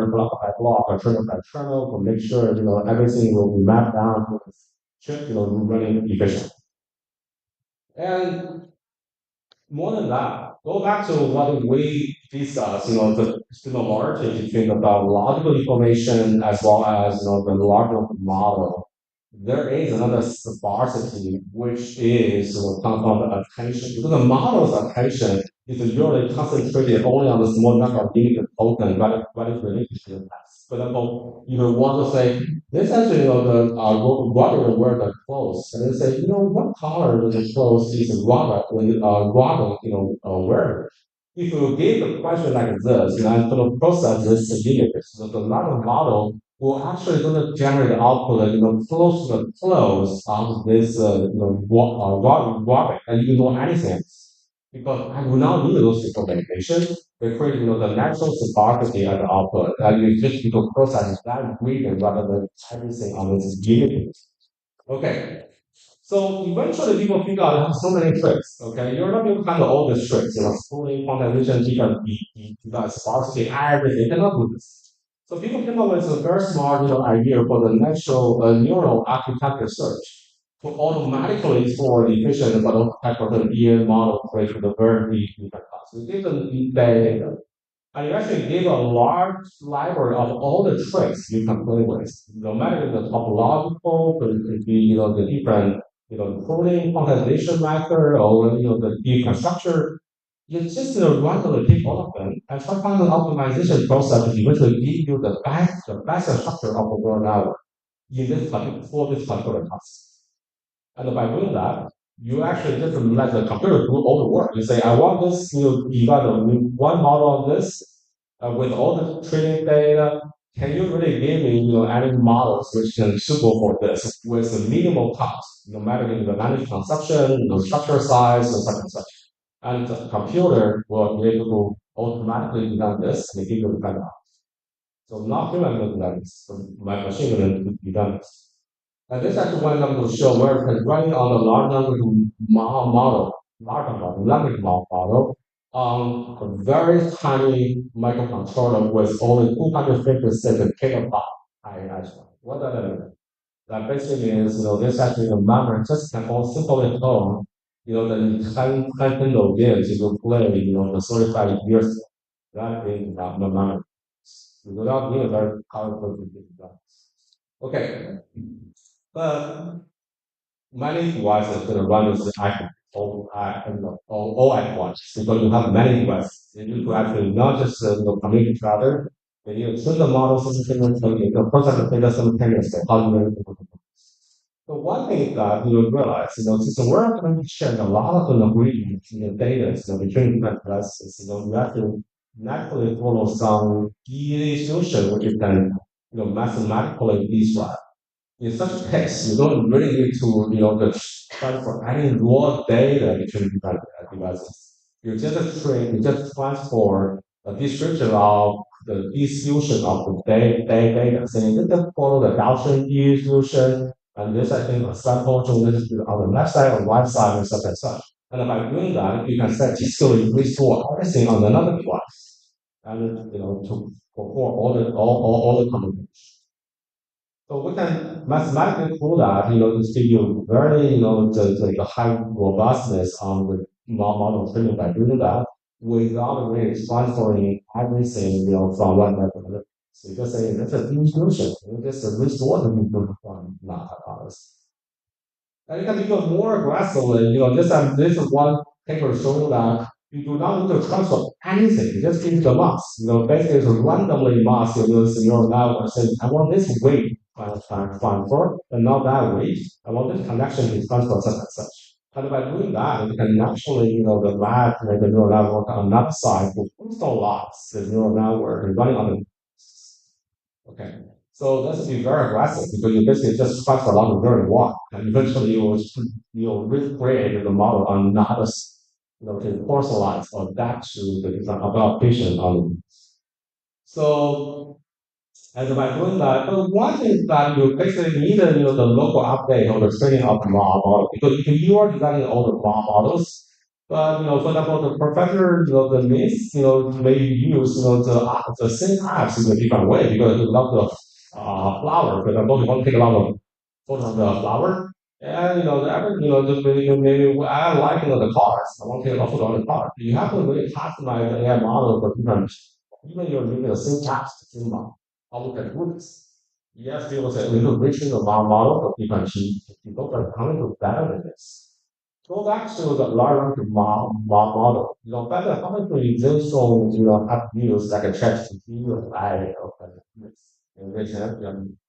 Speaker 6: block by block, or kernel by kernel to make sure everything will be mapped down to the chip, running efficient. And more than that, go back to what we discussed, the large, if you think about logical information as well as the larger model, there is another sparsity which is come from the attention. Because the model's attention is usually concentrated only on the small number of limited tokens what is related to the task. For example, you will want to say, this actually, the rubber wear the clothes, and they say, what color of the clothes is rubber when rubber, wear? If you give a question like this, and sort of process this immediately, so the larger model will actually going to generate the output, close to the close of this, rubber, and you know anything else. Because I will not need those information. They create, the natural sparsity at the output, and you just need to process that region rather than everything on this unit. Okay. So eventually people figure out there are so many tricks. Okay, you're not going to handle all these tricks, schooling, quantization, sparsity, everything. You cannot do this. So people came up with a very smart, idea for the natural neural architecture search to automatically store the efficient but also type of the EN model create with a very different class. We give them the data and you actually give a large library of all the tricks you can play with, no matter the topological, it could be, the different, coding, quantization method, or, the different structure. You just, randomly pick all of them and try to find an optimization process to eventually give you the best structure of the neural network in this particular, for this particular task. And by doing that, you actually just let the computer do all the work. You say, I want this, develop one model of this with all the training data. Can you really give me, any models which can suitable for this with a minimal cost, no matter the managed consumption, structure size, and such and such. And the computer will be able to automatically design this and give you the kind of. So not human will do this, so my machine will design this. And this actually one example to show where it can run on a large language model, language model, on a very tiny microcontroller with only 256 kilobyte actually. What does that mean? That basically means, this actually the memory just can all simply hold, the 10 Kindle games you will play, the 35 years ago. That is the memory. Without being a very powerful computer. Okay. But many devices can run this act all at once because you have many devices. You need to actually not just communicate with each other, but you train the model simultaneously, the process the data simultaneously. How do you so one thing that you will realize, since we're going to share a lot of the ingredients in the data, between different devices, you have to naturally follow some key solution which you can, mathematically describe. In such a case, you don't really need to, try for any raw data between different devices. You just transfer a description of the distribution of the data. So you just follow the Gaussian distribution, and this I think a sample to this on the left side or right side and such and such. And by doing that, you can statistically restore everything on another device, and to perform all the combinations. So we can mathematically prove that, to give you very, the high robustness on the model training by doing that without really transferring everything, from one method to another. So you just say, that's a distribution. You just restore the input from not others. And you can even more aggressively, this is one paper showing that you do not need to transfer anything, you just give the mask. Basically to randomly mask this neural network saying, I want this weight transfer, and not that weight. I want this connection to transfer such and such. And by doing that, you can actually, the lab, the neural network on that side will install the neural network and running on the okay. So that's be very aggressive because you basically just transfer a lot of very one, and eventually you'll recreate the model on another, to personalize or adapt to the different adaptation on. So and by doing that, but one is that you basically need the local update or the training of the model because if you are designing all the models, but for example, the professor, the needs, may use the same apps in a different way because you love the flower. For example, you want to take a lot of photos of the flower, and the average, maybe I like the cars. I want to take a photo of the car. You have to really customize the AI model for different. Even you're using the same text, same model. How we can do this? Yes, people say we could reach the model, but you can see people are coming to better than this. Go back to the large language model. Better how many visual, have views like a chat to view of I of this. And they have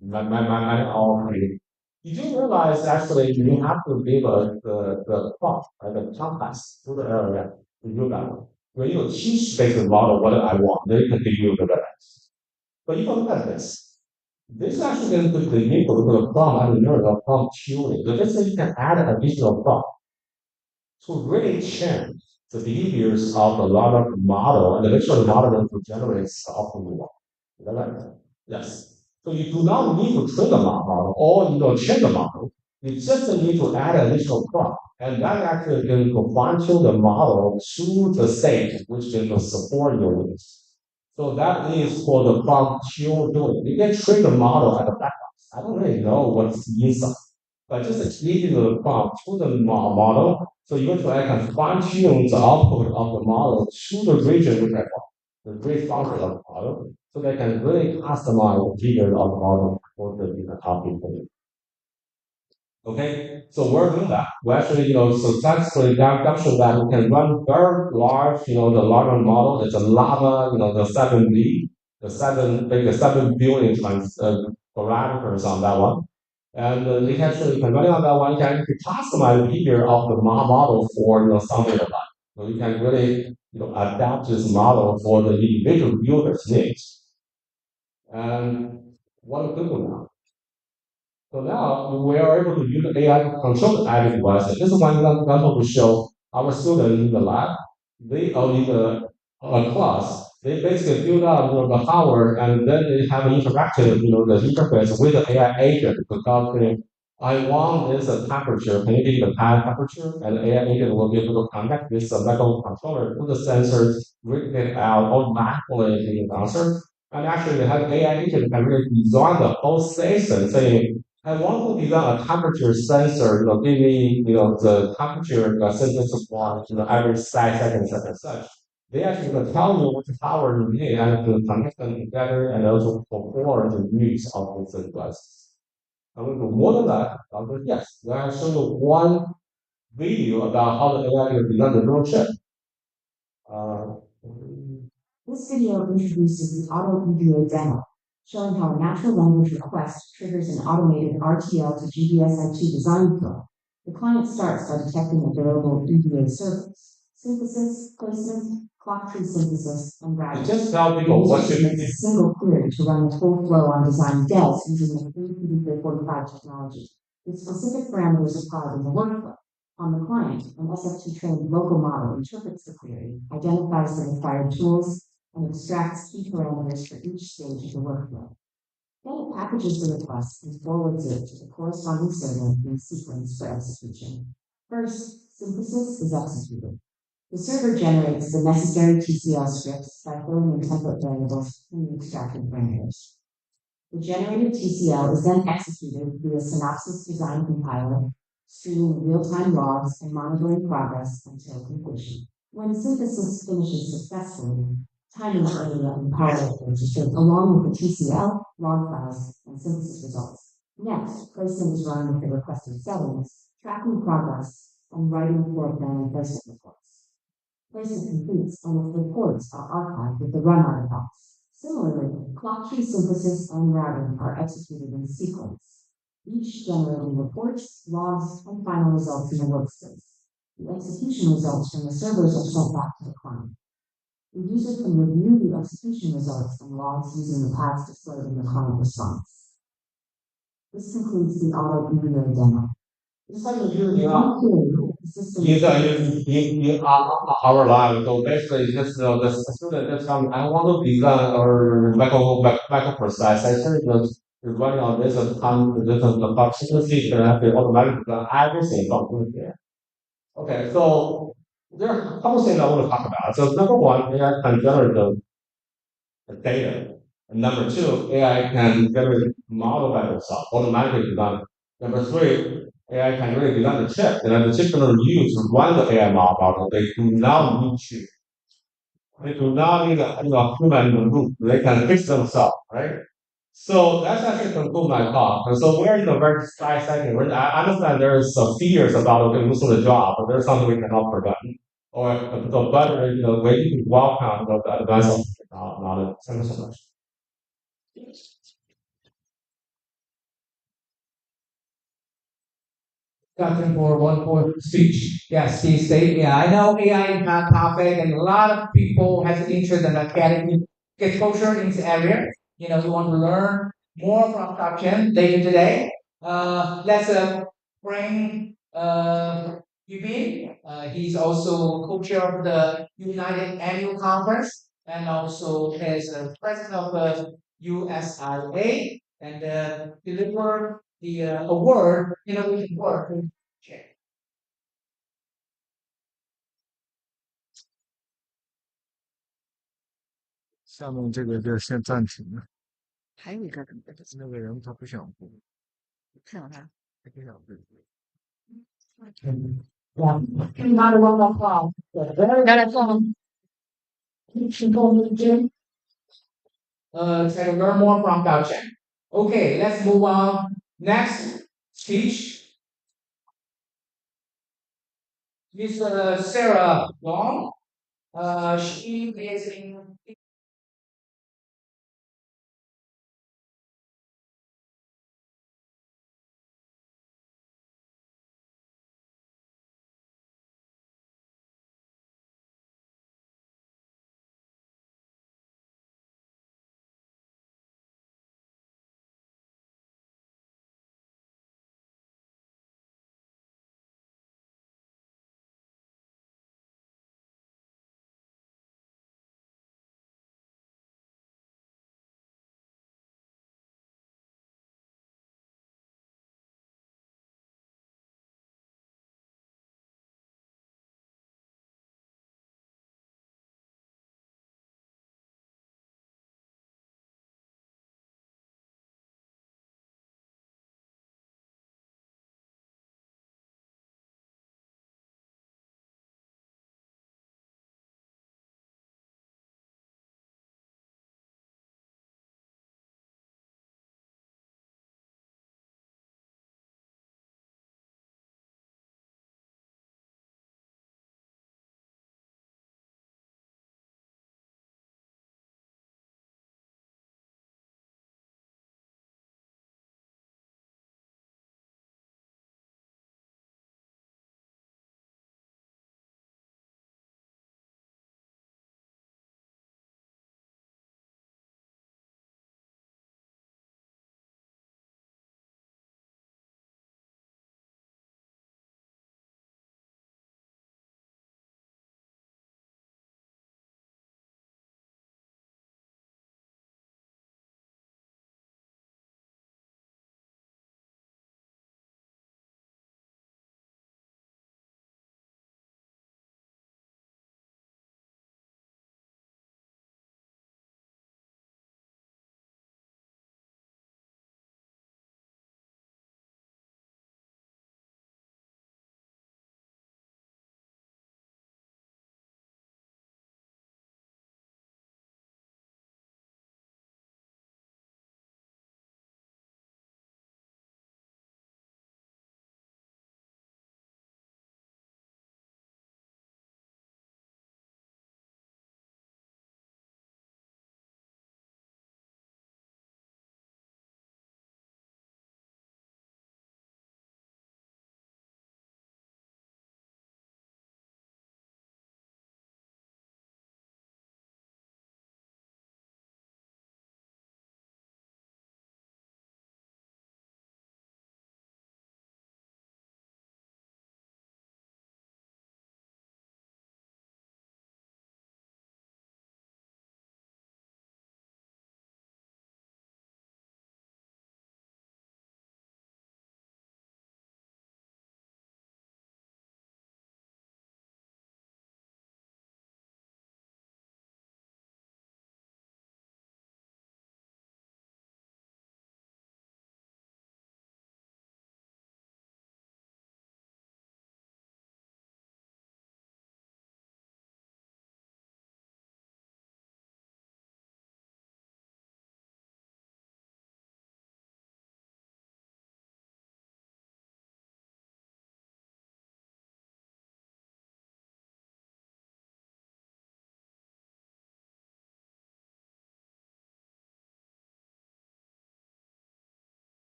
Speaker 6: my all created. Did you realize actually you have to give the prompt, the context to the area to do that one. When you teach based model what I want, they can give you the rest. But you can look at this. This actually can put the input to the prompt and the prompt tuning. So this is you can add an additional prompt to really change the behaviors of the larger model and make sure the model will generate the optimal one. Is that right? Yes. So you do not need to train the model or change the model. You just need to add additional prompt. And that actually going to fine tune the model to the state which can support your needs. So that is for the prompt tuning. You can train the model at the back box. I don't really know what's inside, but just giving the prompt to the model, so eventually I can fine tune the output of the model to the region which I want, the great function of the model, so they can really customize the figure of the model for the different output for you. Okay, so we're doing that. We actually, successfully demonstrated that we can run very large, the larger model. It's a lava, the 7B, the 7 billion parameters on that one. And you can run it on that one. You can customize the behavior of the model for something like that. So you can really, adapt this model for the individual user's needs. And what a good one now. So now we are able to use AI to control the IoT devices. This is one example to show our students in the lab. They are in a class. They basically build up the hardware and then they have an interactive, the interface with the AI agent because I want this temperature. Can you give me the temperature? And the AI agent will be able to connect this microcontroller to the sensors, read it out automatically the answer. And actually, they have AI agent can really design the whole station saying, I want to design a temperature sensor, give me, the temperature sensor supply, every 5 seconds and such. They actually can tell you which power you need and to connect them together and also perform the use of these devices. I'm going to do more than that. Yes, I'm going to show you one video about how the AI can design the neural chip.
Speaker 7: This video introduces the Auto EDA demo, showing how a natural language request triggers an automated RTL to GBSI2 design flow. The client starts by detecting available EDA service, synthesis, placement, clock tree synthesis, and routing.
Speaker 6: Just tell people what you
Speaker 7: need. A single query to run the whole flow on design devs using the PDK45 technology, with specific parameters applied in the workflow. On the client, an SF2 trained local model interprets the query, identifies the required tools, and extracts key parameters for each stage of the workflow. Then it packages the request and forwards it to the corresponding server in sequence for execution. First, synthesis is executed. The server generates the necessary TCL scripts by filling in template variables in the extracted parameters. The generated TCL is then executed via Synopsys Design Compiler, streaming real-time logs and monitoring progress until completion. When synthesis finishes successfully, timing area and power registers along with the TCL, log files, and synthesis results. Next, placement is run with the requested settings, tracking progress, and writing floor plan and placement reports. Placement completes and the reports are archived with the run artifacts. Similarly, clock tree synthesis and routing are executed in sequence, each generating reports, logs, and final results in the workspace. The execution results from the servers are sent back to the client. The user can review the execution results and logs using the paths displayed in the client response. This concludes the auto emulator demo.
Speaker 6: In our life, so basically just the student just come, I want to design or microprocessor is running on this and the functionality can have the automatic design everything from here. Okay, so there are a couple things I want to talk about. So number one, AI can generate the data. And number two, AI can generate model by itself, automatically design. Number three, AI can really design the chip, and then the chip can use to run the AI model. They do not need to. They do not need a human in the loop. They can fix themselves, right? So that's actually conclude my talk. And so we're in a very exciting. I understand there is some fears about okay, losing the job, but there's something we cannot prevent. Or the better, way you welcome the advance of knowledge. Thank you so much.
Speaker 8: Nothing for one more speech. Yes, he said, yeah, I know AI is not topic and a lot of people has interest in academic exposure in this area. You know, you want to learn more from Dr. later today. Let's bring Yubin. He's also co-chair of the United Annual Conference and also is president of the USIA and deliver the award, innovation award. Okay.
Speaker 1: 下面这个就先暂停了。还有一个人，那个人他不想播，看到他，他不想播。
Speaker 7: Yeah. Not a one call. Not a phone.
Speaker 8: Try to learn more from Gao Chen. Okay, let's move on. Next speech is Sarah Long. She is in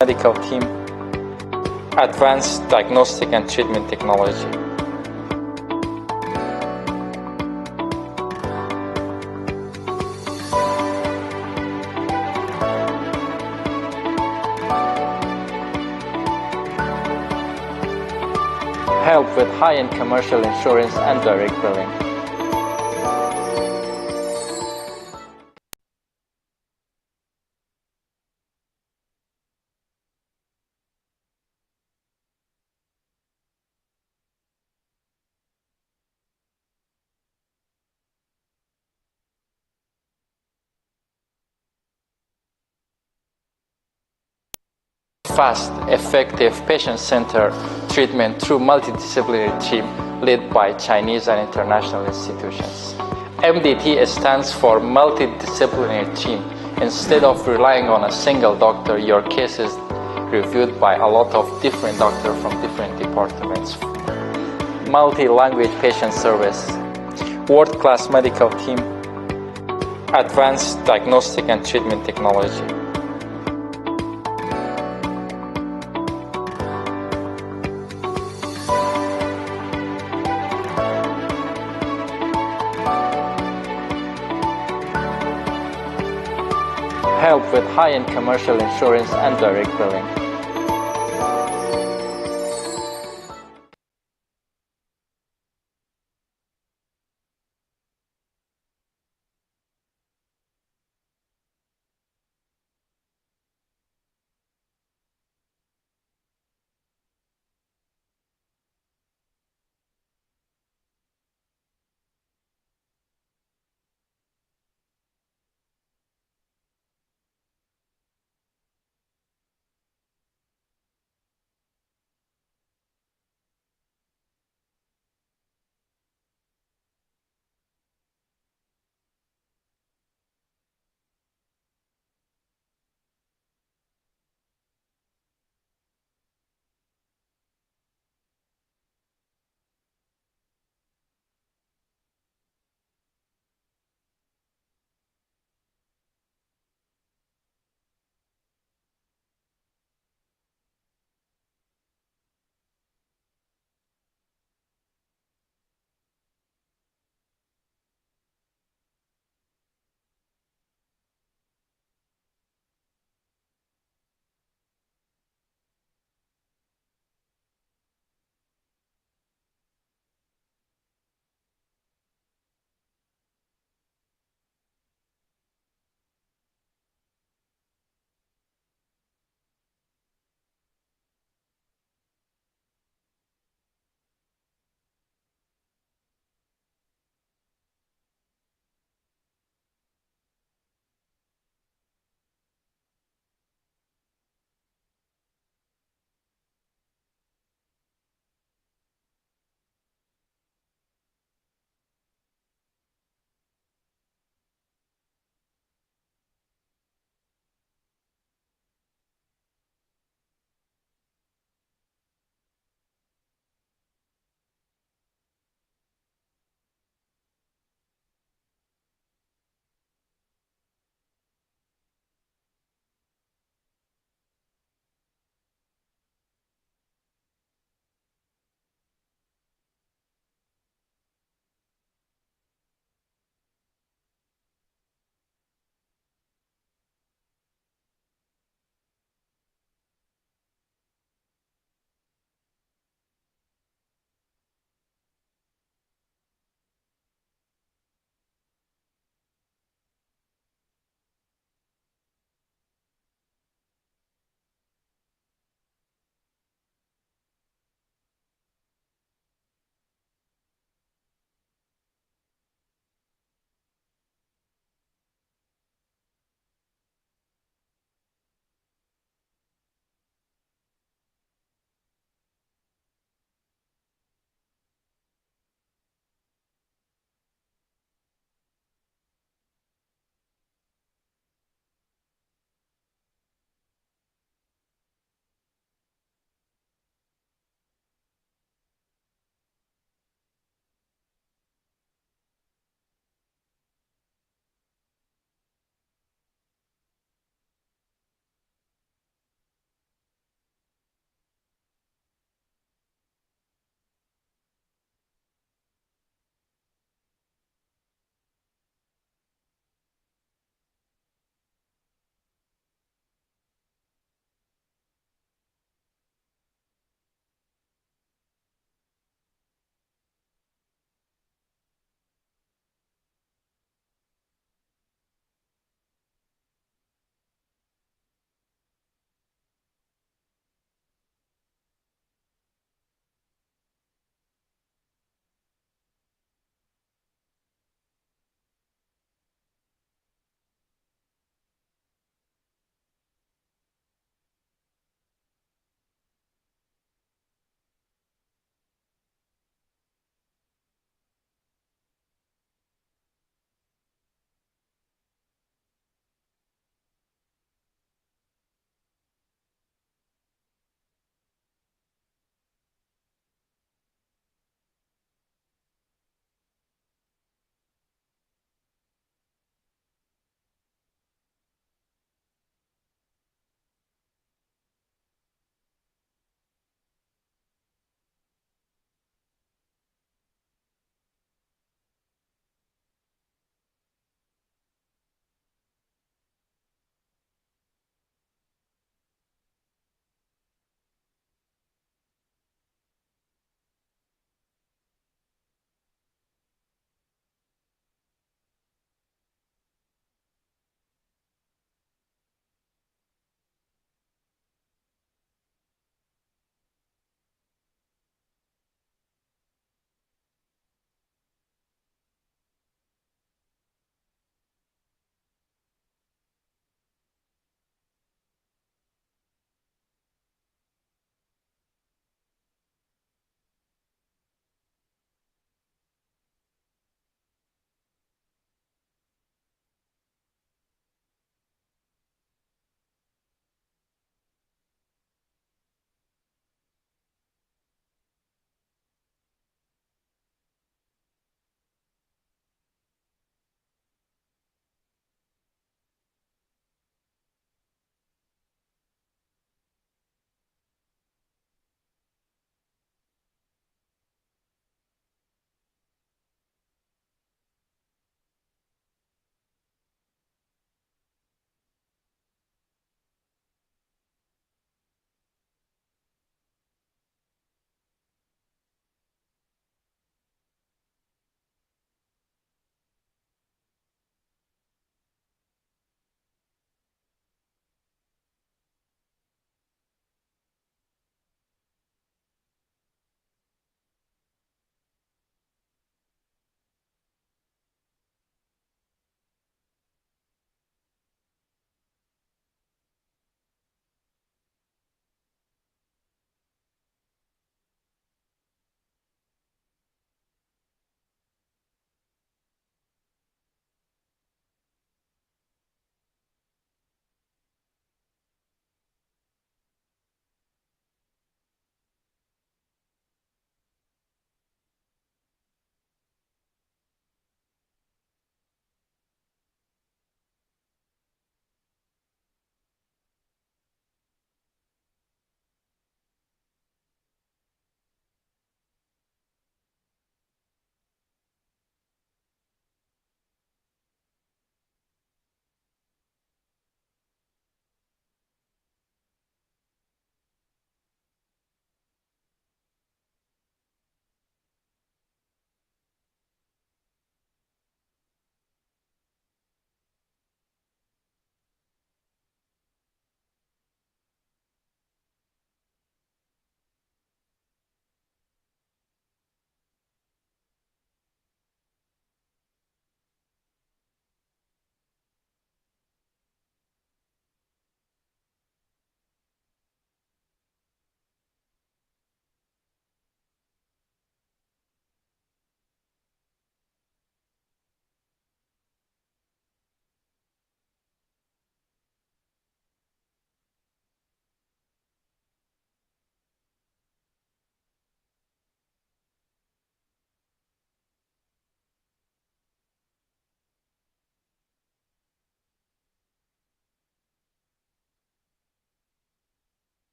Speaker 9: medical team, advanced diagnostic and treatment technology. Help with high-end commercial insurance and direct billing. Fast, effective, patient-centered treatment through multidisciplinary team led by Chinese and international institutions. MDT stands for multidisciplinary team. Instead of relying on a single doctor, your case is reviewed by a lot of different doctors from different departments. Multi-language patient service, world-class medical team, advanced diagnostic and treatment technology. Help with high-end commercial insurance and direct billing.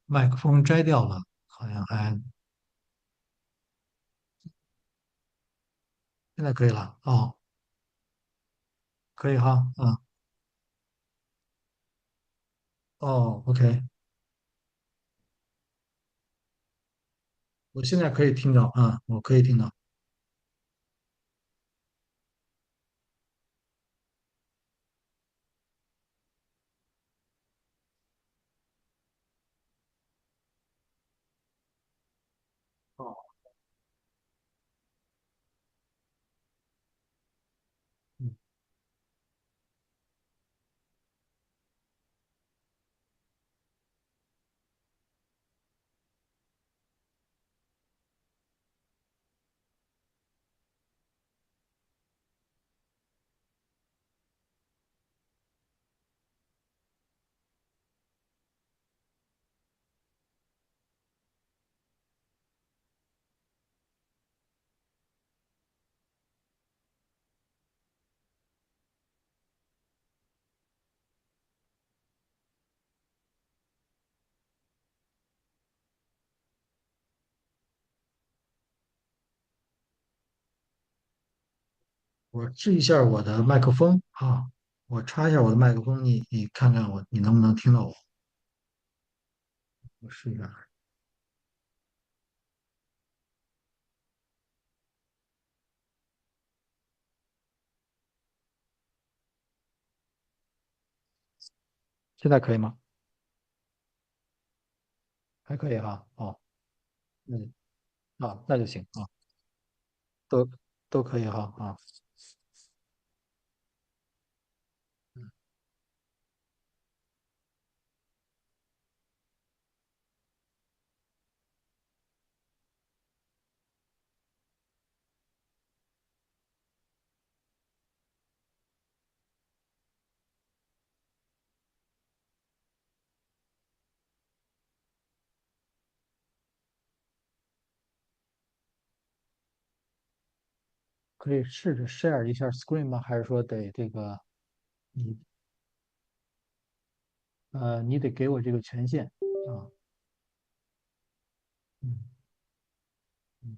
Speaker 8: 麦克风摘掉了，好像还现在可以了。哦，可以哈。嗯。哦，OK，我现在可以听到。啊，我可以听到。哦。嗯。我试一下我的麦克风啊，我插一下我的麦克风，你看看你能不能听到我？我试一下。现在可以吗？还可以哈。哦。嗯。啊，那就行啊，都都可以哈。啊。嗯。可以试着 share 一下 screen 吗？还是说得这个你你得给我这个权限啊？嗯。嗯。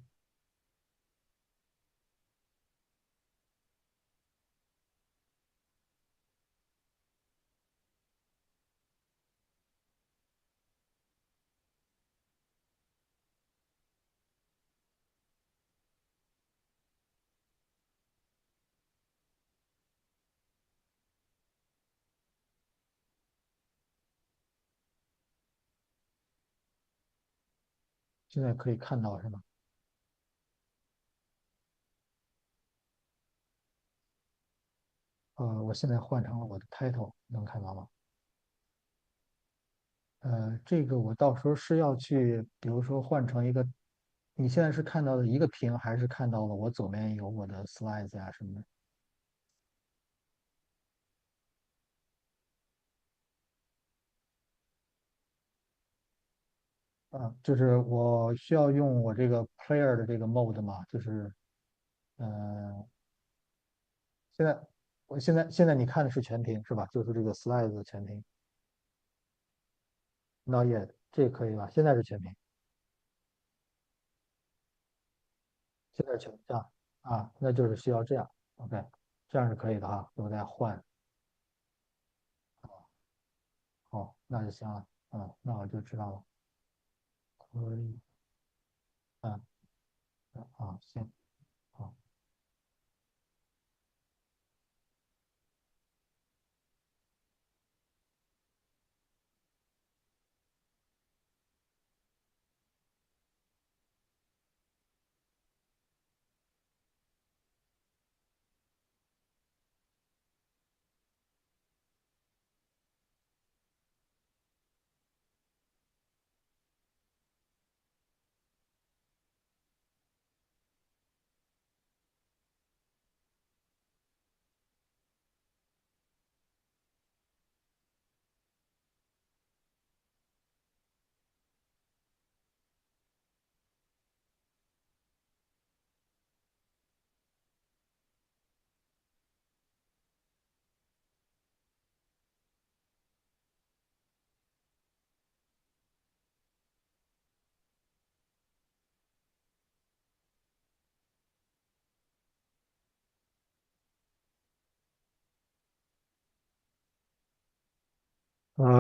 Speaker 8: 现在可以看到是吗？我现在换成了我的 title，能看到吗？这个我到时候是要去，比如说换成一个，你现在是看到的一个屏，还是看到了我左边有我的 slides 呀什么的？就是我需要用我这个 player 的这个 mode 嘛，就是，呃，现在现在你看的是全屏是吧？就是这个 slides 的全屏。Not yet，这可以吧？现在是全屏，现在是全屏这样啊，那就是需要这样，OK，这样是可以的哈，我再换。好，那就行了。那我就知道了。可以。嗯。行。好。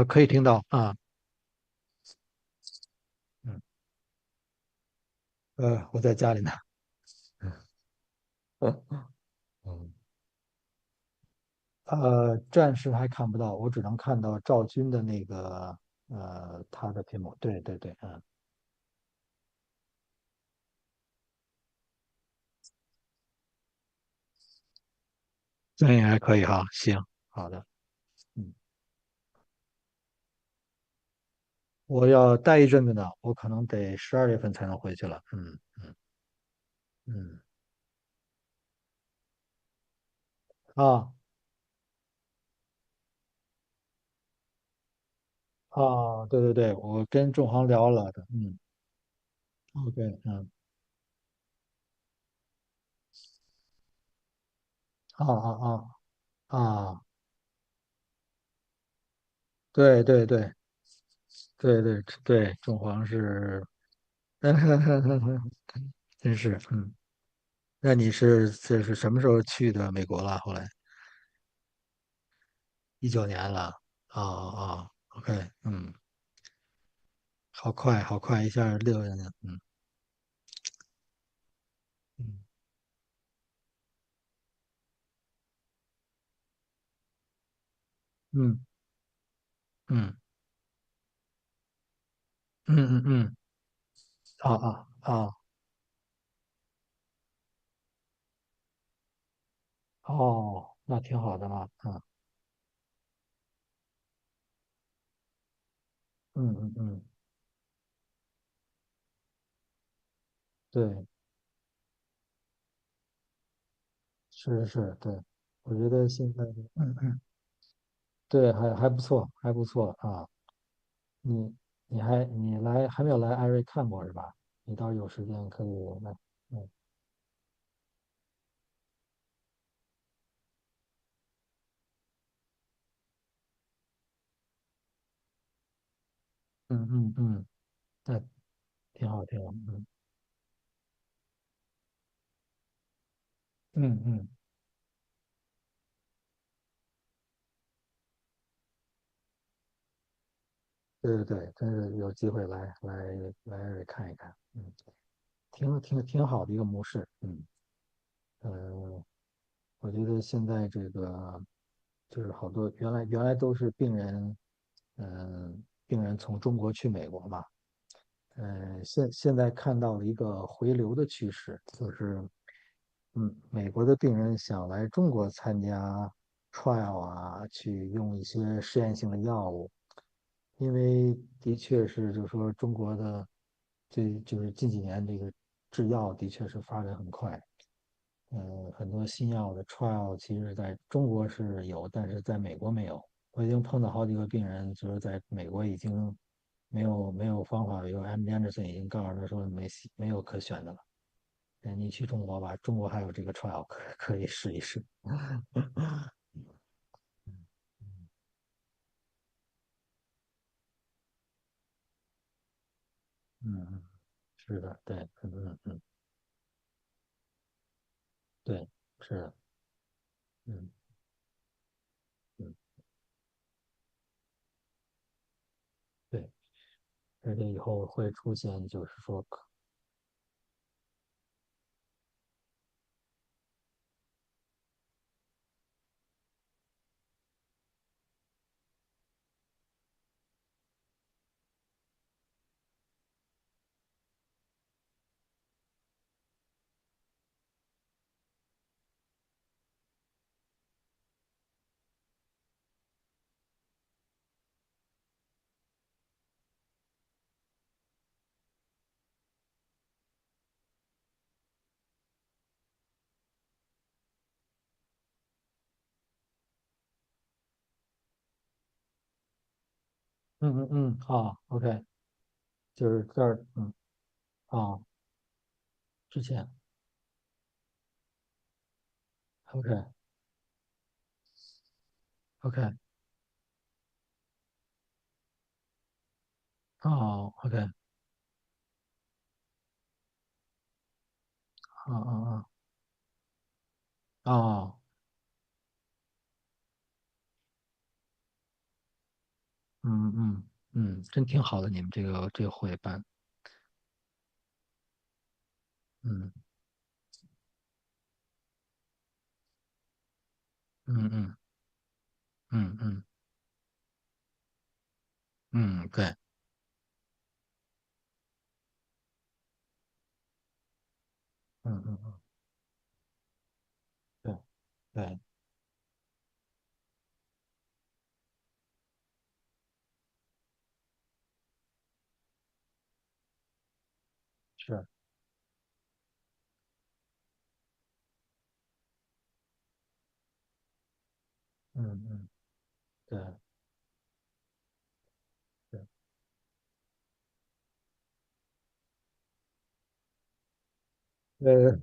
Speaker 10: 可以听到啊。嗯，我在家里呢。嗯，暂时还看不到，我只能看到赵军的那个他的屏幕。对对对，嗯，这也还可以哈。行，好的。嗯，我要待一阵子呢，我可能得12月份才能回去了。嗯嗯嗯。啊对对对，我跟仲航聊了的。嗯，OK，嗯，啊啊啊啊，对对对对对对，仲航是，真是，嗯。那你这是什么时候去的美国了？后来19年了。OK，嗯，好快，好快，一下6年。嗯嗯嗯嗯嗯嗯嗯，啊，哦，那挺好的嘛。嗯，对，是是，对，我觉得现在，对，还不错，还不错啊。你你还没有来艾瑞看过是吧？你倒是有时间可以来。嗯嗯，那挺好挺好。嗯，对对对，真是有机会来艾瑞看一看。嗯，挺好的一个模式。呃，我觉得现在这个就是好多原来都是病人从中国去美国嘛。现在看到了一个回流的趋势，就是美国的病人想来中国参加 trial 啊，去用一些实验性的药物。因为的确是，就是说中国的就是近几年这个制药的确是发展很快。很多新药的 trial 其实在中国是有，但是在美国没有。我已经碰到好几个病人，就是在美国已经没有方法，有 MD Anderson 已经告诉他说没有可选的了。你去中国吧，中国还有这个 trial 可以试一试。嗯，是的，对，对，是的。嗯嗯，对，而且以后会出现就是说OK，就是这儿。啊，之前OK OK，OK，啊啊真挺好的，你们这个会办，嗯嗯嗯嗯嗯对，嗯，对对是，嗯对对，呃，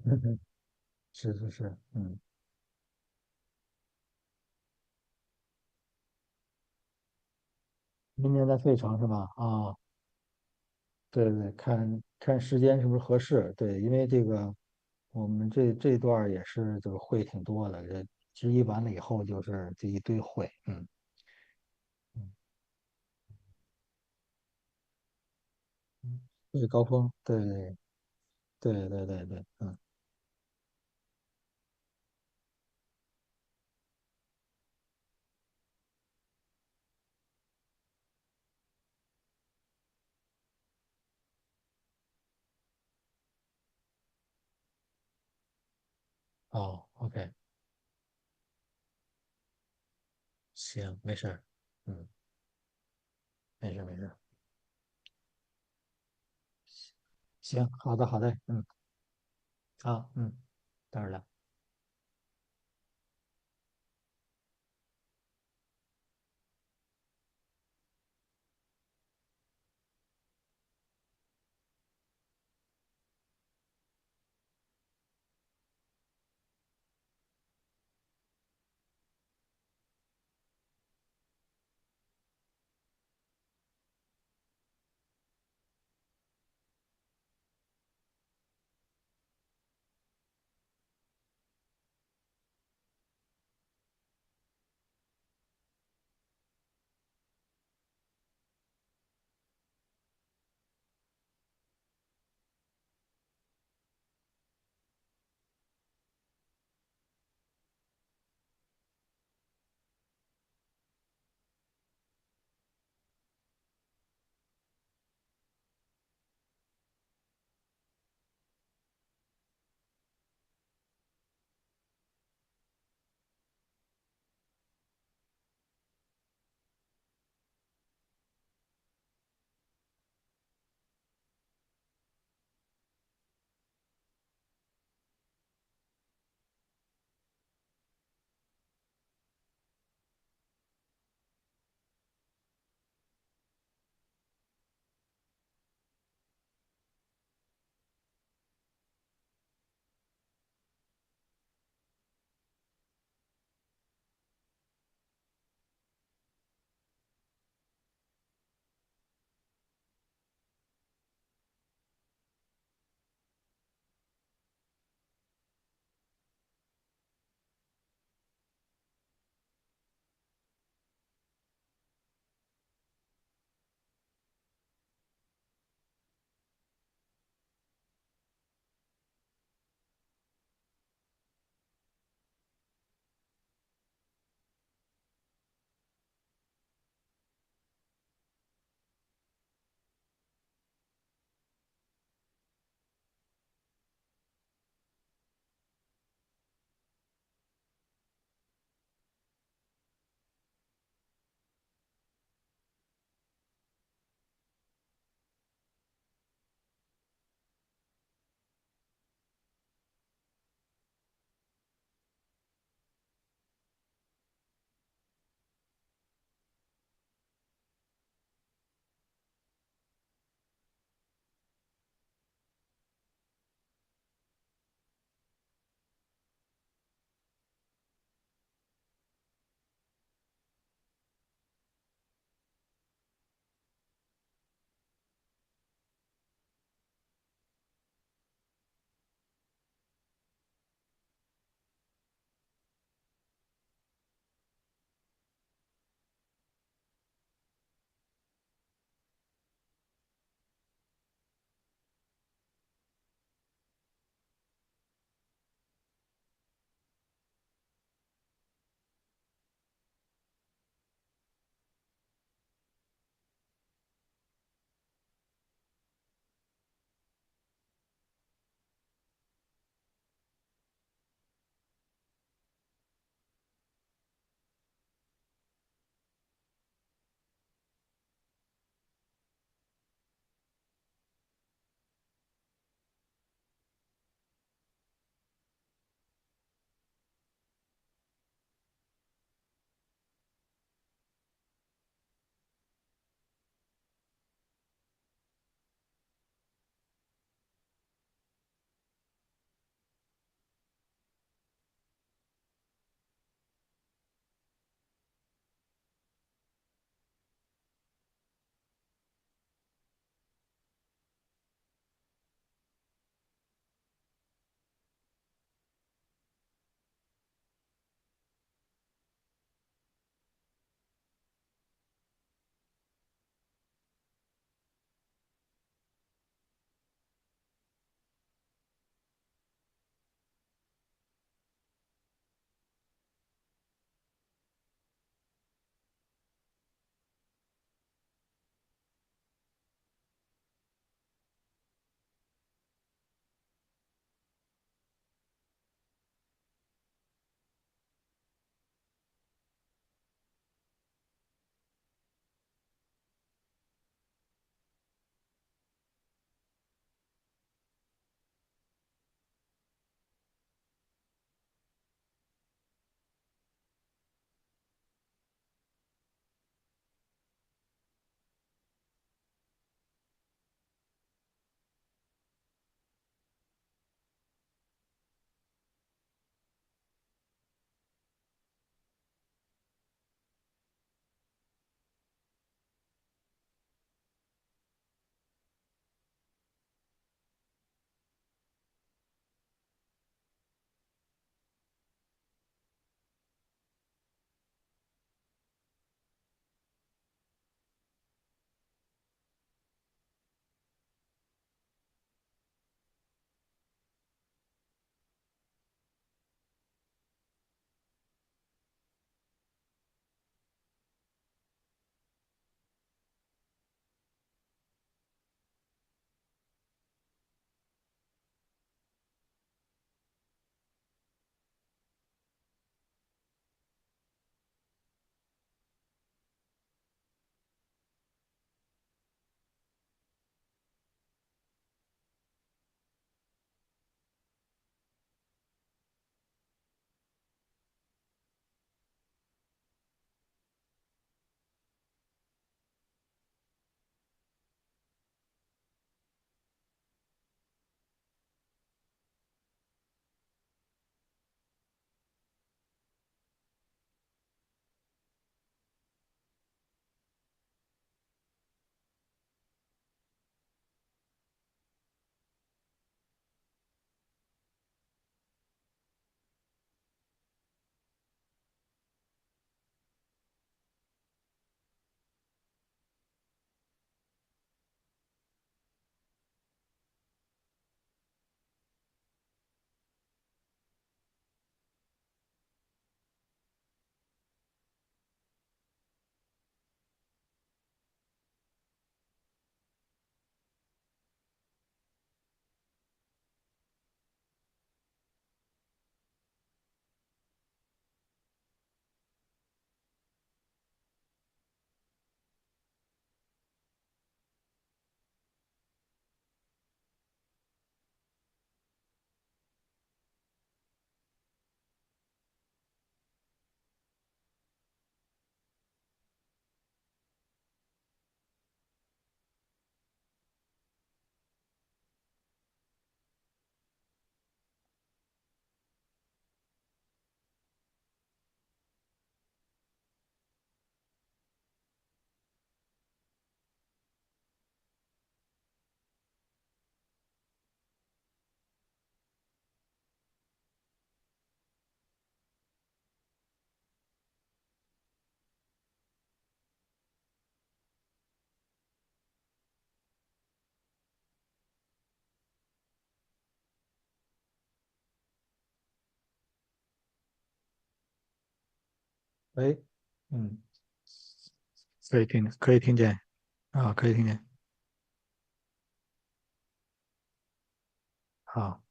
Speaker 10: 是，明年在费城是吧？啊，对对，看看时间是不是合适，对，因为这个我们这段儿也是这个会挺多的，这十一完了以后就是这一堆会，嗯对，高峰，对，哦，OK，行，没事儿，嗯，没事儿，行，好的，好，待会儿聊。喂，嗯，可以听见啊，可以听见。好。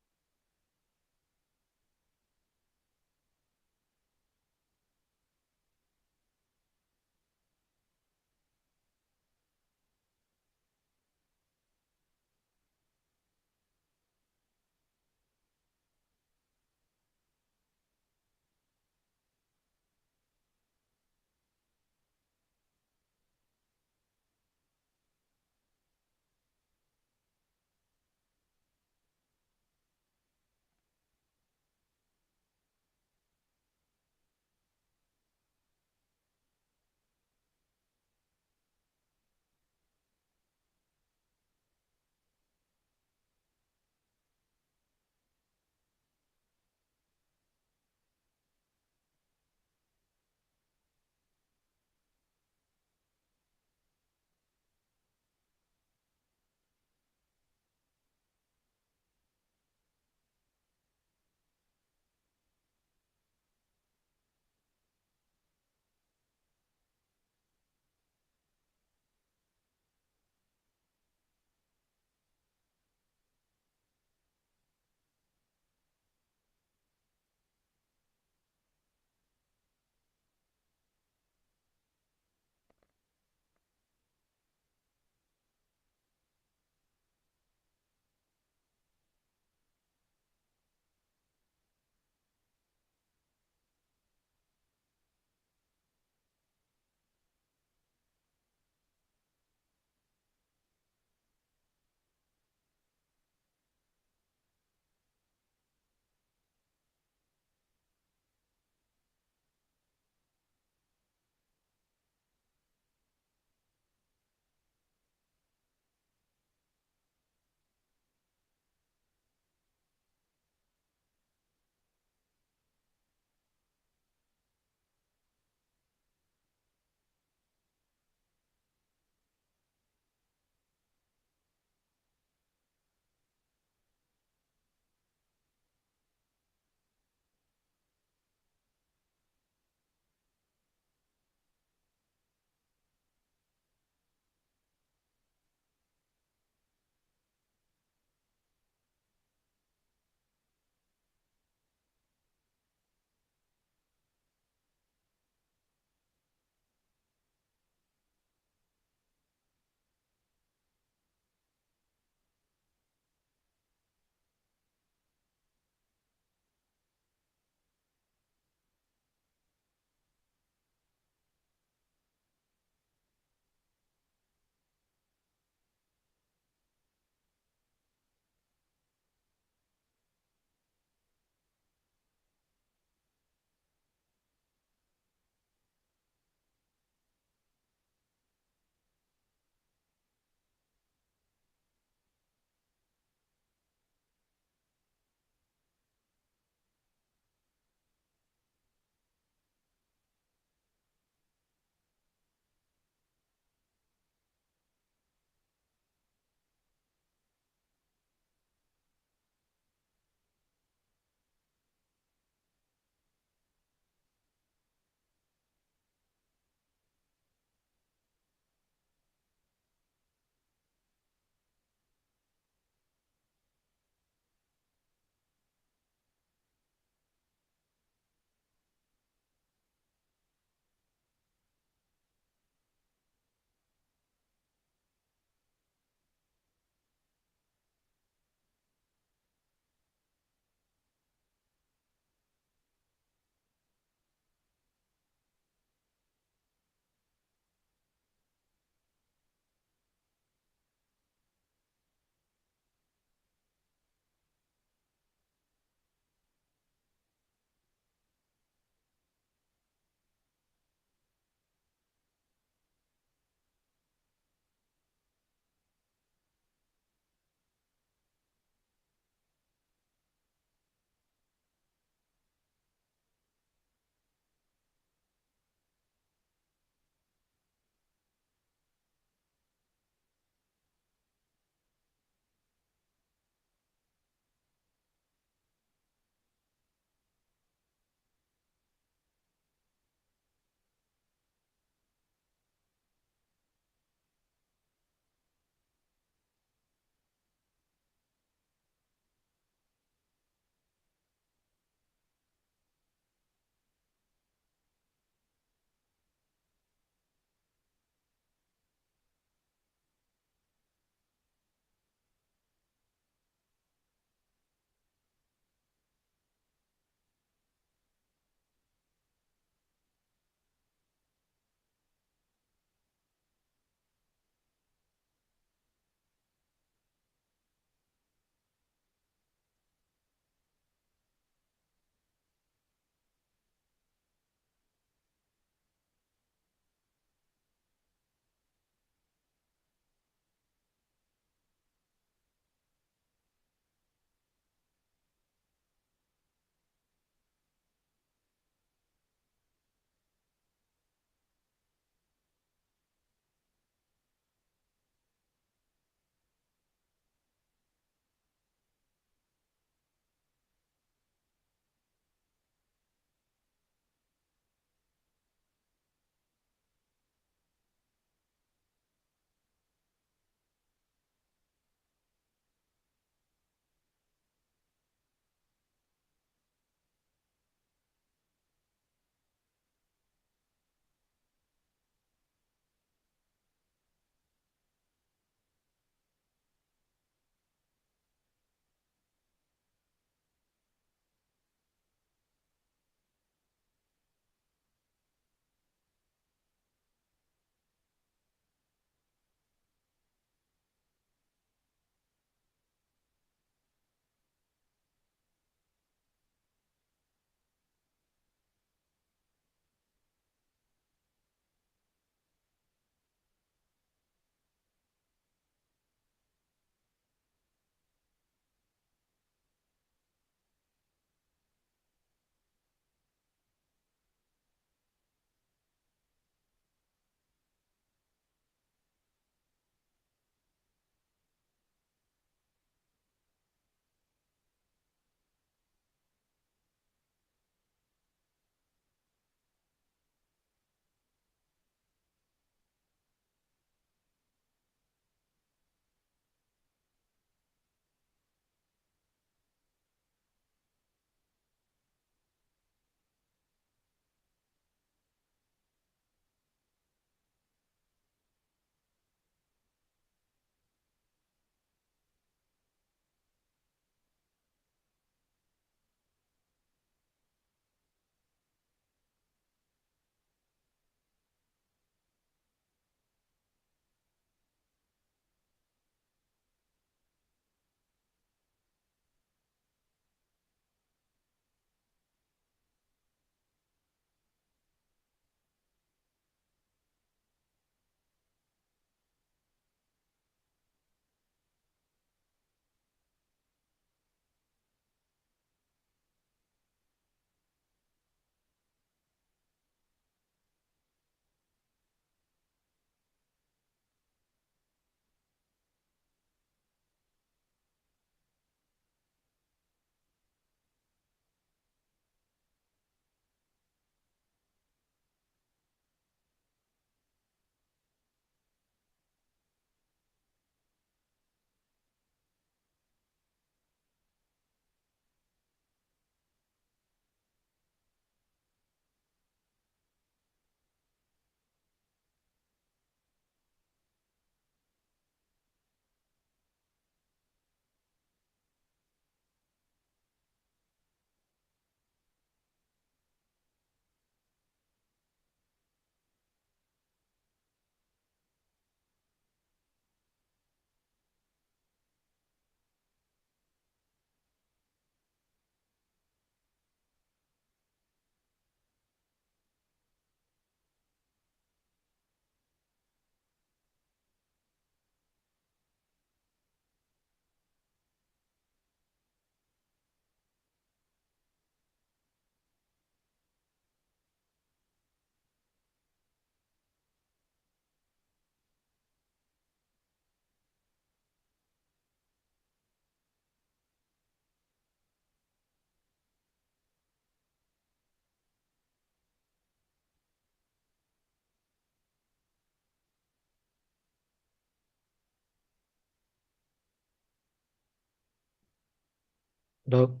Speaker 10: Hello，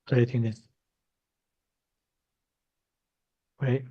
Speaker 10: 可以听见。喂，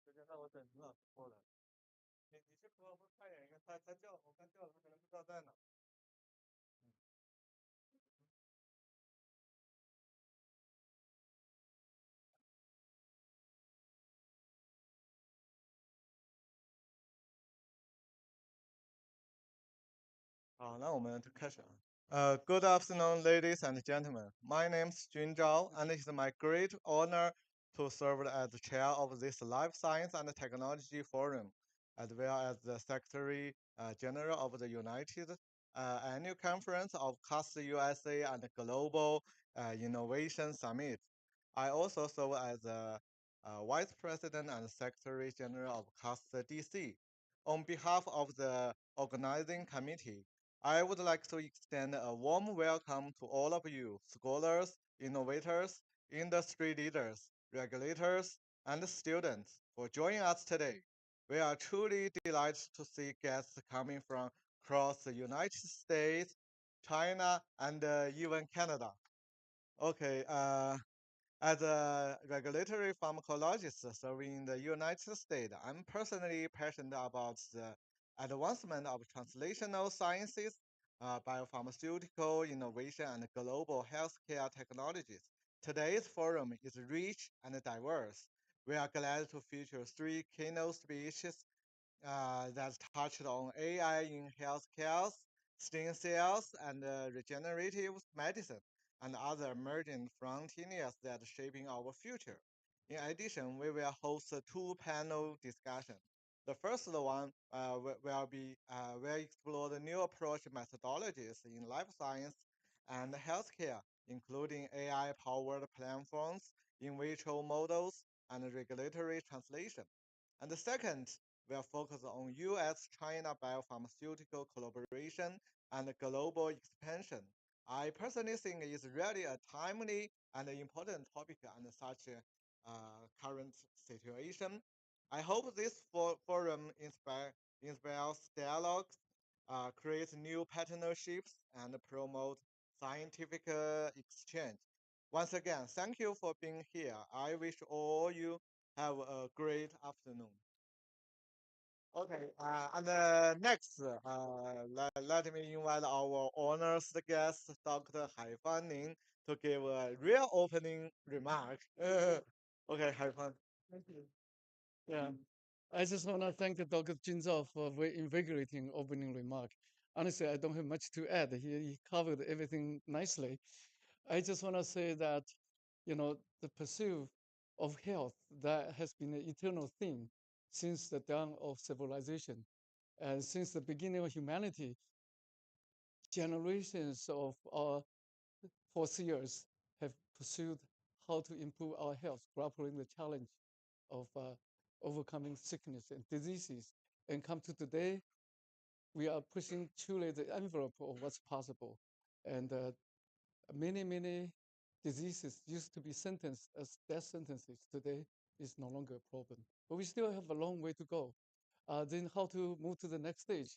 Speaker 6: 时间让我等了，过了。你去和我们快点，他叫我刚叫了，他可能不知道在哪。好，那我们就开始啊。Good afternoon, ladies and gentlemen. My name is Qingdao, and it is my great honor to serve as the chair of this Life Science and Technology Forum, as well as the Secretary General of the United Annual Conference of CAST-USA and Global Innovation Summit. I also serve as Vice President and Secretary General of CAST-DC. On behalf of the organizing committee, I would like to extend a warm welcome to all of you, scholars, innovators, industry leaders, regulators, and students for joining us today. We are truly delighted to see guests coming from across the United States, China, and even Canada. Okay, as a regulatory pharmacologist serving in the United States, I'm personally passionate about the
Speaker 11: advancement of translational sciences, biopharmaceutical innovation, and global healthcare technologies. Today's forum is rich and diverse. We are glad to feature three keynote speeches that touched on AI in healthcare, stem cells, and regenerative medicine, and other emerging frontiers that are shaping our future. In addition, we will host two panel discussions. The first one will explore the new approach methodologies in life science and healthcare, including AI-powered platforms, in vitro models, and regulatory translation. And the second will focus on US-China biopharmaceutical collaboration and global expansion. I personally think it's really a timely and important topic under such a current situation. I hope this forum inspires dialogues, creates new partnerships, and promote scientific exchange. Once again, thank you for being here. I wish all you have a great afternoon. Okay, and next, let me invite our honored guest, Dr. Haifan Ning, to give a real opening remark. Okay, Haifan.
Speaker 12: Thank you. Yeah, I just want to thank Dr. Qingdao for a very invigorating opening remark. Honestly, I don't have much to add. He covered everything nicely. I just want to say that, the pursuit of health, that has been an eternal theme since the dawn of civilization. And since the beginning of humanity, generations of our foreseers have pursued how to improve our health, grappling the challenge of overcoming sickness and diseases. And come to today, we are pushing truly the envelope of what's possible. And many diseases used to be sentenced as death sentences. Today is no longer a problem. But we still have a long way to go. Then how to move to the next stage?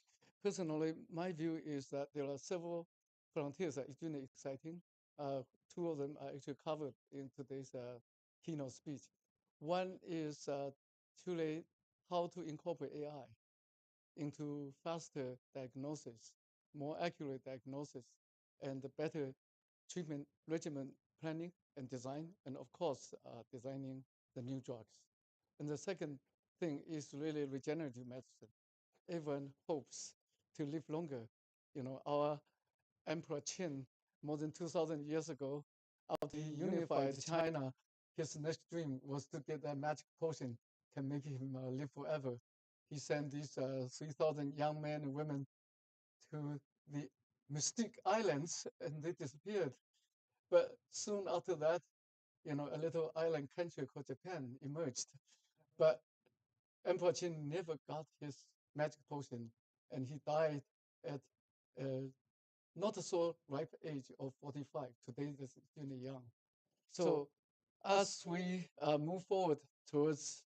Speaker 12: Personally, my view is that there are several frontiers that are extremely exciting. Uh, Two of them are actually covered in today's keynote speech. One is truly how to incorporate AI into faster diagnosis, more accurate diagnosis, and better treatment regimen planning and design, and of course, designing the new drugs. And the second thing is really regenerative medicine. Everyone hopes to live longer. Our Emperor Qin, more than 2,000 years ago, after he unified China, his next dream was to get that magic potion can make him live forever. He sent these 3,000 young men and women to the Mystic Islands, and they disappeared. But soon after that, a little island country called Japan emerged. But Emperor Qin never got his magic potion, and he died at a not so ripe age of 45. Today, that's extremely young. So, as we move forward towards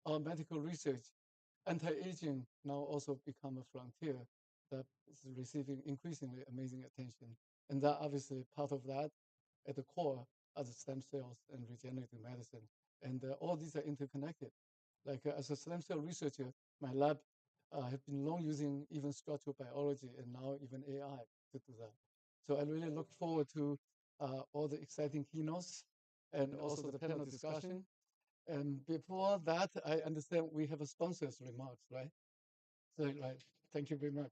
Speaker 12: our medical research, anti-aging now also become a frontier that is receiving increasingly amazing attention. And that obviously part of that at the core are the stem cells and regenerative medicine. And all these are interconnected. Like as a stem cell researcher, my lab have been long using even structural biology and now even AI to do that. So I really look forward to all the exciting keynotes and also the panel discussion. And before that, I understand we have a sponsor's remarks, right? So, right. Thank you very much.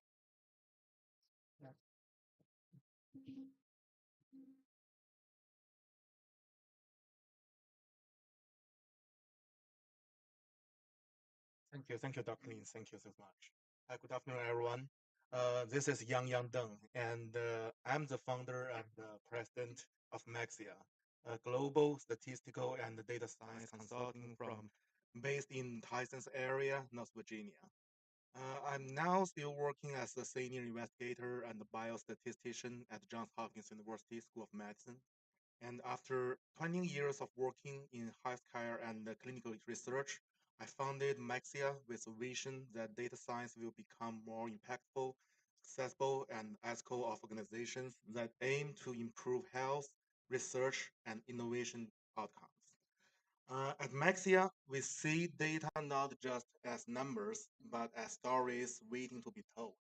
Speaker 12: Yeah.
Speaker 6: Thank you, Dr. Lin. Thank you so much. Good afternoon, everyone. This is Yang Deng, and I'm the founder and president of Maxia, a global statistical and data science consulting firm based in Tysons area, North Virginia. I'm now still working as a senior investigator and biostatistician at Johns Hopkins University School of Medicine. And after 20 years of working in healthcare and clinical research, I founded Maxia with a vision that data science will become more impactful, accessible, and ethical of organizations that aim to improve health, research, and innovation outcomes.
Speaker 11: At Maxia, we see data not just as numbers, but as stories waiting to be told.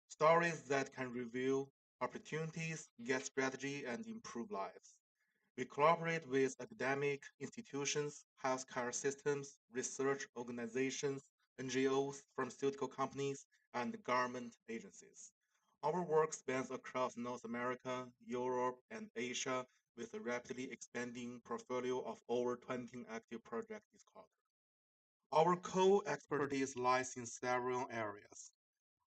Speaker 11: Stories that can reveal opportunities, get strategy, and improve lives. We cooperate with academic institutions, healthcare systems, research organizations, NGOs, pharmaceutical companies, and government agencies. Our work spans across North America, Europe, and Asia with a rapidly expanding portfolio of over 20 active projects this quarter. Our core expertise lies in several areas: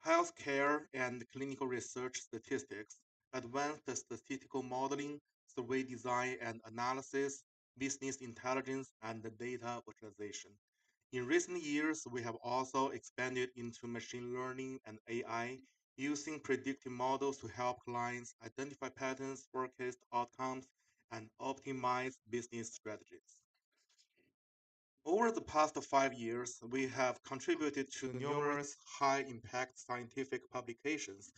Speaker 11: healthcare and clinical research statistics, advanced statistical modeling, survey design and analysis, business intelligence, and data visualization. In recent years, we have also expanded into machine learning and AI, using predictive models to help clients identify patterns, forecast outcomes, and optimize business strategies. Over the past 5 years, we have contributed to numerous high impact scientific publications,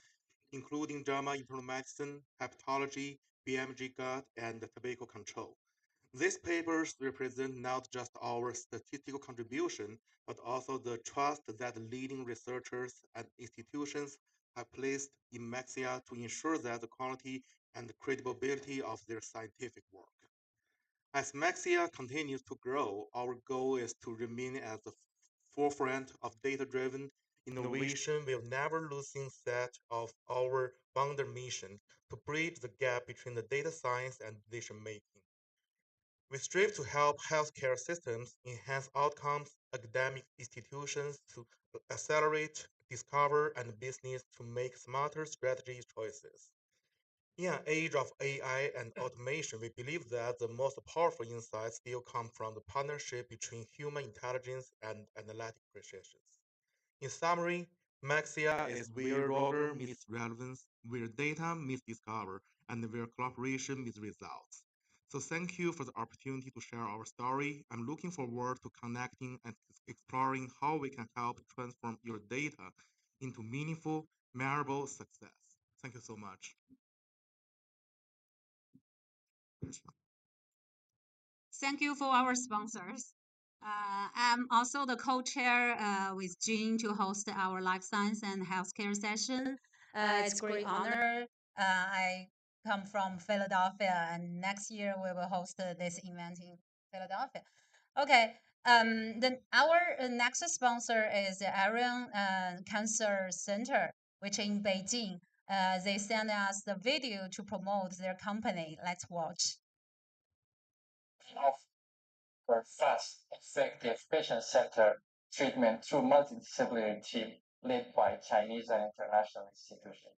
Speaker 11: including JAMA Internal Medicine, Hepatology, BMG Gut, and tobacco control. These papers represent not just our statistical contribution, but also the trust that leading researchers and institutions have placed in Maxia to ensure that the quality and credibility of their scientific work. As Maxia continues to grow, our goal is to remain at the forefront of data-driven innovation while never losing sight of our founder mission to bridge the gap between the data science and decision making. We strive to help healthcare systems enhance outcomes, academic institutions to accelerate, discover, and business to make smarter strategy choices. In an age of AI and automation, we believe that the most powerful insights still come from the partnership between human intelligence and analytic precision. In summary, Maxia is where Roger meets relevance, where data meets discover, and where collaboration meets results. So thank you for the opportunity to share our story. I'm looking forward to connecting and exploring how we can help transform your data into meaningful, memorable success. Thank you so much.
Speaker 13: Thank you for our sponsors. I'm also the co-chair with Jean to host our life science and healthcare session. It's a great honor. I come from Philadelphia, and next year we will host this event in Philadelphia. Okay. Our next sponsor is the Arian Cancer Center, which in Beijing. They sent us the video to promote their company. Let's watch.
Speaker 9: For fast, effective patient-centered treatment through multidisciplinary team led by Chinese and international institutions.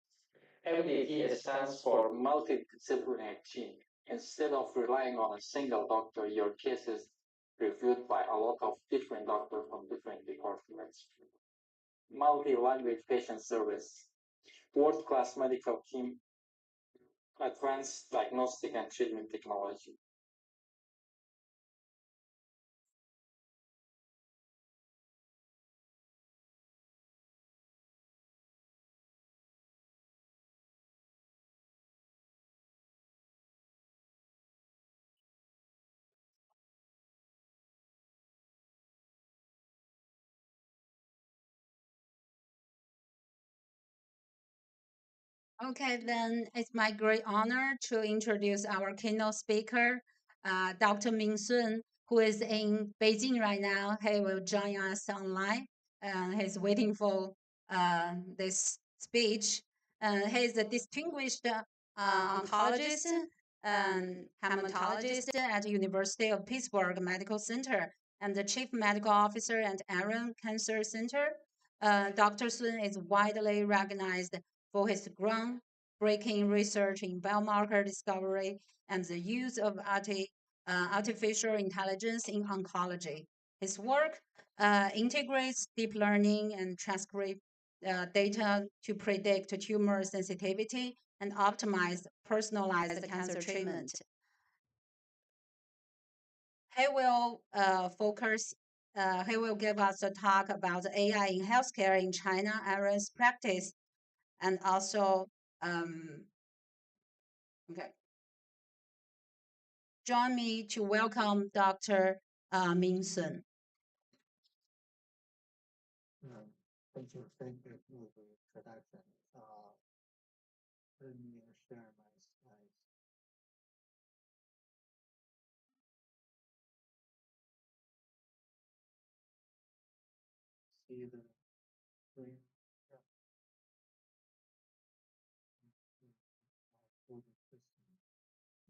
Speaker 9: MDT stands for multidisciplinary team. Instead of relying on a single doctor, your case is reviewed by a lot of different doctors from different departments. Multi-language patient service, world-class medical team, advanced diagnostic and treatment technology.
Speaker 13: Okay, then it's my great honor to introduce our keynote speaker, Dr. Ming Sun, who is in Beijing right now. He will join us online, and he's waiting for this speech. He's a distinguished oncologist and hematologist at the University of Pittsburgh Medical Center and the Chief Medical Officer at Arian Cancer Center. Dr. Sun is widely recognized for his groundbreaking research in biomarker discovery and the use of artificial intelligence in oncology. His work integrates deep learning and transcript data to predict tumor sensitivity and optimize personalized cancer treatment. He will he will give us a talk about AI in healthcare in China, Arian's practice, and also okay. Join me to welcome Dr. Ming Sun.
Speaker 10: Thank you for the introduction. Let me share my slides. See the screen? Yeah.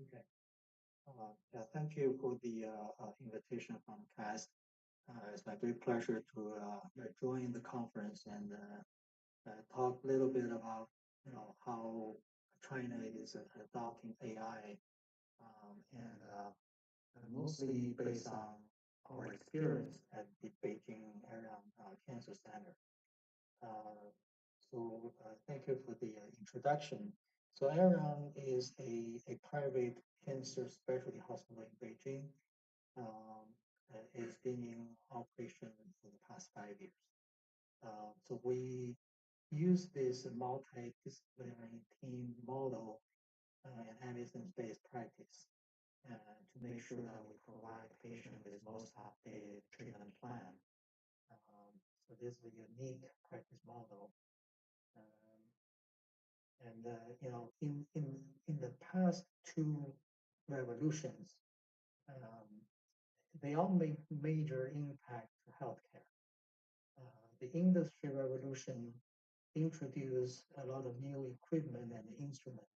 Speaker 10: Okay. Yeah, thank you for the invitation from CAST. It's my great pleasure to join the conference and talk a little bit about how China is adopting AI, and mostly based on our experience at the Beijing Area Cancer Center. Thank you for the introduction. So Arion is a private cancer specialty hospital in Beijing. It's been in operation for the past 5 years. So we use this multidisciplinary team model and evidence-based practice to make sure that we provide patients with most updated treatment plan. So this is a unique practice model. In the past two revolutions, they all make major impact to healthcare. The industry revolution introduced a lot of new equipment and instruments.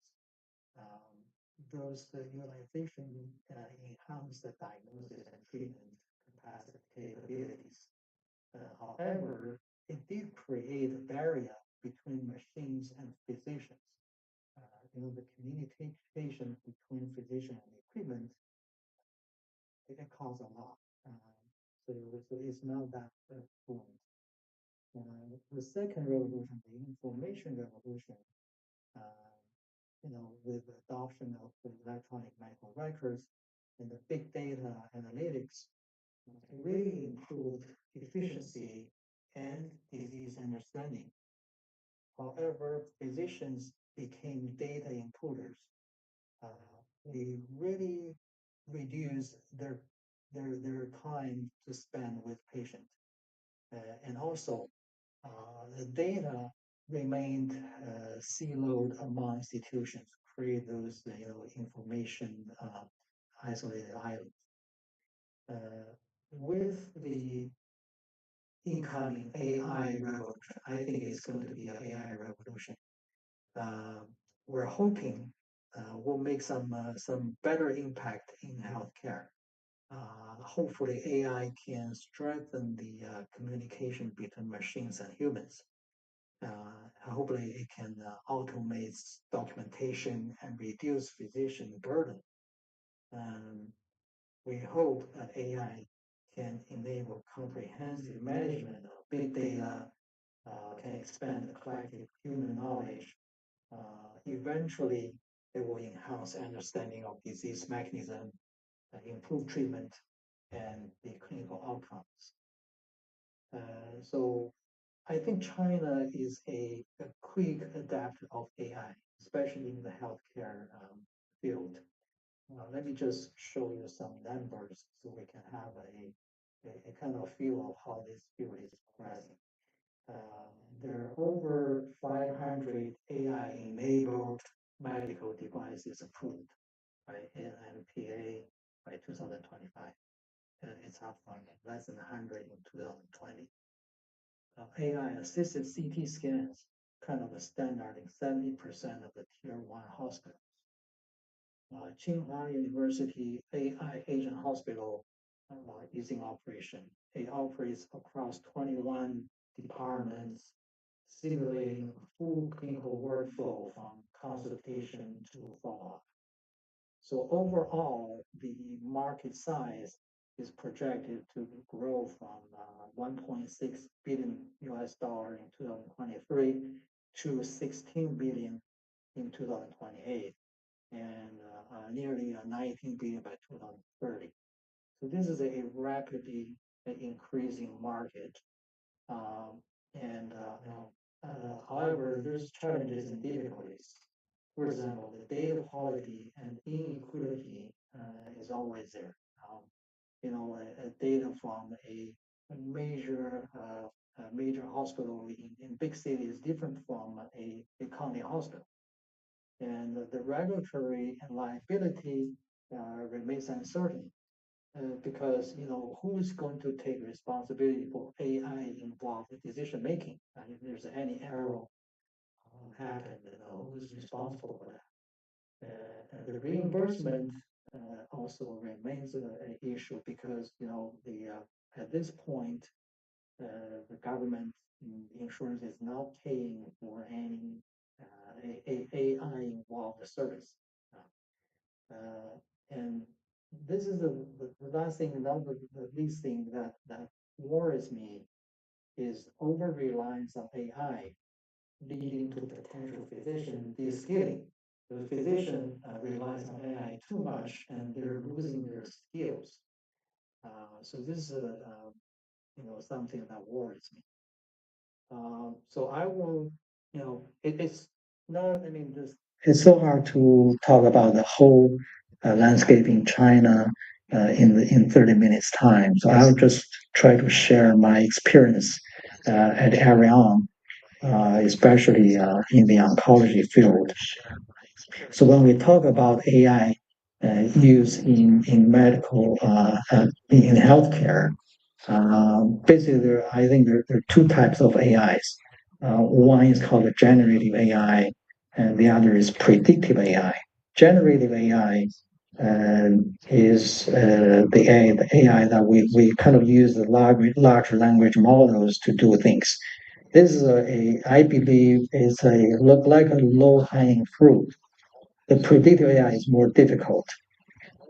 Speaker 10: Those utilization enhance the diagnosis and treatment capacity capabilities. However, it did create a barrier between machines and physicians. The communication between physician and equipment, it can cause a lot. So it's not that fluent. The second revolution, the information revolution, with the adoption of the electronic medical records and the big data analytics, really improved efficiency and disease understanding. However, physicians became data inputters. They really reduced their time to spend with patients, and also the data remained siloed among institutions, create those information isolated islands. With the incoming AI revolution, I think it's going to be an AI revolution. We're hoping will make some better impact in healthcare. Hopefully, AI can strengthen the communication between machines and humans. Hopefully, it can automate documentation and reduce physician burden. We hope that AI can enable comprehensive management of big data, can expand the collective human knowledge. Eventually, it will enhance understanding of disease mechanism, improve treatment, and the clinical outcomes. So I think China is a quick adapter of AI, especially in the healthcare field. Let me just show you some numbers so we can have a kind of feel of how this field is progressing. There are over 500 AI-enabled medical devices approved by NMPA by 2025. It's up from less than 100 in 2020. AI-assisted CT scans, kind of a standard in 70% of the tier 1 hospitals. Tsinghua University AI Agent Hospital is in operation. It operates across 21 departments, simulating a full clinical workflow from consultation to follow-up. So overall, the market size is projected to grow from 1.6 billion US dollar in 2023 to 16 billion in 2028, and nearly 19 billion by 2030. So this is a rapidly increasing market. However, there's challenges and difficulties. For example, the data quality and inequality is always there.
Speaker 14: data from a major hospital in big city is different from a county hospital. And the regulatory and liability remains uncertain because who's going to take responsibility for AI involved decision making? And if there's any error happen, who's responsible for that? And the reimbursement also remains an issue because at this point the government insurance is not paying for any AI involved service. And this is the last thing, the least thing that worries me is over reliance on AI leading to potential physician de-skilling. The physician relies on AI too much and they're losing their skills. So this is something that worries me. So I will, it's not, I mean, it's so hard to talk about the whole landscape in China in 30 minutes time. So I'll just try to share my experience at Arion, especially in the oncology field. So when we talk about AI use in medical, in healthcare, basically, I think there are two types of AIs. One is called a generative AI, and the other is predictive AI. Generative AI is the AI that we kind of use the large language models to do things. This is I believe, is look like a low hanging fruit. The predictive AI is more difficult.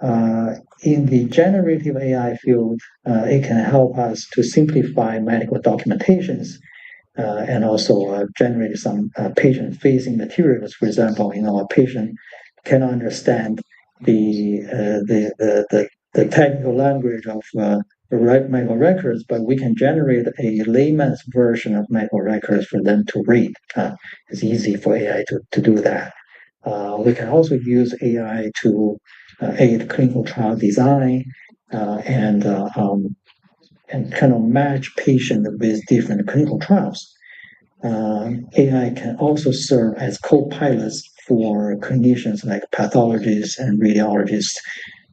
Speaker 14: In the generative AI field, it can help us to simplify medical documentations and also generate some patient-facing materials. For example, a patient can understand the technical language of medical records, but we can generate a layman's version of medical records for them to read. It's easy for AI to do that. We can also use AI to aid clinical trial design and kind of match patients with different clinical trials. AI can also serve as co-pilots for clinicians like pathologists and radiologists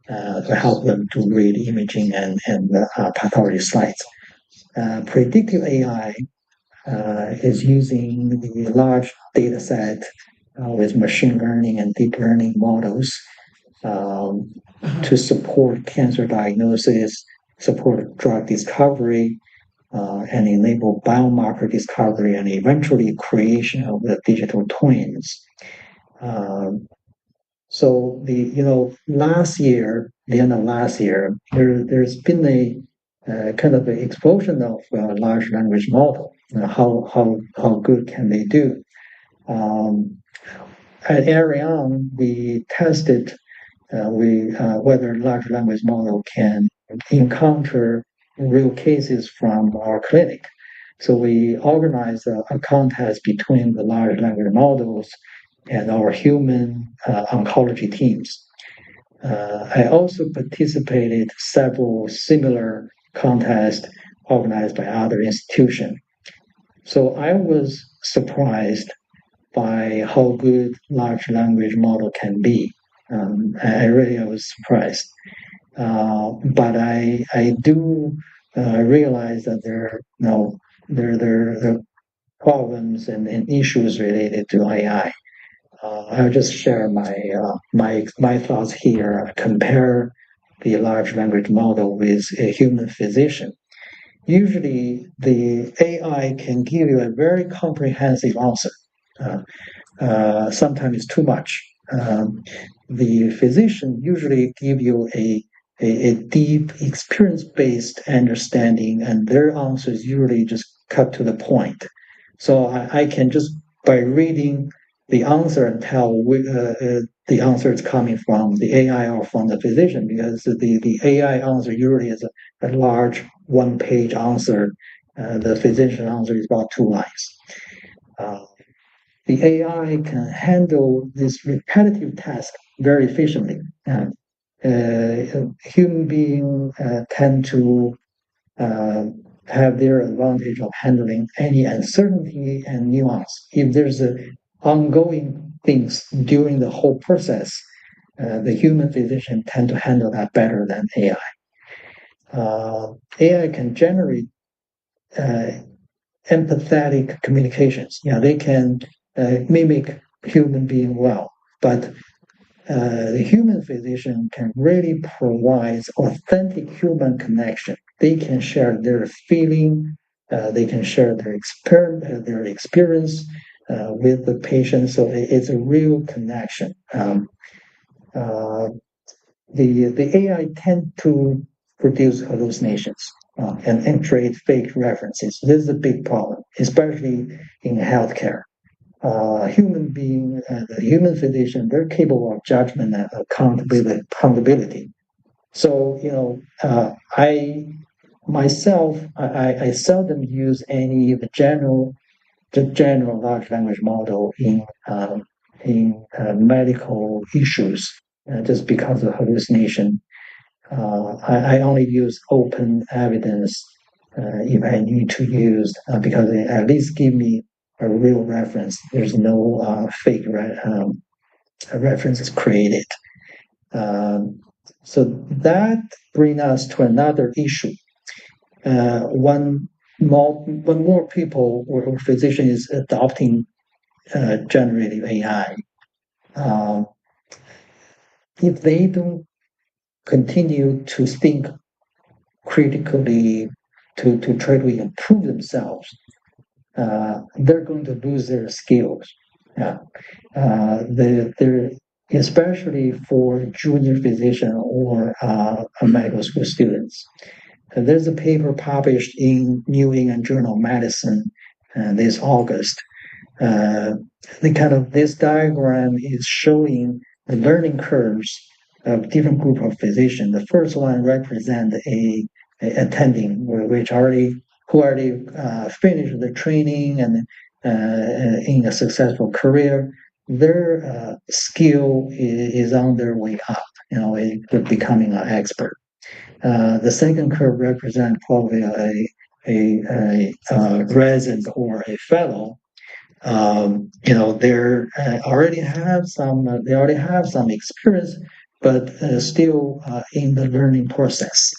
Speaker 14: to help them to read imaging and pathology slides. Predictive AI is using the large data set with machine learning and deep learning models to support cancer diagnosis, support drug discovery, and enable biomarker discovery and eventually creation of the digital twins. So last year, the end of last year, there's been a kind of an explosion of large language model. How good can they do? At Arion, we tested whether large language model can encounter real cases from our clinic. So we organized a contest between the large language models and our human oncology teams. I also participated several similar contests organized by other institutions. So I was surprised by how good large language model can be. I was surprised. But I do realize that there are problems and issues related to AI. I'll just share my thoughts here. Compare the large language model with a human physician. Usually, the AI can give you a very comprehensive answer. Sometimes too much. The physician usually give you a deep experience-based understanding, and their answers usually just cut to the point. So I can just by reading the answer and tell the answer is coming from the AI or from the physician, because the AI answer usually is a large one-page answer. The physician answer is about 2 lines. The AI can handle this repetitive task very efficiently. human beings tend to have their advantage of handling any uncertainty and nuance. If there's ongoing things during the whole process, the human physician tend to handle that better than AI. AI can generate empathetic communications. They can mimic human being well, but the human physician can really provide authentic human connection. They can share their feeling, they can share their experience with the patient. So it's a real connection. The AI tend to produce hallucinations and create fake references. This is a big problem, especially in healthcare. The human physician, they're capable of judgment and accountability. So, I myself, I seldom use any of the general large language model in medical issues, just because of hallucination. I only use open evidence if I need to use, because it at least give me a real reference. There's no fake references created. So that brings us to another issue. When more people or physician is adopting generative AI, if they don't continue to think critically to try to improve themselves, they're going to lose their skills. They're especially for junior physician or medical school students. There's a paper published in New England Journal of Medicine this August. This diagram is showing the learning curves of different group of physicians. The first one represent a attending who already finished the training and in a successful career. Their skill is on their way up. They're becoming an expert. The second curve represents probably a resident or a fellow. They already have some experience, but still in the learning process.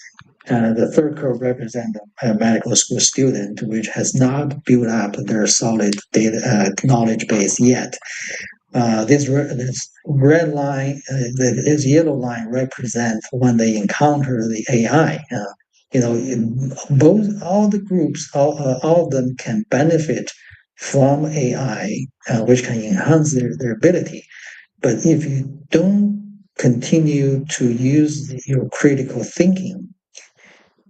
Speaker 14: The third curve represents a medical school student which has not built up their solid data knowledge base yet. This red line, this yellow line represents when they encounter the AI. All the groups, all of them can benefit from AI, which can enhance their ability. But if you don't continue to use your critical thinking,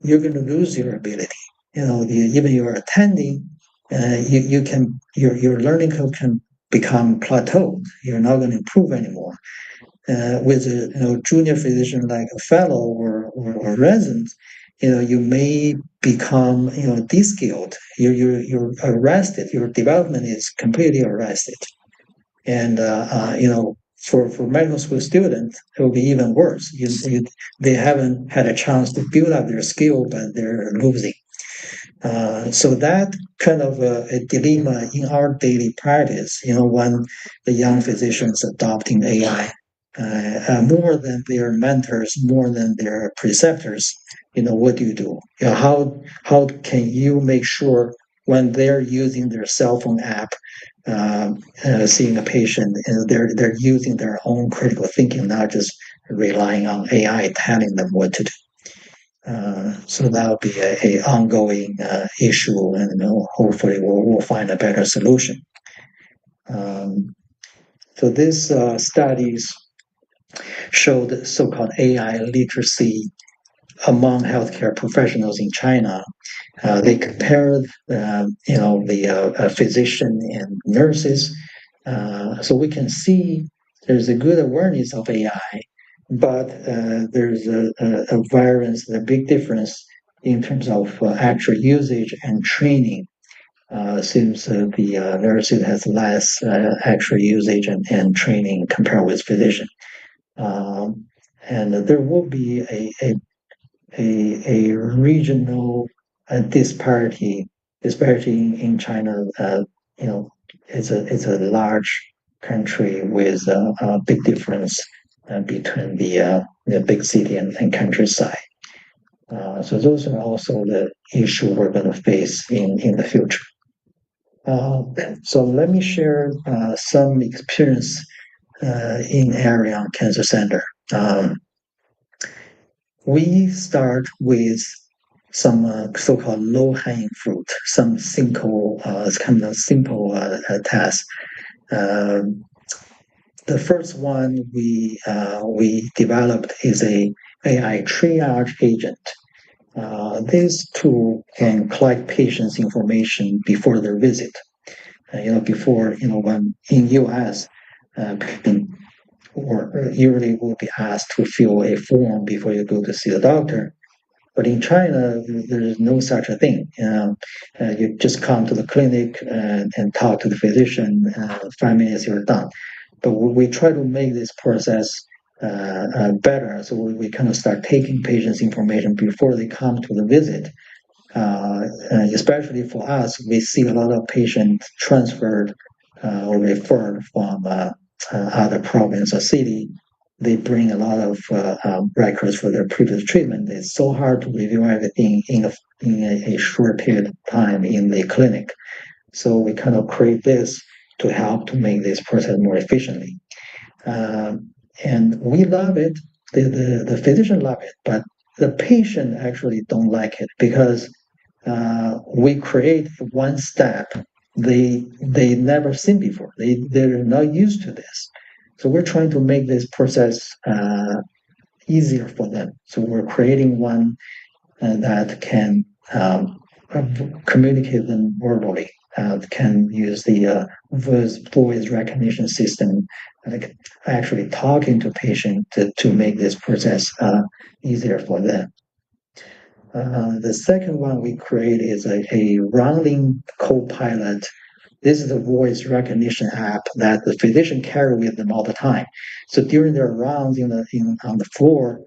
Speaker 14: you're going to lose your ability. Even you're attending, your learning curve can become plateaued. You're not going to improve anymore. With a junior physician like a fellow or resident, you may become de-skilled. You're arrested. Your development is completely arrested. And for medical school students, it will be even worse. They haven't had a chance to build up their skill, but they're losing. So that kind of a dilemma in our daily practice, when the young physicians adopting AI, more than their mentors, more than their preceptors, what do you do? How can you make sure when they're using their cell phone app, seeing a patient, they're using their own critical thinking, not just relying on AI telling them what to do? So that will be a ongoing issue, and hopefully we'll find a better solution. So these studies showed so-called AI literacy among healthcare professionals in China. They compared, the physician and nurses. So we can see there's a good awareness of AI, but there's a variance, a big difference in terms of actual usage and training. Seems the nurses has less actual usage and training compared with physician. and there will be a regional disparity in China. It's a large country with a big difference between the big city and countryside. So those are also the issue we're going to face in the future. So let me share some experience in area cancer center. We start with some so-called low-hanging fruit, some simple, kind of simple tasks. The first one we developed is a AI triage agent. This tool can collect patients' information before their visit. When in U.S. Or usually will be asked to fill a form before you go to see the doctor. But in China, there's no such a thing. You just come to the clinic and talk to the physician. 5 minutes, you're done. But we try to make this process better. So we kind of start taking patients' information before they come to the visit. Especially for us, we see a lot of patients transferred or referred from other province or city. They bring a lot of records for their previous treatment. It's so hard to review everything in a short period of time in the clinic. So we kind of create this to help to make this process more efficiently. And we love it. The physician love it, but the patient actually don't like it because we create one step they never seen before. They're not used to this. So we're trying to make this process easier for them. So we're creating one that can communicate them verbally, can use the voice recognition system, actually talking to patient to make this process easier for them. The second one we create is a rounding co-pilot. This is a voice recognition app that the physician carry with them all the time. So during their rounds on the floor,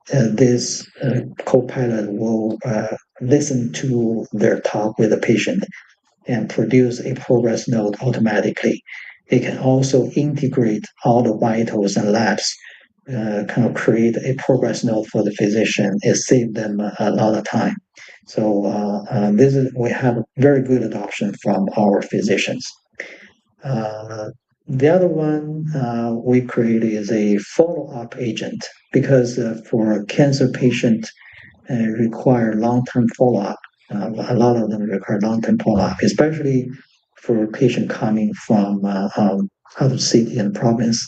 Speaker 14: this co-pilot will listen to their talk with the patient and produce a progress note automatically. It can also integrate all the vitals and labs, kind of create a progress note for the physician. It saves them a lot of time. So we have very good adoption from our physicians. The other one we created is a follow-up agent because for cancer patient require long-term follow-up. A lot of them require long-term follow-up, especially for patient coming from out of city and province.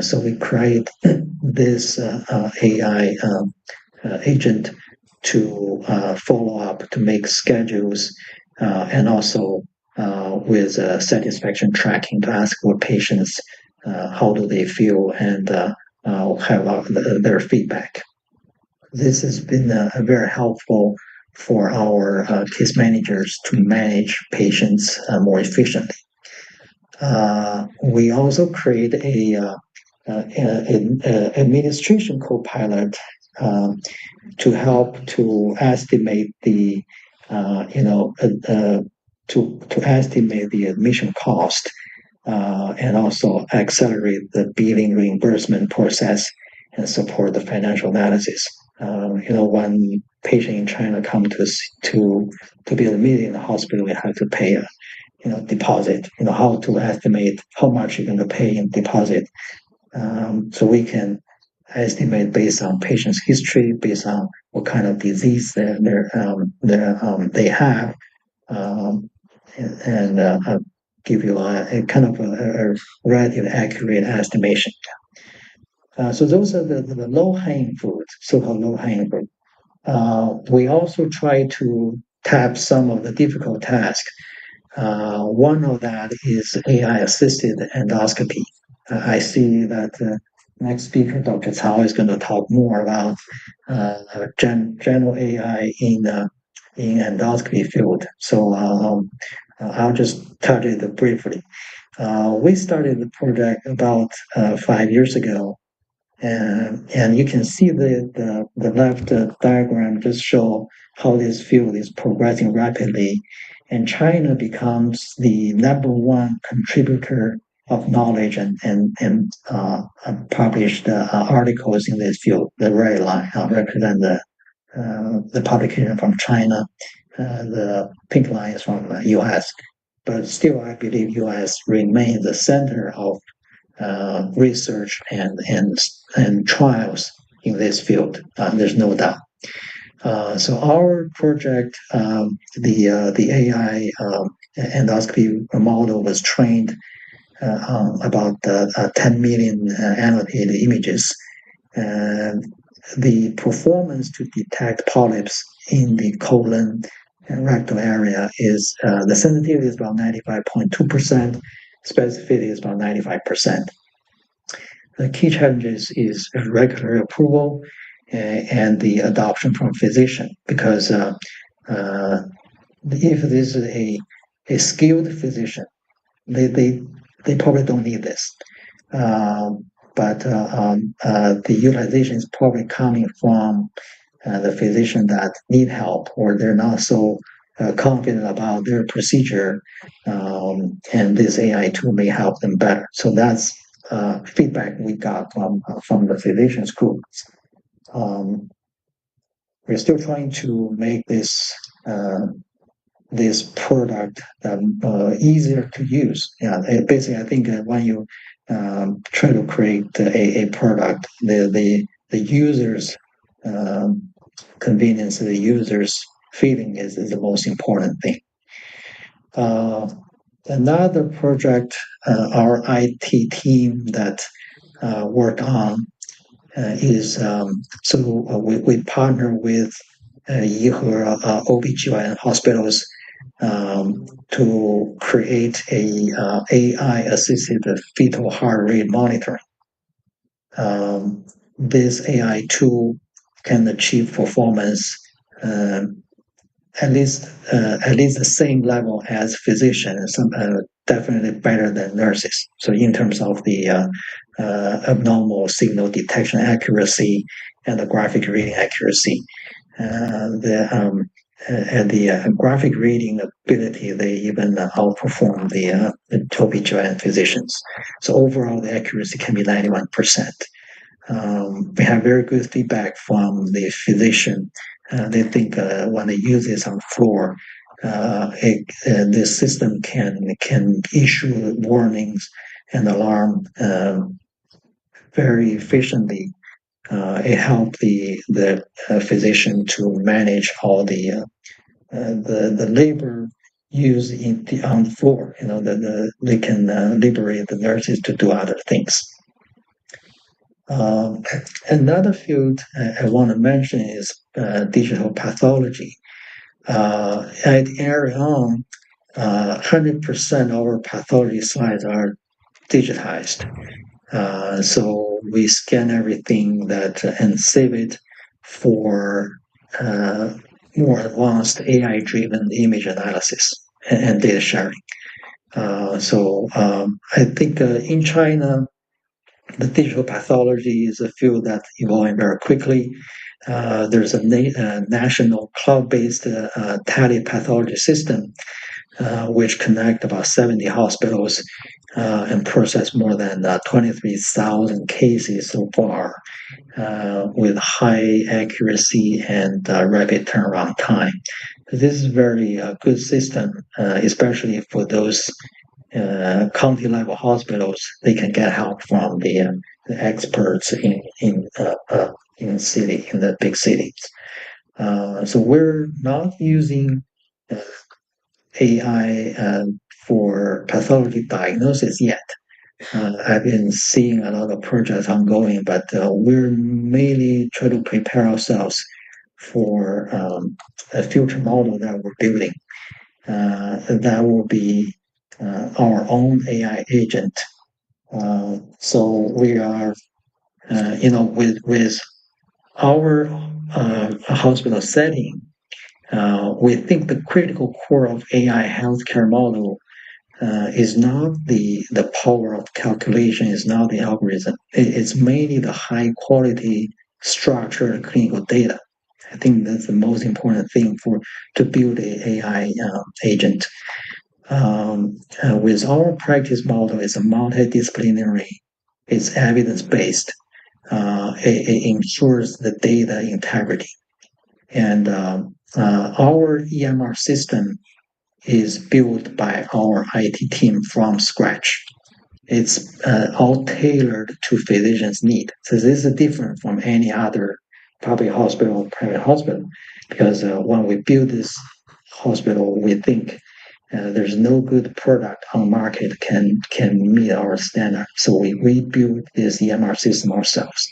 Speaker 14: So we create this AI agent to follow up, to make schedules, and also with satisfaction tracking to ask what patients how do they feel and have their feedback. This has been very helpful for our case managers to manage patients more efficiently. We also create an administration co-pilot to help to estimate the to estimate the admission cost and also accelerate the billing reimbursement process and support the financial analysis. When patient in China come to be admitted in the hospital, we have to pay a deposit. How to estimate how much you're going to pay in deposit. So we can estimate based on patient's history, based on what kind of disease they have, and give you a kind of a relatively accurate estimation. So those are the low-hanging fruit, so-called low-hanging fruit. We also try to tap some of the difficult tasks. One of that is AI-assisted endoscopy. I see that next speaker, Dr. Cao, is going to talk more about general AI in endoscopy field. So I'll just touch it briefly. We started the project about 5 years ago, And you can see the left diagram just show how this field is progressing rapidly, and China becomes the number one contributor of knowledge and published articles in this field. The red line represent the publication from China. The pink line is from the U.S. But still, I believe U.S. remains the center of research and trials in this field. There's no doubt. So our project, the AI endoscopy model was trained on about 10 million annotated images. The performance to detect polyps in the colon and rectal area is the sensitivity is about 95.2%, specificity is about 95%. The key challenges is regulatory approval and the adoption from physician, because if this is a skilled physician, they probably don't need this. But the utilization is probably coming from the physician that need help, or they're not so confident about their procedure, and this AI tool may help them better. So that's feedback we got from the physicians group. We're still trying to make this product easier to use. Yeah, basically, I think when you try to create a product, the user's convenience, the user's feeling is the most important thing. Another project our IT team that worked on is we partner with Yihe OBGYN hospitals to create a AI-assisted fetal heart rate monitoring. This AI tool can achieve performance at least the same level as physicians, definitely better than nurses. So in terms of the abnormal signal detection accuracy and the graphic reading accuracy, the graphic reading ability, they even outperform the OB/GYN physicians. So overall, the accuracy can be 91%. We have very good feedback from the physician. They think when they use this on the floor, this system can issue warnings and alarm very efficiently. It helps the physician to manage all the labor used on the floor. They can liberate the nurses to do other things. Another field I want to mention is digital pathology. At Arion, 100% of our pathology slides are digitized. So we scan everything and save it for more advanced AI-driven image analysis and data sharing. So I think in China, the digital pathology is a field that's evolving very quickly. There's a national cloud-based telepathology system which connect about 70 hospitals and process more than 23,000 cases so far with high accuracy and rapid turnaround time. This is a very good system, especially for those county level hospitals. They can get help from the experts in the big cities. So we're not using AI for pathology diagnosis yet. I've been seeing a lot of projects ongoing, but we're mainly trying to prepare ourselves for a future model that we're building. That will be our own AI agent. So we are, with our hospital setting, we think the critical core of AI healthcare model is not the power of calculation, is not the algorithm. It's mainly the high quality structured clinical data. I think that's the most important thing to build a AI agent. With our practice model, it's a multidisciplinary, it's evidence based. It ensures the data integrity, and our EMR system is built by our IT team from scratch. It's all tailored to physicians' need. So this is different from any other public hospital or private hospital, because when we build this hospital, we think there's no good product on market can meet our standard. So we build this EMR system ourselves.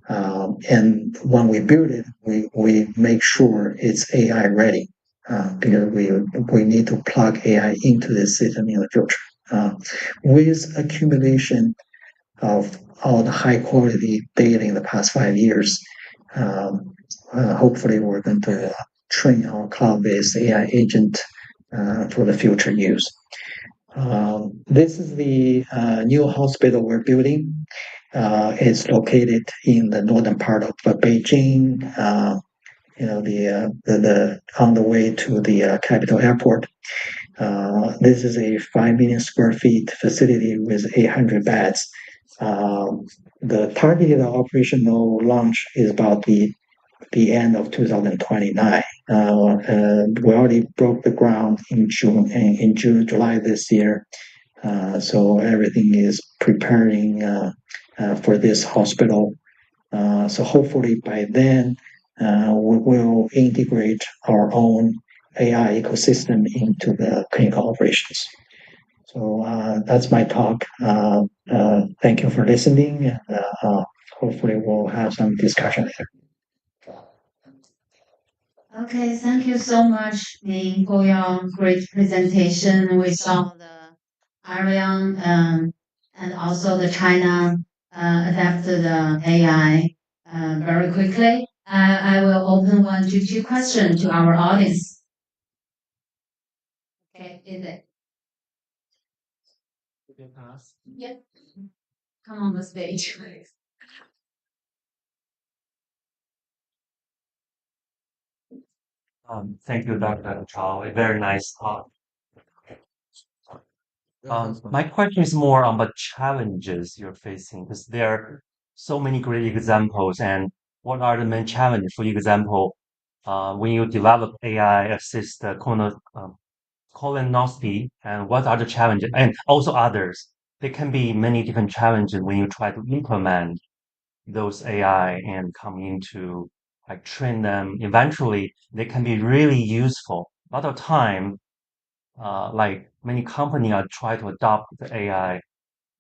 Speaker 14: And when we build it, we make sure it's AI ready, because we need to plug AI into the system in the future. With accumulation of all the high quality data in the past 5 years, hopefully we're going to train our cloud-based AI agent for the future use. This is the new hospital we're building. It's located in the northern part of Beijing. The on the way to the capital airport. This is a 5 million square feet facility with 800 beds. The targeted operational launch is about the end of 2029. We already broke the ground in July this year. So everything is preparing for this hospital. So hopefully by then we will integrate our own AI ecosystem into the clinical operations. So that's my talk. Thank you for listening, and hopefully we'll have some discussion later.
Speaker 7: Okay, thank you so much, Ming, for your great presentation. We saw the ARIAN and also the China adapted AI very quickly. I will open 1 to 2 questions to our audience. Okay, is it? Yeah. Come on the stage, please.
Speaker 15: Thank you, Dr. Chao. A very nice talk. My question is more on the challenges you're facing, because there are so many great examples. And what are the main challenges? For example, when you develop AI assist colonoscopy, and what are the challenges? And also others. There can be many different challenges when you try to implement those AI and come into like train them. Eventually, they can be really useful. A lot of time, like many companies are trying to adopt the AI.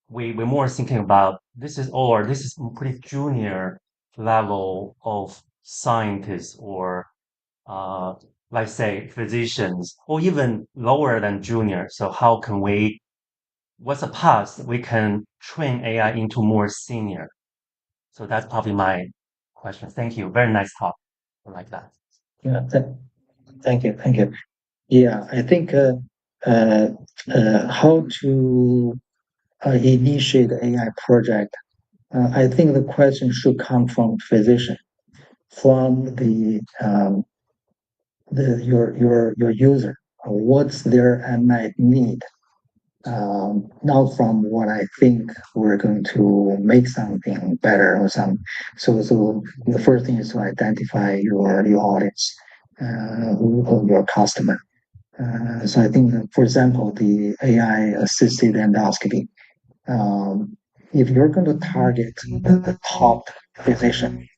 Speaker 15: We're more thinking about this is pretty junior level of scientists or let's say physicians or even lower than junior. So how can what's a path we can train AI into more senior? So that's probably my question. Thank you. Very nice talk. I like that.
Speaker 14: Yeah, thank you. Yeah, I think how to initiate the AI project. I think the question should come from physician, from your user. What's their unmet need? Not from what I think we're going to make something better or some. So the first thing is to identify your audience, your customer. So I think, for example, the AI assisted endoscopy. If you're going to target the top physician,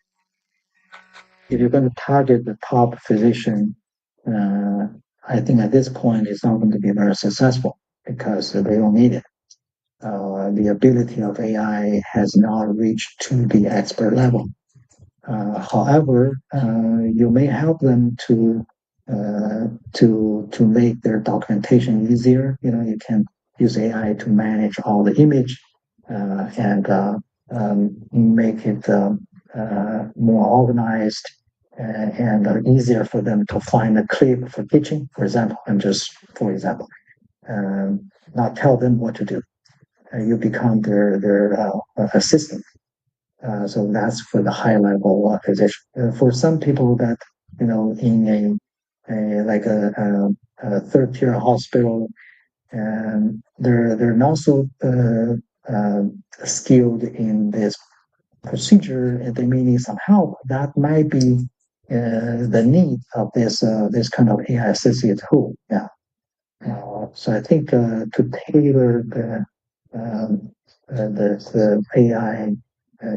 Speaker 14: I think at this point it's not going to be very successful because they don't need it. The ability of AI has not reached to the expert level. However, you may help them to make their documentation easier. You can use AI to manage all the image and make it more organized and easier for them to find a clip for teaching. For example, for example. not tell them what to do. You become their assistant. So that's for the high level physician. For some people that in a third tier hospital, and they're not so skilled in this procedure, and they may need some help. That might be the need of this kind of AI associate tool. Yeah. So I think to tailor the AI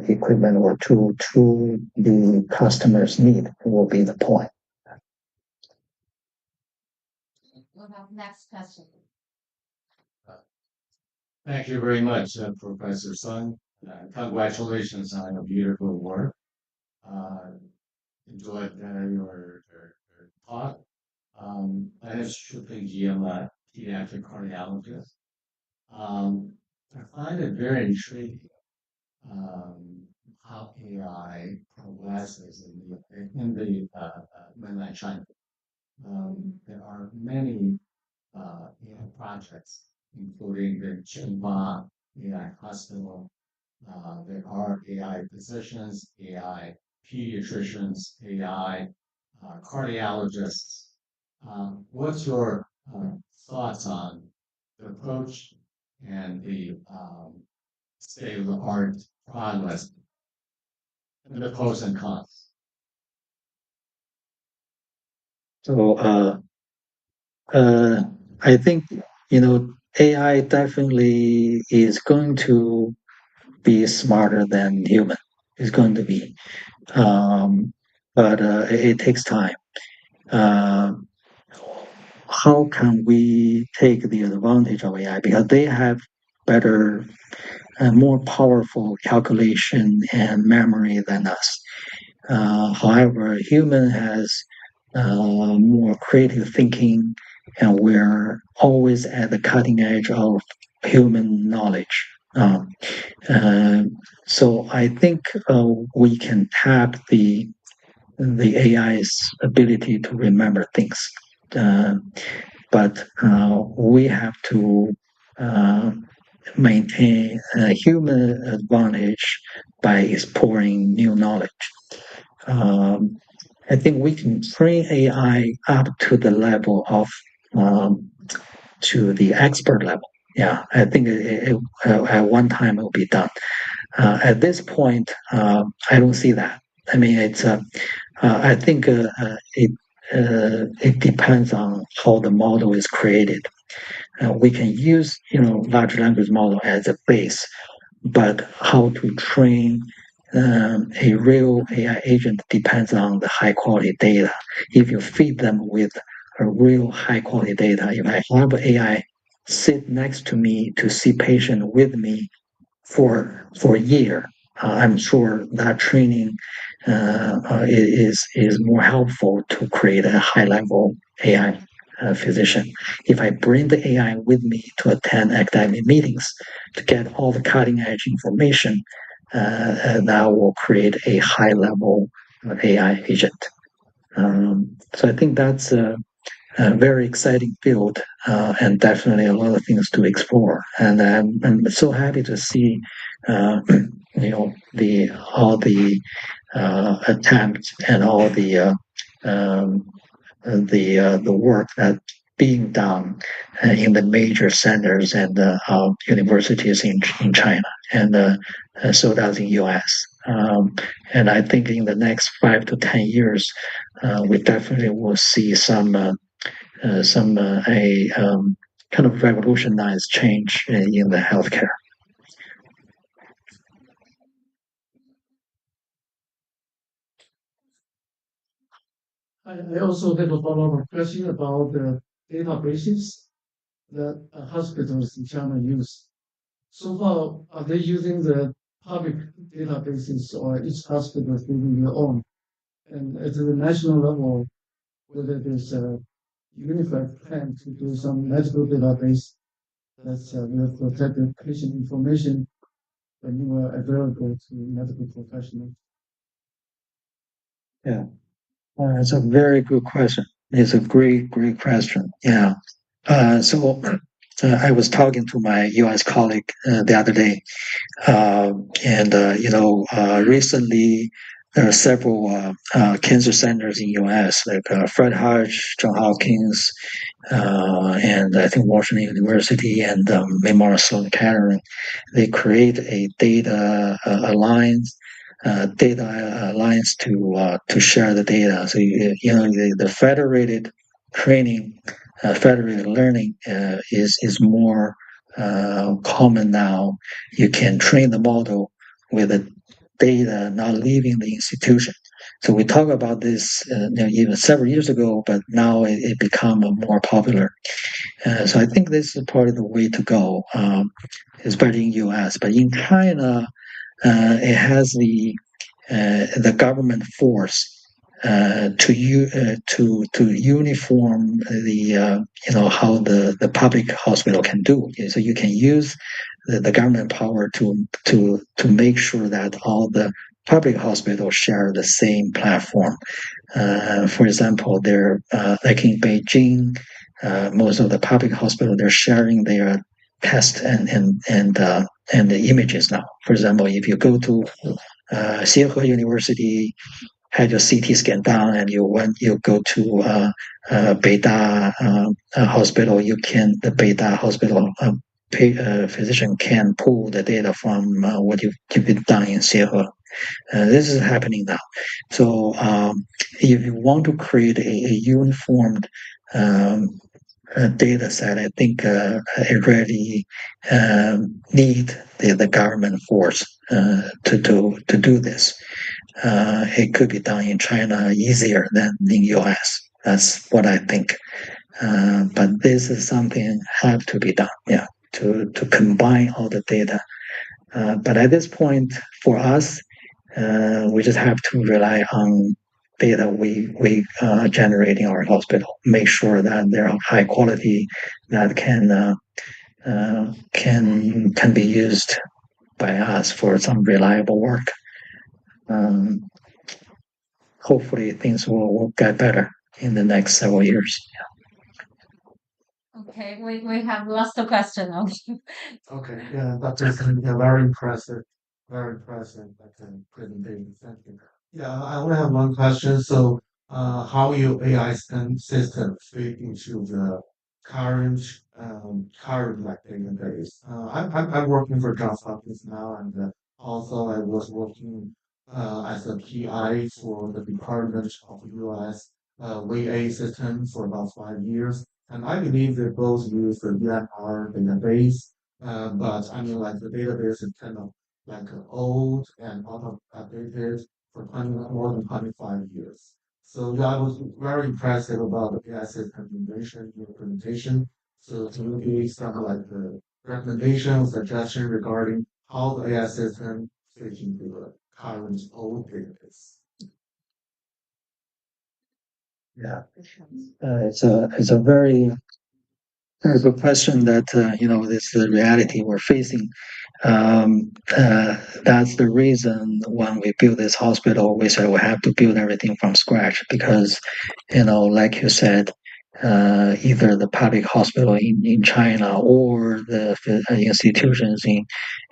Speaker 14: equipment or tool to the customer's need will be the point.
Speaker 7: We'll have next question.
Speaker 6: Thank you very much, Professor Sun. Congratulations on your beautiful work. Enjoyed your talk. My name is Shupi. I'm a pediatric cardiologist. I find it very intriguing how AI progresses in the mainland China. There are many AI projects, including the Qingdao AI hospital. There are AI physicians, AI pediatricians, AI cardiologists. What's your thoughts on the approach and the state of the art progress and the pros and cons?
Speaker 14: So I think AI definitely is going to be smarter than human. Is going to be, but it takes time. How can we take the advantage of AI because they have better more powerful calculation and memory than us. However, human has more creative thinking, and we're always at the cutting edge of human knowledge. So I think we can tap the AI's ability to remember things, but we have to maintain a human advantage by exploring new knowledge. I think we can train AI up to the level of to the expert level. Yeah, I think at one time it will be done. At this point, I don't see that. I mean, it's. I think it depends on how the model is created. We can use large language model as a base, but how to train a real AI agent depends on the high quality data. If you feed them with a real high quality data, if I have AI sit next to me to see patient with me for a year, I'm sure that training is more helpful to create a high level AI physician. If I bring the AI with me to attend academic meetings to get all the cutting edge information, that will create a high level AI agent. So I think that's a very exciting field and definitely a lot of things to explore. And I'm so happy to see, all the attempts and all the work that being done in the major centers and universities in China, and so does in U.S. And I think in the next 5 to 10 years, we definitely will see some kind of revolutionized change in the healthcare.
Speaker 1: I also have a follow-up question about the databases that hospitals in China use. So far, are they using the public databases or each hospital is using their own? And at the national level, whether there's a unified plan to do some medical database that's will protect the patient information when you are available to medical professionals.
Speaker 14: Yeah, it's a very good question. It's a great question. Yeah. So I was talking to my U.S. colleague the other day, recently there are several cancer centers in U.S. like Fred Hutch, John Hopkins, and I think Washington University and Memorial Sloan Kettering. They create a data alliance. Data alliance to share the data. So the federated training, federated learning is more common now. You can train the model with the data not leaving the institution. So we talked about this even several years ago, but now it become more popular. So I think this is probably the way to go, especially in U.S. But in China, it has the government force to uniform how the public hospital can do. So you can use the government power to make sure that all the public hospitals share the same platform. For example, they're like in Beijing, most of the public hospitals they're sharing their test and the images now. For example, if you go to Xihe University, had your CT scan done, and you go to Beida hospital, the Beida hospital physician can pull the data from what you've been done in Xihe. This is happening now. So if you want to create a uniformed data set, I think it really need the government force to do this. It could be done in China easier than in US. That's what I think. But this is something have to be done. Yeah, to combine all the data. But at this point, for us, we just have to rely on data we generate in our hospital. Make sure that they're of high quality, that can be used by us for some reliable work. Hopefully, things will get better in the next several years.
Speaker 13: Okay, we have lost a question.
Speaker 10: Okay, yeah, that's very impressive, presentation. Thank you. Yeah, I only have one question. So, how your AI system fit into the current like database? I'm working for Johns Hopkins now, and also I was working as a PI for the Department of U.S. VA system for about 5 years. And I believe they both use the UMR database, but I mean, like the database is kind of like old and out of updated for 20, more than 25 years. So yeah, I was very impressed about the AI system innovation in your presentation. So can you give some like the recommendation or suggestion regarding how the AI system fits into the current old database?
Speaker 14: Yeah, it's a very good question that this is the reality we're facing. That's the reason when we built this hospital, we said we have to build everything from scratch because, like you said, either the public hospital in China or the institutions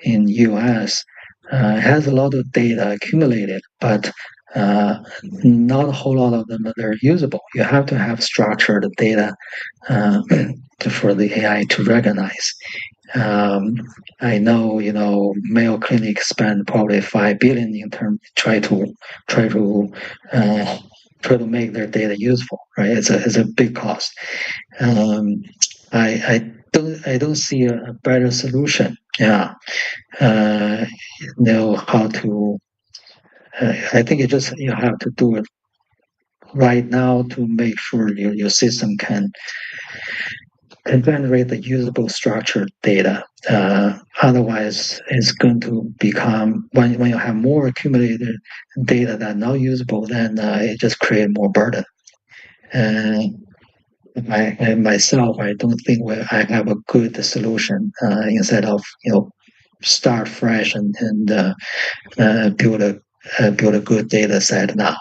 Speaker 14: in U.S. Has a lot of data accumulated, but not a whole lot of them are usable. You have to have structured data for the AI to recognize. I know, Mayo Clinic spend probably 5 billion in term try to uh, try to make their data useful. Right, it's a big cost. I don't see a better solution. Yeah, know how to. I think you have to do it right now to make sure your system can generate the usable structured data. Otherwise, it's going to become when you have more accumulated data that not usable, then it just creates more burden. And myself, I don't think I have a good solution instead of start fresh and build a good data set now.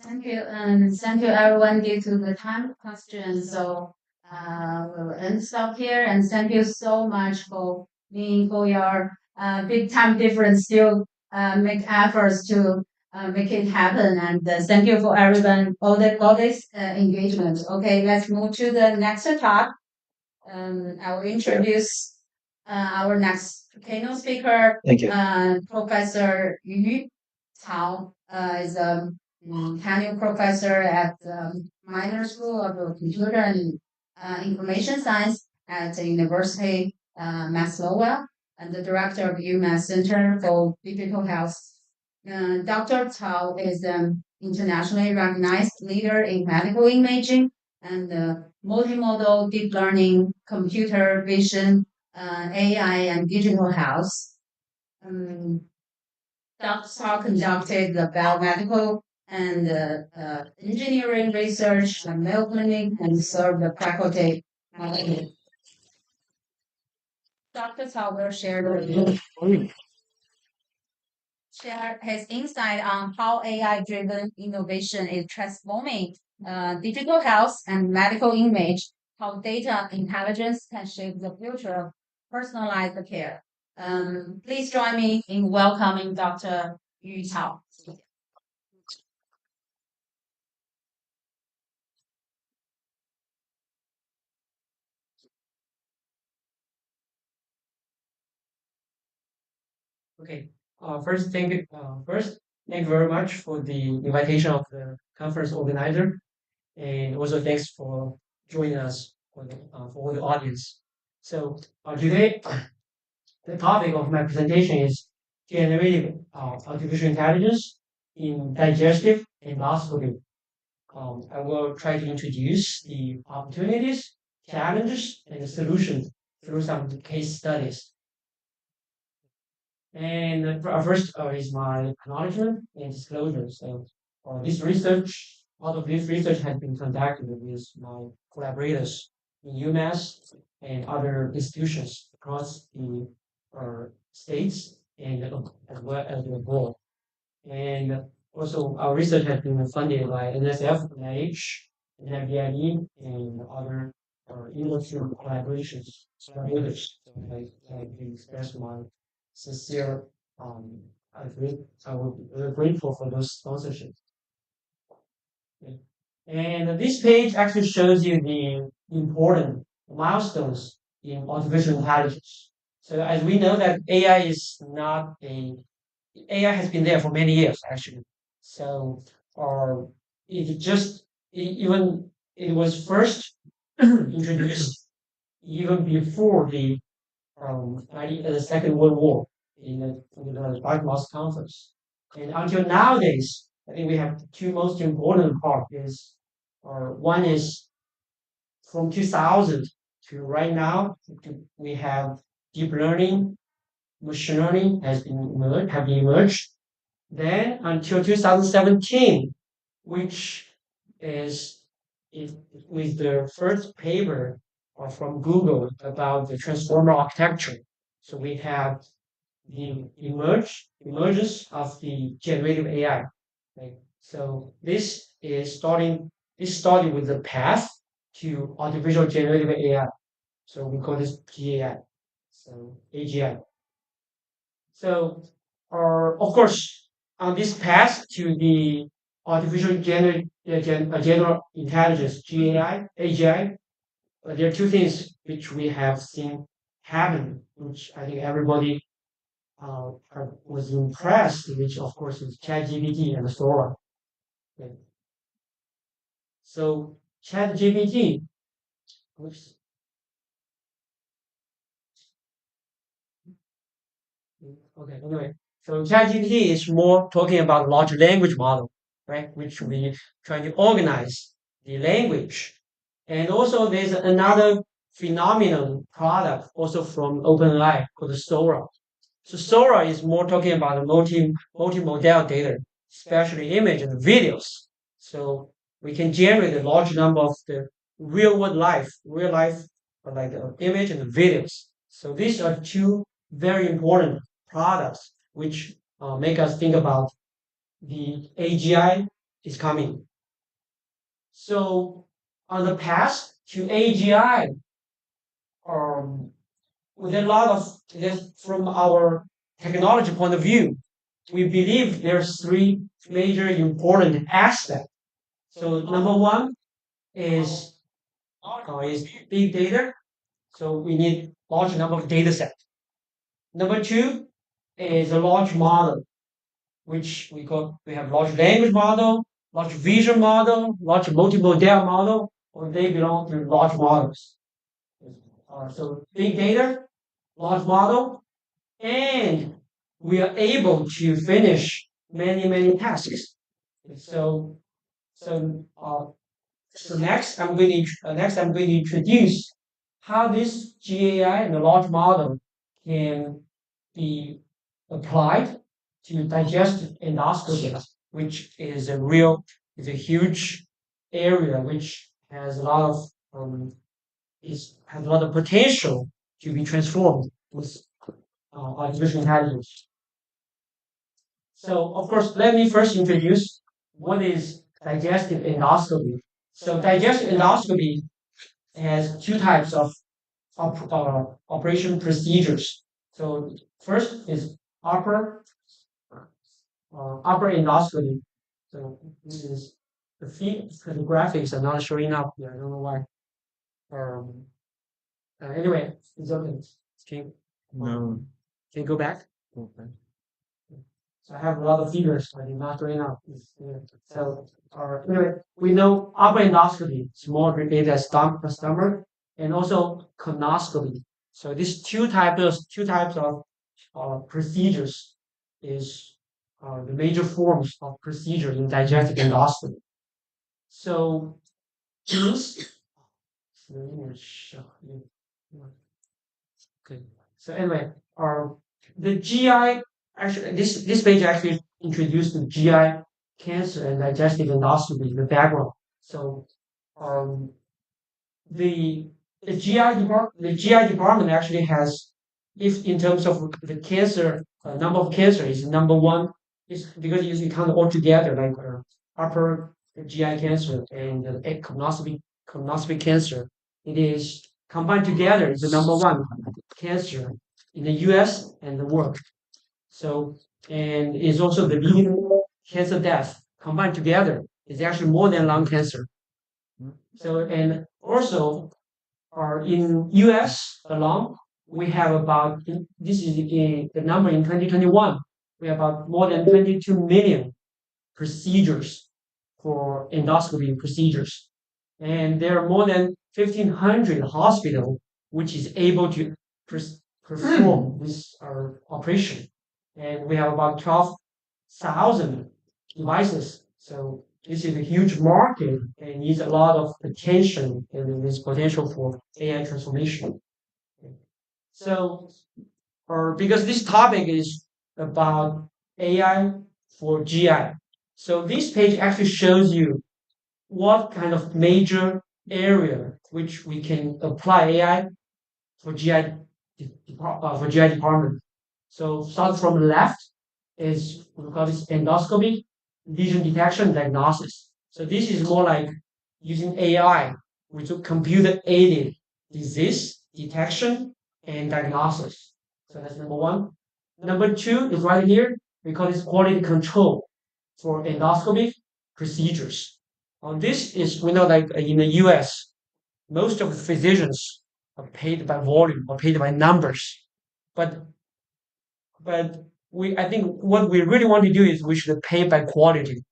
Speaker 13: Thank you, and thank you everyone due to the time constraint. So we'll end stop here, and thank you so much for being for your big time difference still make efforts to make it happen. And thank you for everyone all this engagement. Okay, let's move to the next talk. I will introduce our next keynote speaker.
Speaker 14: Thank you.
Speaker 13: Professor Yu Cao is a tenure professor at minor school of computer and information science at the University Mass Lowell and the director of UMass Center for Digital Health. Dr. Cao is an internationally recognized leader in medical imaging and multimodal deep learning, computer vision, AI, and digital health. Dr. Cao conducted the biomedical and engineering research at Mayo Clinic and served the faculty. Dr. Cao will share his insight on how AI-driven innovation is transforming digital health and medical image, how data intelligence can shape the future of personalized care. Please join me in welcoming Dr. Yu Cao.
Speaker 16: Okay. First, thank you. Thank you very much for the invitation of the conference organizer, and also thanks for joining us for all the audience. So today, the topic of my presentation is generative artificial intelligence in digestive endoscopy. I will try to introduce the opportunities, challenges, and the solutions through some case studies. And first is my acknowledgement and disclosure. So part of this research has been conducted with my collaborators in UMass and other institutions across the states and as well as abroad. And also our research has been funded by NSF, NIH, NIBIE, and other industry collaborators. So I express my sincere I will be very grateful for those sponsorships. Okay. And this page actually shows you the important milestones in artificial intelligence. So as we know that AI has been there for many years actually. So it was first introduced even before the Second World War in the Dartmouth Conference. And until nowadays, I think we have two most important part is, one is from 2000 to right now, we have deep learning, machine learning have been emerged. Then until 2017, which is with the first paper from Google about the transformer architecture. So we have the emergence of the generative AI. Right? So this started with the path to artificial generative AI. So we call this GAI. So AGI. So of course, on this path to the artificial general intelligence, GAI, AGI, there are two things which we have seen happen, which I think everybody was impressed, which of course is ChatGPT and Sora. Okay. So ChatGPT, oops. Okay, anyway, so ChatGPT is more talking about large language model, right? Which we try to organize the language. And also there's another phenomenon product also from OpenAI called Sora. So Sora is more talking about the multimodal data, especially image and videos. So we can generate a large number of the real life, like image and videos. So these are two very important products which make us think about the AGI is coming. So on the path to AGI, with a lot of from our technology point of view, we believe there's three major important aspects. So number one is big data. So we need large number of data sets. Number two is a large model, which we have large language model, large vision model, large multimodal model, or they belong to large models. So big data, large model, and we are able to finish many tasks. So next I'm going to introduce how this GAI and the large model can be applied to digestive endoscopy, which is a huge area which has a lot of has a lot of potential to be transformed with artificial intelligence. So of course, let me first introduce what is digestive endoscopy. So digestive endoscopy has two types of operation procedures. So first is upper endoscopy. So this is the graphics are not showing up here. I don't know why. Anyway, it's okay. No. Can you go back? Okay. So I have a lot of figures, but it's not showing up. So anyway, we know upper endoscopy is more related to stomach, and also colonoscopy. So these two types of procedures is the major forms of procedure in digestive endoscopy. So these, okay. So anyway, the GI actually this page actually introduced the GI cancer and digestive endoscopy in the background. So the GI department actually has, if in terms of the cancer number of cancer is number one, is because you count all together like upper GI cancer and colonoscopy cancer. It is combined together is the number one cancer in the U.S. and the world. So and is also the leading cancer death combined together is actually more than lung cancer. So and also in U.S. alone, we have about this is the number in 2021. We have about more than 22 million procedures for endoscopy procedures, and there are more than 1,500 hospitals which is able to perform this operation, and we have about 12,000 devices. So this is a huge market and needs a lot of attention and there's potential for AI transformation. So, because this topic is about AI for GI, so this page actually shows you what kind of major area which we can apply AI for GI department. So start from the left is we call this endoscopy, lesion detection, diagnosis. So this is more like using AI, which is computer-aided disease detection and diagnosis. So that's number one. Number two is right here. We call this quality control for endoscopy procedures. This is we know like in the U.S. most of the physicians are paid by volume or paid by numbers, but I think what we really want to do is we should pay by quality.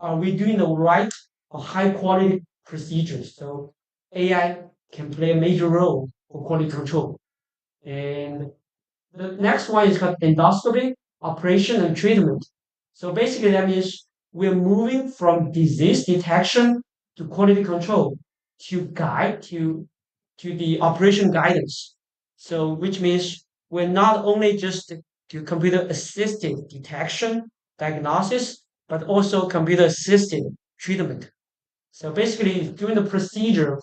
Speaker 16: Are we doing the right or high quality procedures? So AI can play a major role for quality control. And the next one is called endoscopy, operation and treatment. So basically that means we're moving from disease detection to quality control to guide to the operation guidance. So which means we're not only just to computer assisted detection, diagnosis, but also computer assisted treatment. So basically during the procedure,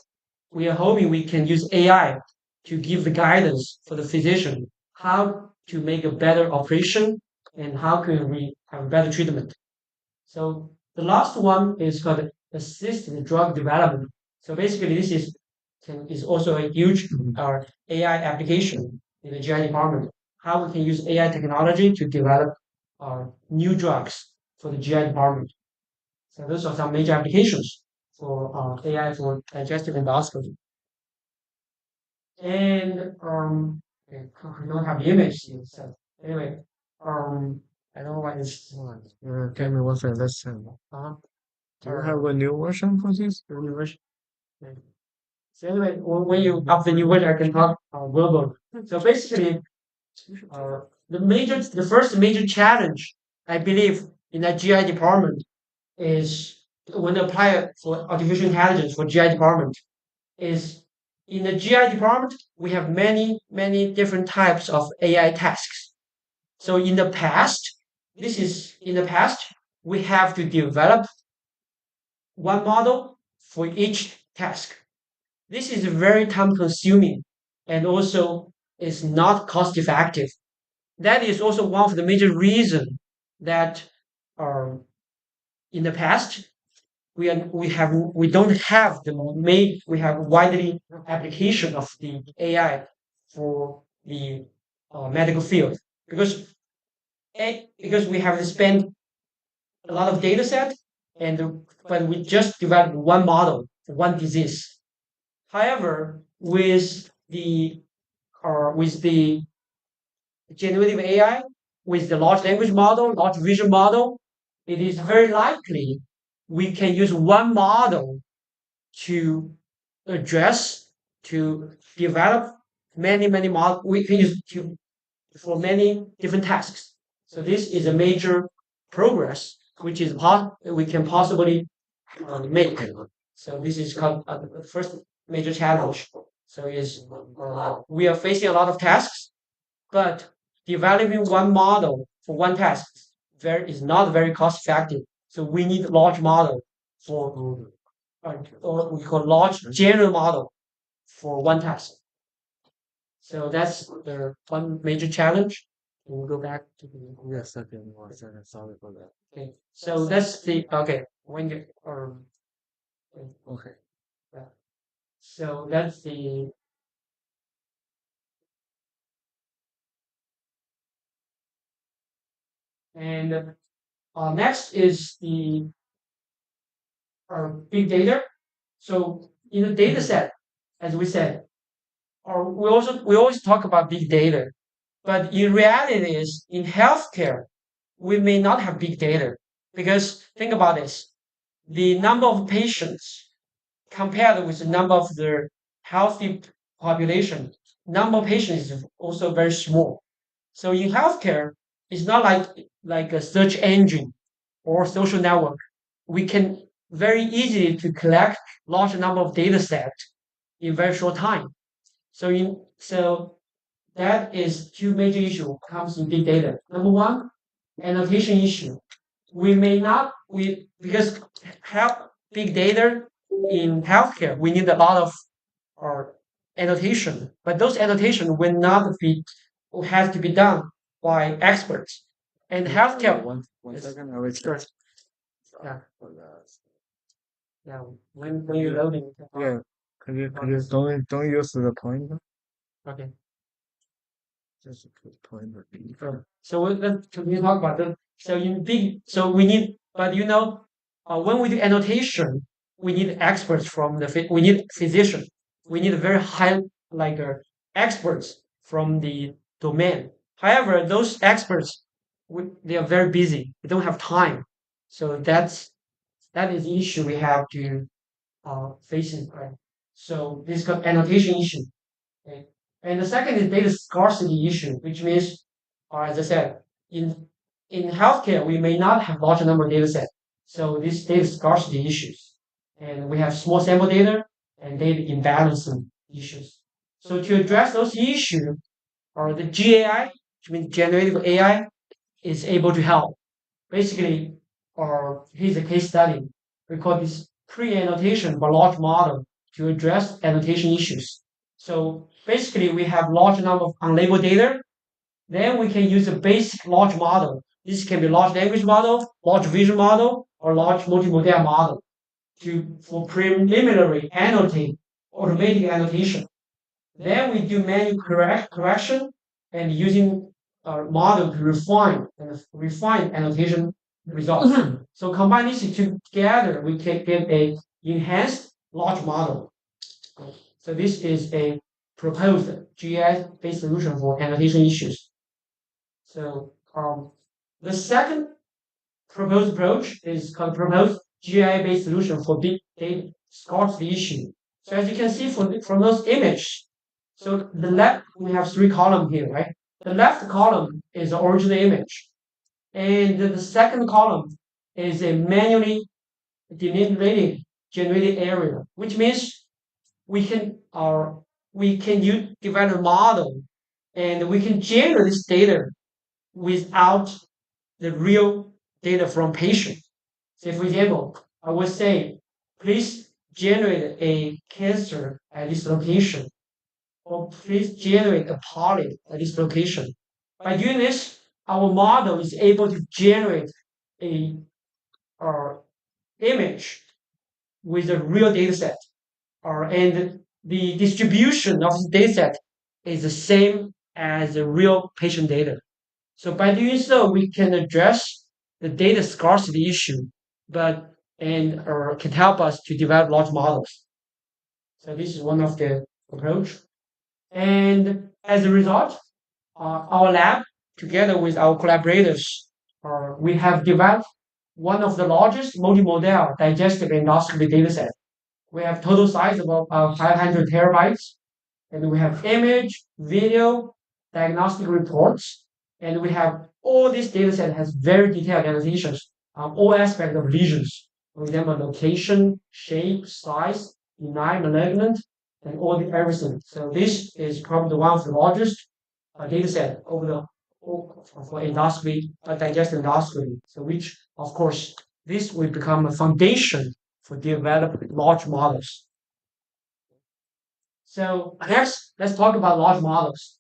Speaker 16: we are hoping we can use AI to give the guidance for the physician how to make a better operation and how can we have better treatment. So The last one is called assisted drug development. So basically, this is also a huge AI application in the GI department. How we can use AI technology to develop new drugs for the GI department. So those are some major applications for AI for digestive endoscopy. And okay, we don't have the image here. So anyway, I don't know what is.
Speaker 17: Give me one second. Let's see. Do you have a new version for this?
Speaker 16: The new version. Okay. So anyway, when you up the new version, I can talk verbally. So basically, the first major challenge I believe in the GI department is when apply it for artificial intelligence for GI department is in the GI department we have many different types of AI tasks. So in the past, we have to develop one model for each task. This is very time consuming and also is not cost effective. That is also one of the major reasons that in the past we don't have we have widely application of the AI for the medical field because we have to spend a lot of data set but we just develop one model for one disease. However, with the generative AI, with the large language model, large vision model, it is very likely we can use one model to to develop many models. We can use for many different tasks. So this is a major progress, which is we can possibly make. So this is called the first major challenge. So we are facing a lot of tasks, but developing one model for one task is not very cost effective. So we need a large model for or we call large general model for one task. So that's the one major challenge. We'll go back to the
Speaker 17: Yes, okay, one second. Sorry for that.
Speaker 16: okay. So that's the okay. When you
Speaker 17: Okay.
Speaker 16: yeah. So that's the and next is the big data. So in the data set, as we said, or we always talk about big data, but in reality is in healthcare, we may not have big data because think about this: the number of patients compared with the number of the healthy population, number of patients is also very small. So in healthcare, it's not like a search engine or social network. We can very easily to collect large number of data set in very short time. So that is two major issue comes in big data. Number one, annotation issue. We may not because have big data in healthcare, we need a lot of annotation, but those annotation will not be has to be done by experts. And healthcare
Speaker 17: One second, I will start.
Speaker 16: yeah. Yeah, when you're loading.
Speaker 17: Yeah, can you don't use the pointer?
Speaker 16: Okay.
Speaker 17: Just put pointer.
Speaker 16: So let's continue talk about that. So we need, but when we do annotation, we need experts we need physicians. We need very high experts from the domain. However, those experts, they are very busy. They don't have time. So that is the issue we have to facing. Right? So this is called annotation issue. Okay? And the second is data scarcity issue, which means, or as I said, in healthcare we may not have large number of data set. So this data scarcity issues, and we have small sample data and data imbalancing issues. So to address those issues, or the GAI, which means generative AI, is able to help. Basically, or here's a case study. We call this pre-annotation for large model to address annotation issues. So basically, we have large number of unlabeled data. Then we can use a basic large model. This can be large language model, large vision model, or large multimodal model for preliminary automatic annotation. Then we do manual correction and using our model to refine annotation results. So combine these two together, we can get a enhanced large model. So this is a proposed GI-based solution for annotation issues. So the second proposed approach is called proposed GI-based solution for big data scarcity issue. So as you can see from those images, so the left, we have three columns here, right? The left column is the original image. And the second column is a manually generated area, which means we can develop a model and we can generate this data without the real data from patient. So for example, I would say, please generate a cancer at this location, or please generate a polyp at this location. By doing this, our model is able to generate a image with a real data set, and the distribution of the data set is the same as the real patient data. So by doing so, we can address the data scarcity issue, and can help us to develop large models. So this is one of the approach. And as a result, our lab, together with our collaborators, we have developed one of the largest multimodal digestive endoscopy dataset. We have total size of about 500 terabytes, and we have image, video, diagnostic reports, and we have all this dataset has very detailed annotations on all aspects of lesions. For example, location, shape, size, benign, malignant, and everything. So this is probably one of the largest dataset for endoscopy, digestive endoscopy. So which, of course, this will become a foundation for developing large models. So next, let's talk about large models.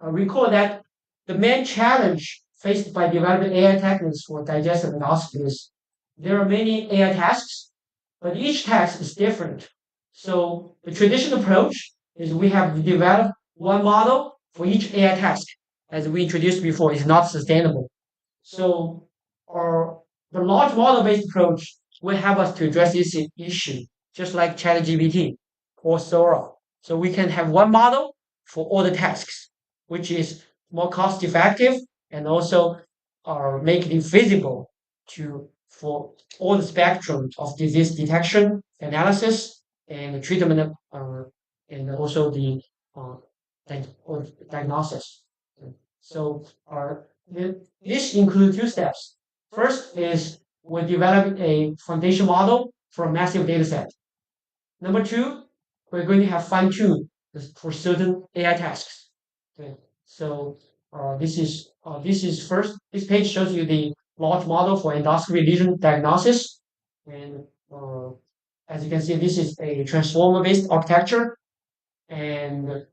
Speaker 16: Recall that the main challenge faced by developing AI techniques for digestive endoscopy is there are many AI tasks, but each task is different. So the traditional approach is we have to develop one model for each AI task, as we introduced before, is not sustainable. So the large model-based approach will help us to address this issue, just like ChatGPT or Sora. So we can have one model for all the tasks, which is more cost-effective and also make it feasible for all the spectrum of disease detection, analysis, and treatment, and also the diagnosis. So this includes two steps. First is we're developing a foundation model for a massive data set. Number two, we're going to have fine-tune for certain AI tasks. Okay. So this is first. This page shows you the large model for endoscopy lesion diagnosis, and as you can see, this is a transformer-based architecture, and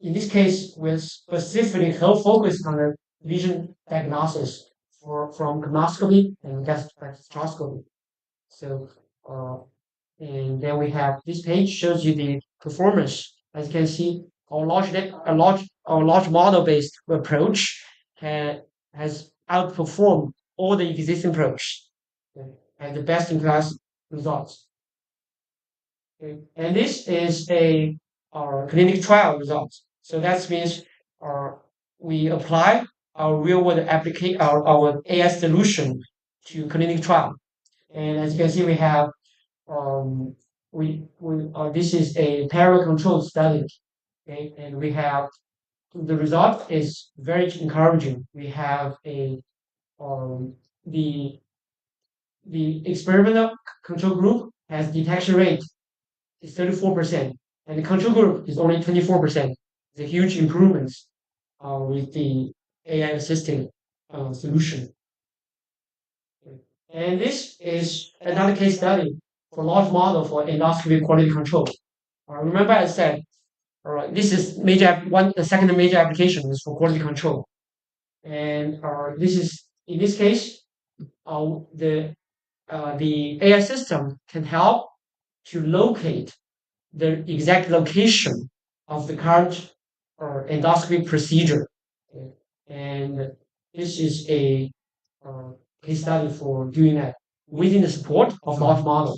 Speaker 16: in this case, we're specifically focused on the lesion diagnosis from colonoscopy and gastroscopy. So, and then we have this page shows you the performance. As you can see, our large model-based approach has outperformed all the existing approach and the best-in-class results. Okay. And this is our clinical trial results. So that means we apply our real-world application, our AI solution to clinical trial. And as you can see, we have this is a parallel control study, okay? And we have the result is very encouraging. We have the experimental control group has detection rate is 34%, and the control group is only 24%. It's a huge improvement with the AI assisting solution. And this is another case study for large model for endoscopy quality control. Remember I said, this is the second major application is for quality control. And in this case, the AI system can help to locate the exact location of the current endoscopy procedure. Okay. And this is a case study for doing that within the support of large model.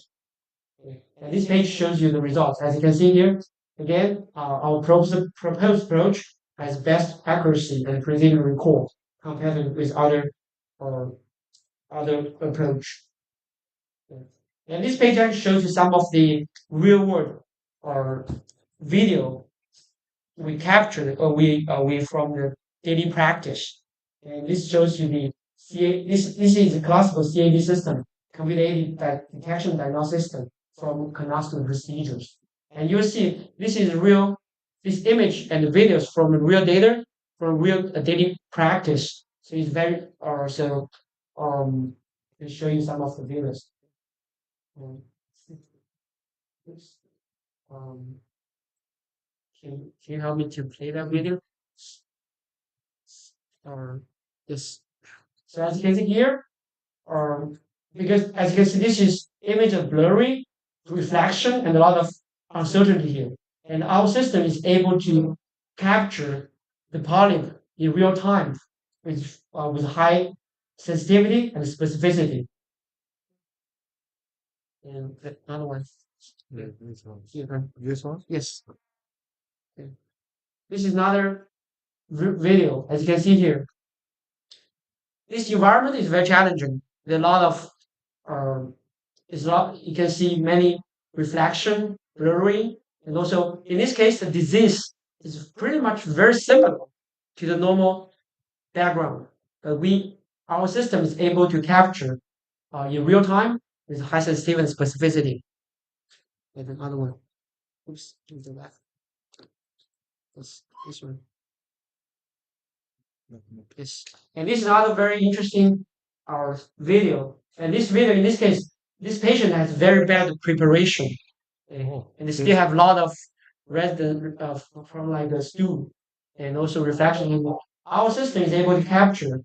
Speaker 16: Okay. And this page shows you the results. As you can see here, again, our proposed approach has best accuracy and precision recall compared with other approach. And this page actually shows you some of the real world or video we captured or we from the daily practice. And this shows you the this is a classical CAD system, computer-aided detection diagnosis system from colonoscopy procedures. And you'll see this is real, this image and the videos from real data from real daily practice. So it's very I'll show you some of the videos. Um, can you help me to play that video? Or yes. So as you can see here, because as you can see, this is image of blurry, reflection, and a lot of uncertainty here. And our system is able to capture the polyp in real time with high sensitivity and specificity. And another one.
Speaker 17: This one?
Speaker 16: Yes. Okay. This is another video, as you can see here. This environment is very challenging. There are a lot of you can see many reflection, blurring, and also in this case, the disease is pretty much very similar to the normal background. But our system is able to capture in real time with high sensitivity and specificity. And another one. Oops, do that. This one. Yes. And this is another very interesting video. And this video, in this case, this patient has very bad preparation. And they still have a lot of resident from like the stool and also reflection. Our system is able to capture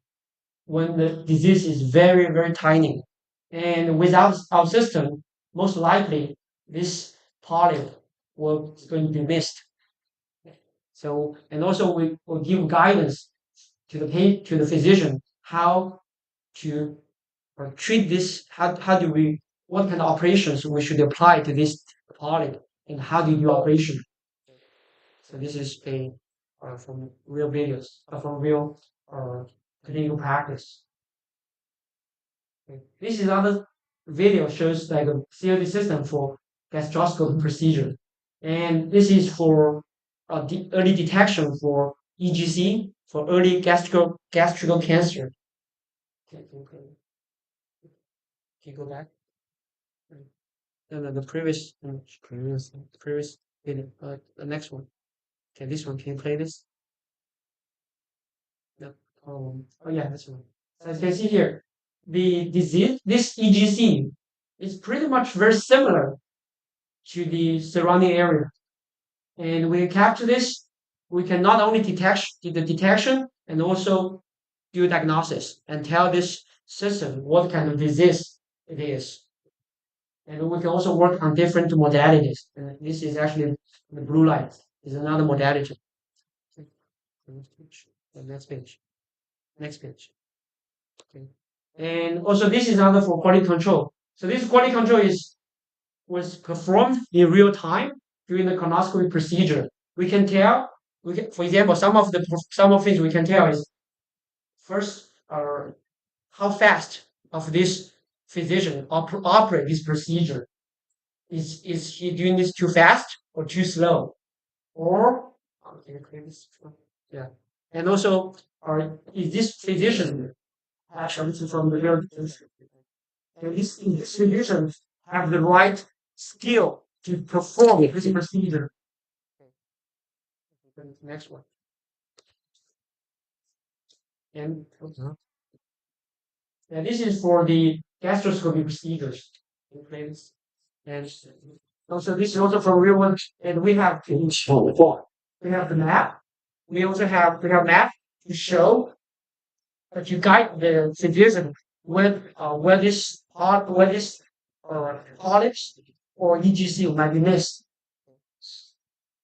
Speaker 16: when the disease is very, very tiny. And without our system, most likely this polyp was going to be missed. So, and also we will give guidance to the physician how to treat this. What kind of operations we should apply to this polyp, and how do you do operation? So this is from real videos, from real clinical practice. Okay. This is another video shows like a CAD system for gastroscopy procedure, and this is for early detection for EGC for early gastrical cancer. Can you go back? No, the previous video. The next one. Okay, this one. Can you play this? No. Oh yeah, this one. So as you can see here, the disease, this EGC, is pretty much very similar to the surrounding area. And when you capture this, we can not only do the detection and also do diagnosis and tell this system what kind of disease it is. And we can also work on different modalities. And this is actually the blue light is another modality. The next page. Next page. Okay. And also this is another for quality control. So this quality control was performed in real time during the colonoscopy procedure. We can tell, for example, some of things we can tell is first, how fast of this physician operate this procedure. Is he doing this too fast or too slow? Or yeah, and also, is this physician actually from the real and this physician have the right skill to perform this procedure? Next one. And this is for the gastroscopy procedures. And also this is also from real one. And we have the map. We have map to show to guide the physician where this polyps or EGC might be missed.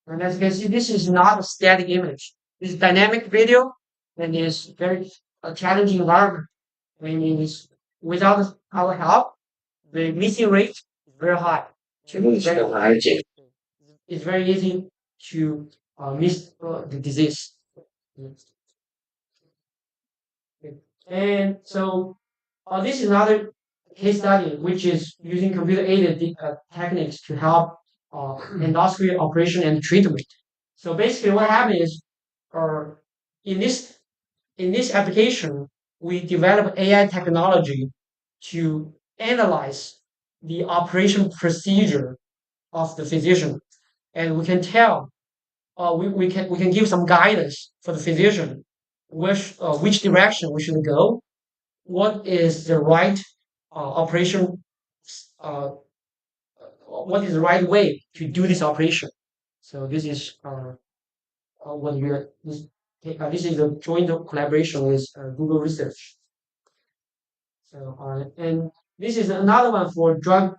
Speaker 16: And as you can see, this is not a static image. This is dynamic video and is very a challenging environment. I mean, it's without our help, the missing rate is very high. It's very easy to miss the disease. And so this is another case study which is using computer-aided techniques to help endoscopy operation and treatment. So basically, what happened is, in this application, we develop AI technology to analyze the operation procedure of the physician, and we can tell, we can give some guidance for the physician which direction we should go, what is the right operation, uh, what is the right way to do this operation. So this is what we are. This is a joint collaboration with Google Research. So and this is another one for drug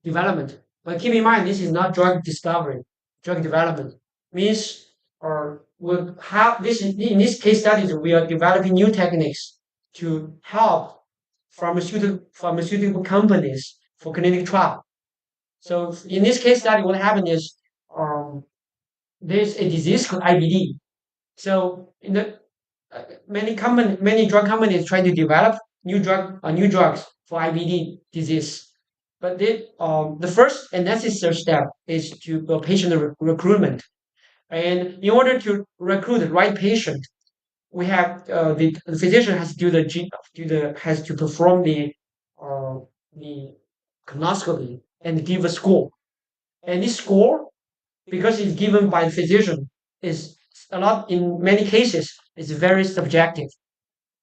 Speaker 16: development. But keep in mind, this is not drug discovery. Drug development means, or we'll have this in this case studies, we are developing new techniques to help pharmaceutical companies for clinical trial. So in this case study, what happened is, there's a disease called IBD. So in the many drug companies try to develop new drugs for IBD disease. But the first and necessary step is to patient recruitment. And in order to recruit the right patient, we have the physician has to has to perform the colonoscopy and give a score. And this score, because it's given by the physician, is in many cases is very subjective.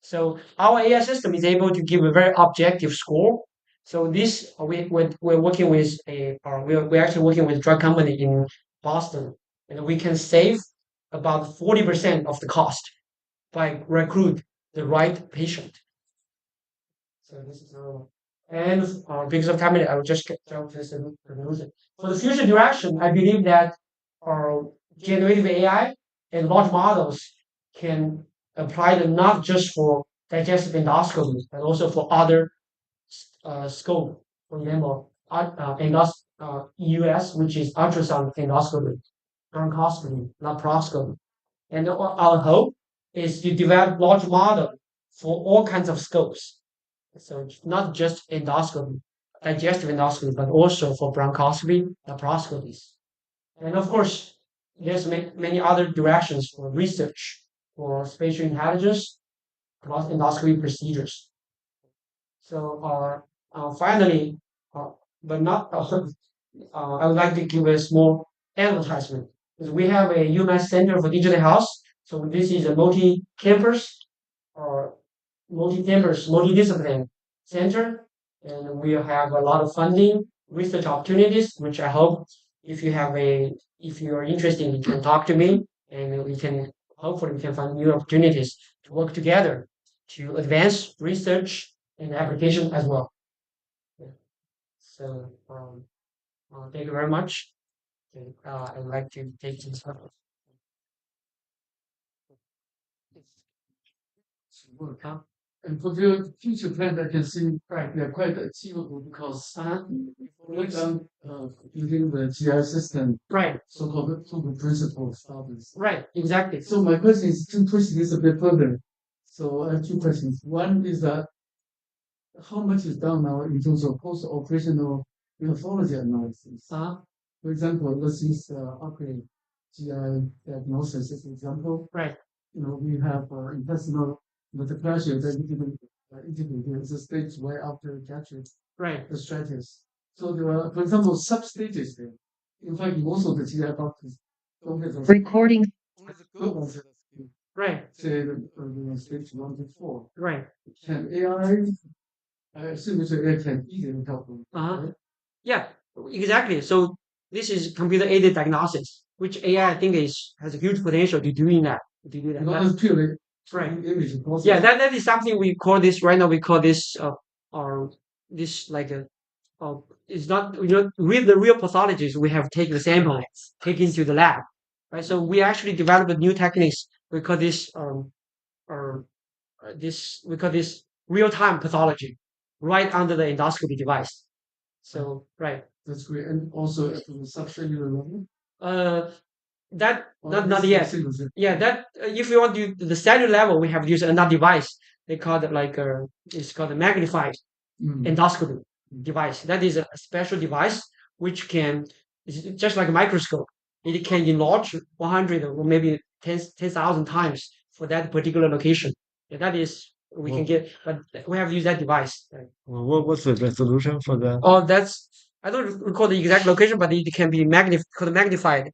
Speaker 16: So our AI system is able to give a very objective score. So this we're working with we're actually working with a drug company in Boston, and we can save about 40% of the cost by recruit the right patient. So this is and because of time, I will just jump this and use it. For the future direction, I believe that generative AI and large models can apply them not just for digestive endoscopy, but also for other scope. For example, EUS, which is ultrasound endoscopy, bronchoscopy, laparoscopy. And our hope is to develop large model for all kinds of scopes. So it's not just endoscopy, digestive endoscopy, but also for bronchoscopy, laparoscopies. And of course, there's many other directions for research, for spatial intelligence, plus endoscopy procedures. So finally, but not, I would like to give a small advertisement. Because we have a UMass Center for Digital Health. So this is a multi-campus or multidiscipline center, and we have a lot of funding, research opportunities, which I hope if you are interested, you can talk to me, and hopefully we can find new opportunities to work together to advance research and application as well. Yeah. So thank you very much. I'd like to take this up.
Speaker 18: And for the future plan, I can see they are quite achievable because for example, using the GI system, so-called principle studies.
Speaker 16: Right, exactly.
Speaker 18: So my question is to push this a bit further. So I have two questions. One is that how much is done now in terms of post-operational pathology analysis? For example, let's use upgrade GI diagnosis as an example.
Speaker 16: Right.
Speaker 18: We have intestinal metaplasia that we didn't integrate. It's a stage right after gastric gastritis. So there are, for example, sub-stages there. In fact, most of the GI doctors don't have those.
Speaker 16: Recording.
Speaker 18: Right. Say stage 1 to 4.
Speaker 16: Right.
Speaker 18: Can AI, I assume it's AI can easily help them. Right?
Speaker 16: Yeah, exactly. So this is computer-aided diagnosis, which AI I think has a huge potential to doing that.
Speaker 18: Not purely
Speaker 16: Right.
Speaker 18: image process.
Speaker 16: Yeah, that is something we call this right now. We call this or this like a it's not with the real pathologists. We have taken the sample, taken to the lab, right? So we actually developed new techniques. We call this or we call this real time pathology, right under the endoscopy device. So right.
Speaker 18: That's great. And also at the subcellular level.
Speaker 16: That
Speaker 18: Or
Speaker 16: not
Speaker 18: this
Speaker 16: yet.
Speaker 18: single cell?
Speaker 16: Yeah, that if you want to the cellular level, we have used another device. They call it like it's called a magnified endoscopy device. That is a special device which can it's just like a microscope. It can enlarge 100 or maybe 10,000 times for that particular location. Yeah, that is we can get, but we have used that device. Right?
Speaker 17: What's the resolution for that?
Speaker 16: Oh, that's I don't recall the exact location, but it can be called a magnified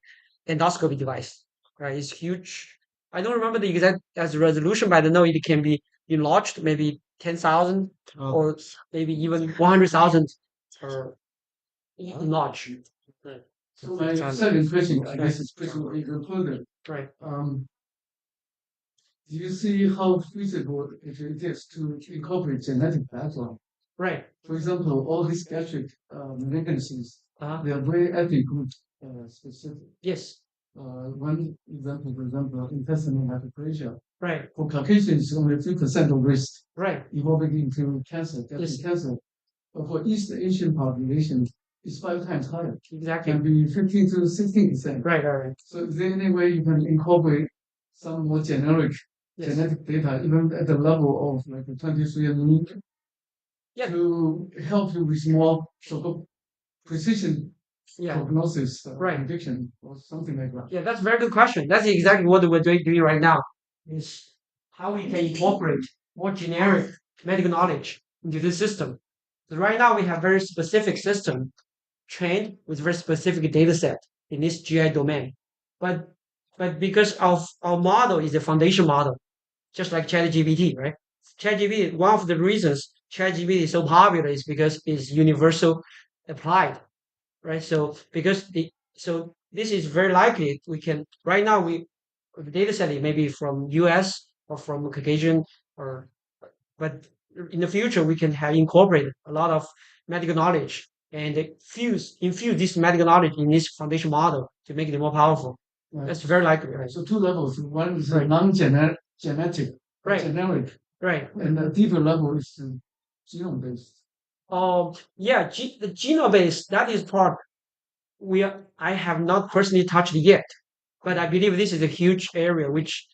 Speaker 16: endoscopy device. Right? It's huge. I don't remember the exact as resolution, but I know it can be enlarged maybe 10,000 or maybe even 100,000 or enlarged. Right.
Speaker 18: So my second question, I guess, is pretty included.
Speaker 16: Right.
Speaker 18: Do you see how feasible it is to incorporate genetic background?
Speaker 16: Right.
Speaker 18: For example, all these gastric malignancies, they are very ethnic group specific.
Speaker 16: Yes.
Speaker 18: One example, for example, intestinal hyperplasia.
Speaker 16: Right.
Speaker 18: For Caucasians, only 3% of risk.
Speaker 16: Right.
Speaker 18: Evolving into cancer, gastric cancer. But for East Asian population, it's 5 times higher.
Speaker 16: Exactly.
Speaker 18: Can be 15 to 16%.
Speaker 16: Right. Right.
Speaker 18: So is there any way you can incorporate some more generic genetic data, even at the level of like a 23andMe, to help you with more so-called precision prognosis prediction or something like that?
Speaker 16: Yeah, that's a very good question. That's exactly what we're doing right now. Is how we can incorporate more generic medical knowledge into this system. So right now we have very specific system trained with very specific data set in this GI domain. But because our model is a foundation model, just like ChatGPT, right? ChatGPT, one of the reasons ChatGPT is so popular is because it's universal applied, right? So so this is very likely we can right now the data set is maybe from US or from Caucasian but in the future we can have incorporated a lot of medical knowledge and infuse this medical knowledge in this foundation model to make it more powerful.
Speaker 18: Right.
Speaker 16: That's very likely, right?
Speaker 18: So 2 levels. One is non-genetic, generic,
Speaker 16: right,
Speaker 18: and the deeper level is genome based.
Speaker 16: The genome based that is part I have not personally touched yet, but I believe this is a huge area which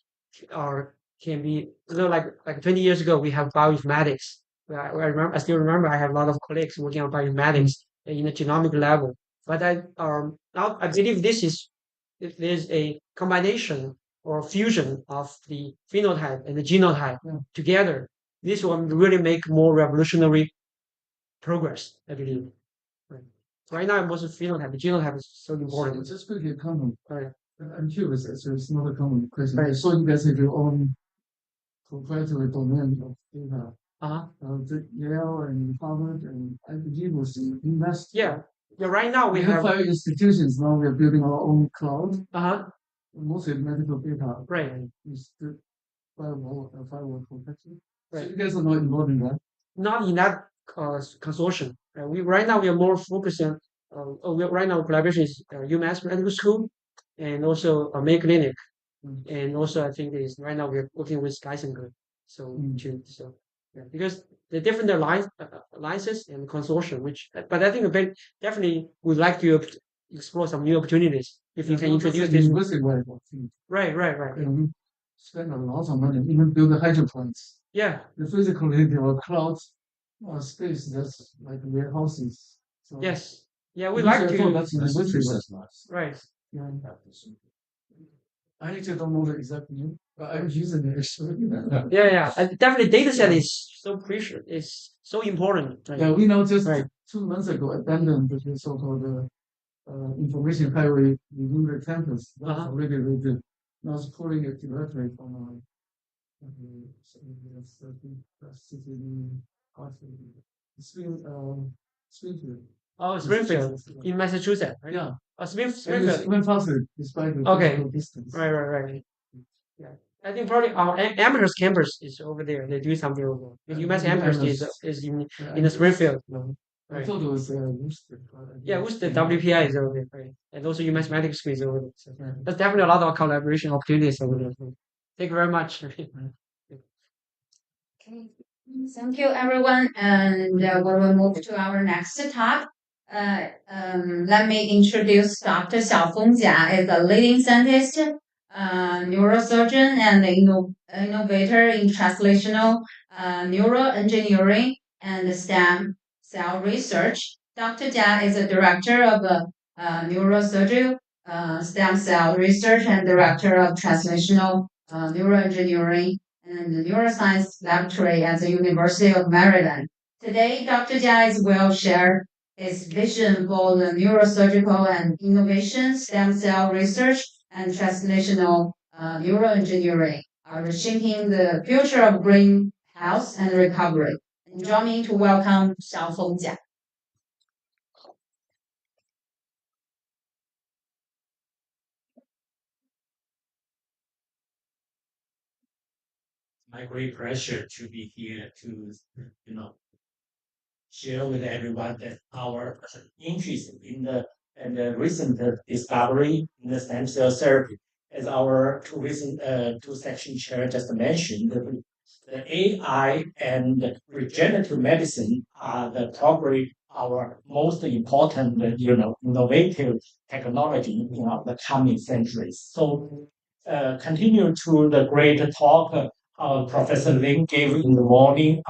Speaker 16: can be like 20 years ago we have bioinformatics. I still remember I have a lot of colleagues working on bioinformatics in the genomic level. But now I believe if there's a combination or fusion of the phenotype and the genotype together, this will really make more revolutionary progress, I believe. Right now, most of phenotype, the genotype is so important.
Speaker 18: So just quickly comment.
Speaker 16: Right.
Speaker 18: I'm curious, so it's not a common question. Right. So you guys have your own proprietary domain of data. The Yale and Harvard and IBM was invest.
Speaker 16: Yeah. Right now we have
Speaker 18: 5 institutions. Now we are building our own cloud. Mostly medical data.
Speaker 16: Right.
Speaker 18: Is the firewall protection. Right. So you guys are not involved in that.
Speaker 16: Not in that consortium. Right now we are more focusing. Right now collaboration is UMass Medical School, and also Mayo Clinic, and also I think right now we're working with Geisinger. Because the different alliances and consortium, but I think definitely would like to explore some new opportunities if you can introduce this. Right.
Speaker 18: And we spend a lot of money, even build the hydro plants.
Speaker 16: Yeah.
Speaker 18: The physically there are clouds space that's like warehouses. So
Speaker 16: yes. Yeah, we like to.
Speaker 18: That's
Speaker 16: right.
Speaker 18: Yeah. I actually don't know the exact name, but I'm using it actually.
Speaker 16: Yeah. Definitely data set is so precious, it's so important.
Speaker 18: Right? Yeah, we know just 2 months ago abandoned the so-called information highway within the campus. That's already rated. Now it's pulling it directly from Springfield.
Speaker 16: Oh, Springfield in Massachusetts, right?
Speaker 18: Yeah.
Speaker 16: Springfield.
Speaker 18: Went faster despite the physical distance.
Speaker 16: Right. Yeah. I think probably our Amherst campus is over there. They do something over there. UMass Amherst is in the Springfield.
Speaker 18: I thought it was Worcester.
Speaker 16: Yeah, Worcester WPI is over there, right? And also UMass Medical School is over there. So there's definitely a lot of collaboration opportunities over there. Thank you very much.
Speaker 13: Okay. Thank you, everyone. And we will move to our next talk. Let me introduce Dr. Xiaofeng Jia, is a leading scientist, neurosurgeon, and innovator in translational neuroengineering and STEM cell research. Dr. Jia is a director of neurosurgery, stem cell research, and director of translational neuroengineering and the Neuroscience Laboratory at the University of Maryland. Today, Dr. Jia will share his vision for the neurosurgical and innovation, stem cell research, and translational neuroengineering, are shaping the future of brain health and recovery. And join me to welcome Xiaofeng Jia.
Speaker 19: My great pleasure to be here to, share with everyone that our interest in the recent discovery in the stem cell therapy. As our two section chair just mentioned, the AI and regenerative medicine are probably our most important, innovative technology in the coming centuries. So, continue to the great talk Professor Lin gave in the morning,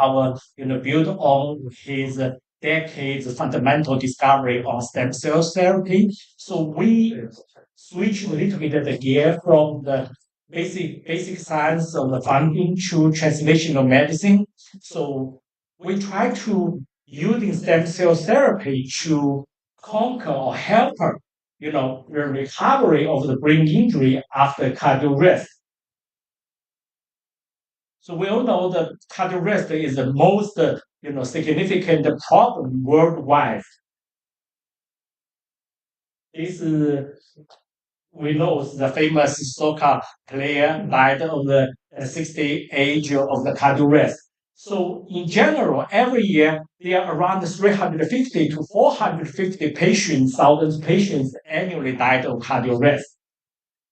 Speaker 19: build on his decades fundamental discovery on stem cell therapy. So we switch a little bit of the gear from the basic science of the funding to translational medicine. So we try to using stem cell therapy to conquer or help, the recovery of the brain injury after cardiac arrest. So we all know that cardiac arrest is the most, significant problem worldwide. This we know the famous soccer player died of the 60 age of the cardiac arrest. So in general, every year there are around 350 to 450 thousands patients annually died of cardiac arrest.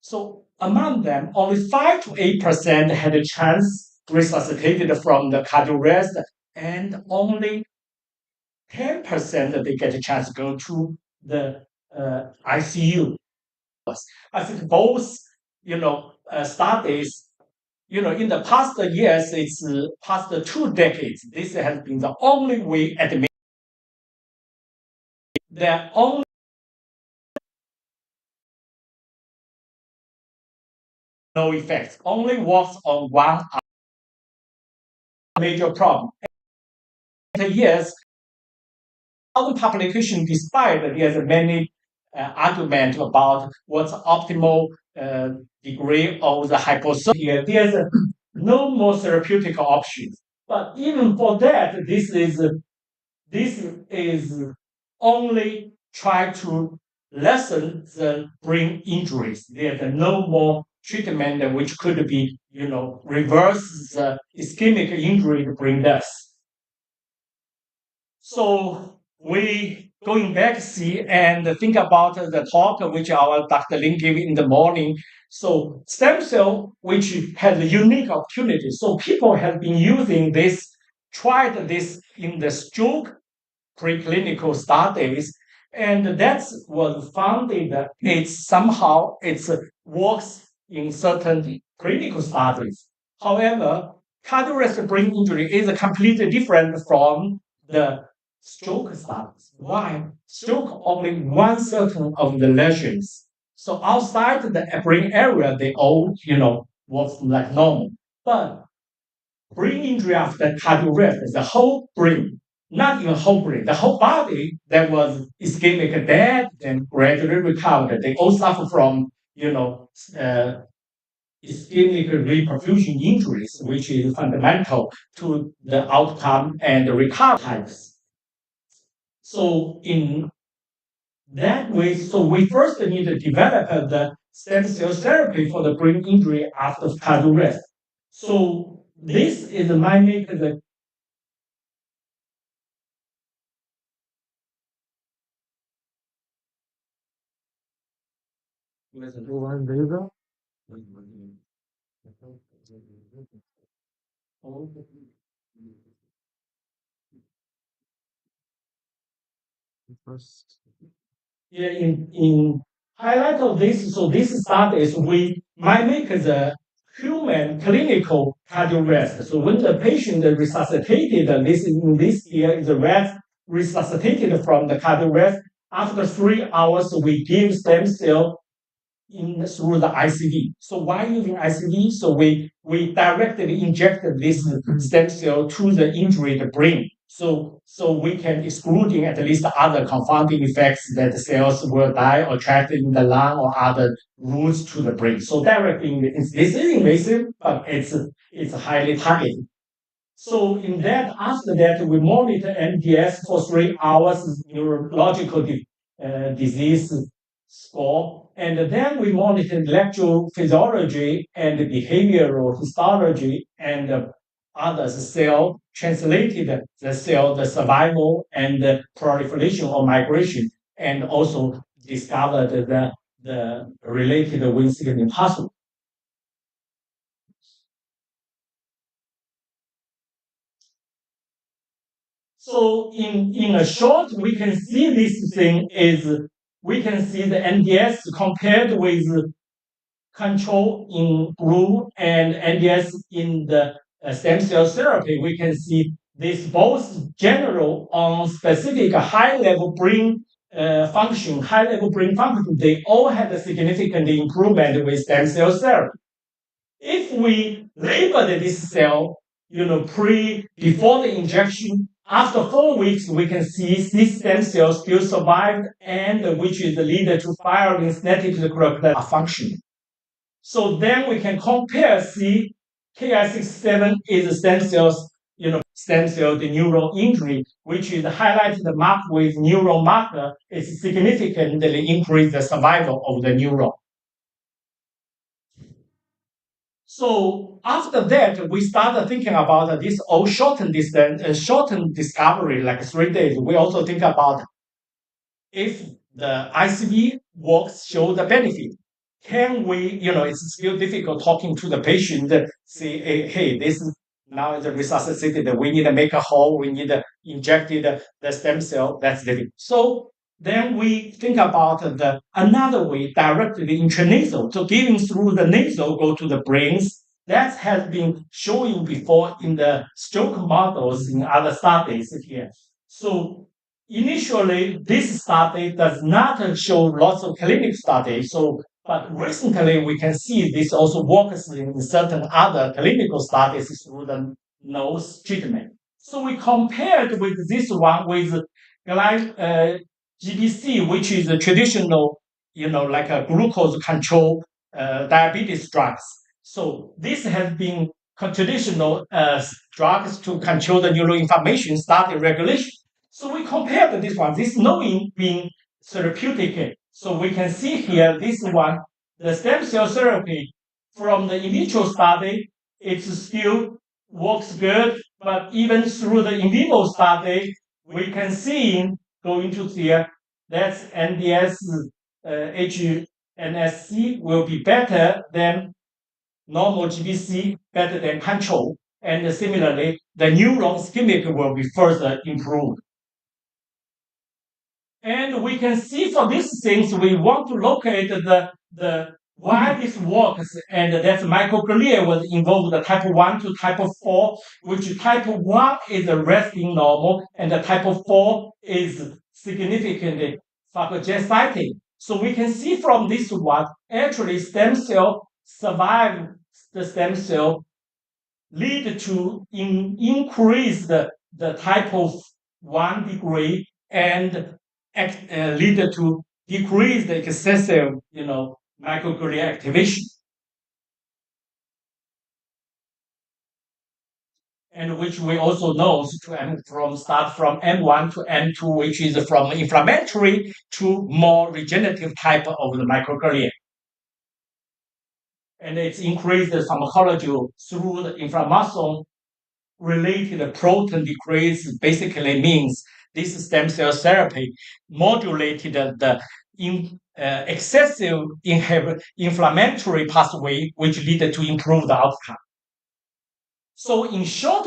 Speaker 19: So among them, only 5 to 8% had a chance resuscitated from the cardiac arrest, and only 10% they get a chance to go to the ICU. I think both, studies, in the past years, it's past 2 decades, this has been the only way admit. There only no effects, only works on one major problem. Yes, other publication, despite there's many argument about what's optimal degree of the hypothermia, there's no more therapeutic options. But even for that, this is only try to lessen the brain injuries. There's no more treatment which could be, reverse the ischemic injury to brain death. So we going back see and think about the talk which our Dr. Lin gave in the morning. So stem cell, which has a unique opportunity. So people have been using this, tried this in the stroke preclinical studies, and that was found that it works in certain clinical studies. However, cardiac arrest brain injury is completely different from the stroke studies. Why? Stroke only one certain of the lesions. So outside the brain area, they all, work like normal. But brain injury after cardiac arrest, the whole brain, not even whole brain, the whole body that was ischemic dead and gradually recovered. They all suffer from, ischemic reperfusion injuries, which is fundamental to the outcome and the recovery types. So in that way, so we first need to develop the stem cell therapy for the brain injury after cardiac arrest. So this is my make the
Speaker 17: Wuhan data. First.
Speaker 19: Yeah, in highlight of this, so this study is we might make the human clinical cardiac arrest. So when the patient resuscitated, this in this year is a rat resuscitated from the cardiac arrest. After 3 hours, we give stem cell through the ICV. So why using ICV? So we directly inject this stem cell to the injured brain. So we can excluding at least other confounding effects that the cells will die or trapped in the lung or other routes to the brain. So directly, this is invasive, but it's highly targeted. So in that, after that, we monitor MDS for 3 hours neurological disease score, and then we monitor electrophysiology and behavioral histology and others cell translated the cell, the survival and the proliferation or migration, and also discovered the related Wnt signaling pathway. So in a short, we can see this thing is, we can see the NDS compared with control in blue and NDS in the stem cell therapy. We can see this both general on specific high-level brain function, high-level brain function, they all had a significant improvement with stem cell therapy. If we labeled this cell, before the injection, after 4 weeks, we can see these stem cells still survived, and which is the leader to firing synaptic function. So then we can compare, see, Ki67 is stem cells, stem cell, the neural injury, which is highlighted marked with neural marker, is significantly increase the survival of the neuron. So after that, we started thinking about this shortened distance, shortened discovery, like 3 days. We also think about if the ICV works, show the benefit. Can we, it's still difficult talking to the patient, say, hey, this is now is resuscitated. We need to make a hole. We need to inject the stem cell. That's difficult. So then we think about another way, directly intranasal. So giving through the nasal go to the brains. That has been shown before in the stroke models in other studies here. So initially, this study does not show lots of clinical studies. But recently we can see this also works in certain other clinical studies through the nose treatment. So we compared with this one with GBC, which is a traditional, like a glucose control diabetes drugs. So this has been traditional drugs to control the neuroinflammation, starting regulation. So we compared this one, this knowing being therapeutic. So we can see here, this one, the stem cell therapy from the in vitro study, it still works good, but even through the in vivo study, we can see going to here, that's NDS HNSC will be better than normal GBC, better than control. And similarly, the neuron ischemic will be further improved. And we can see for these things, we want to locate the why this works, and that's microglia was involved the type 1 to type 4, which type 1 is resting normal, and the type 4 is significantly phagocytic. So we can see from this one, actually stem cell survive the stem cell lead to increase the type of 1 degree and lead to decrease the excessive, microglia activation. And which we also know to start from M1 to M2, which is from inflammatory to more regenerative type of the microglia. and it's increased the pharmacology through the inflammasome related protein decrease. Basically means this stem cell therapy modulated the excessive inflammatory pathway, which lead to improved outcome. So in short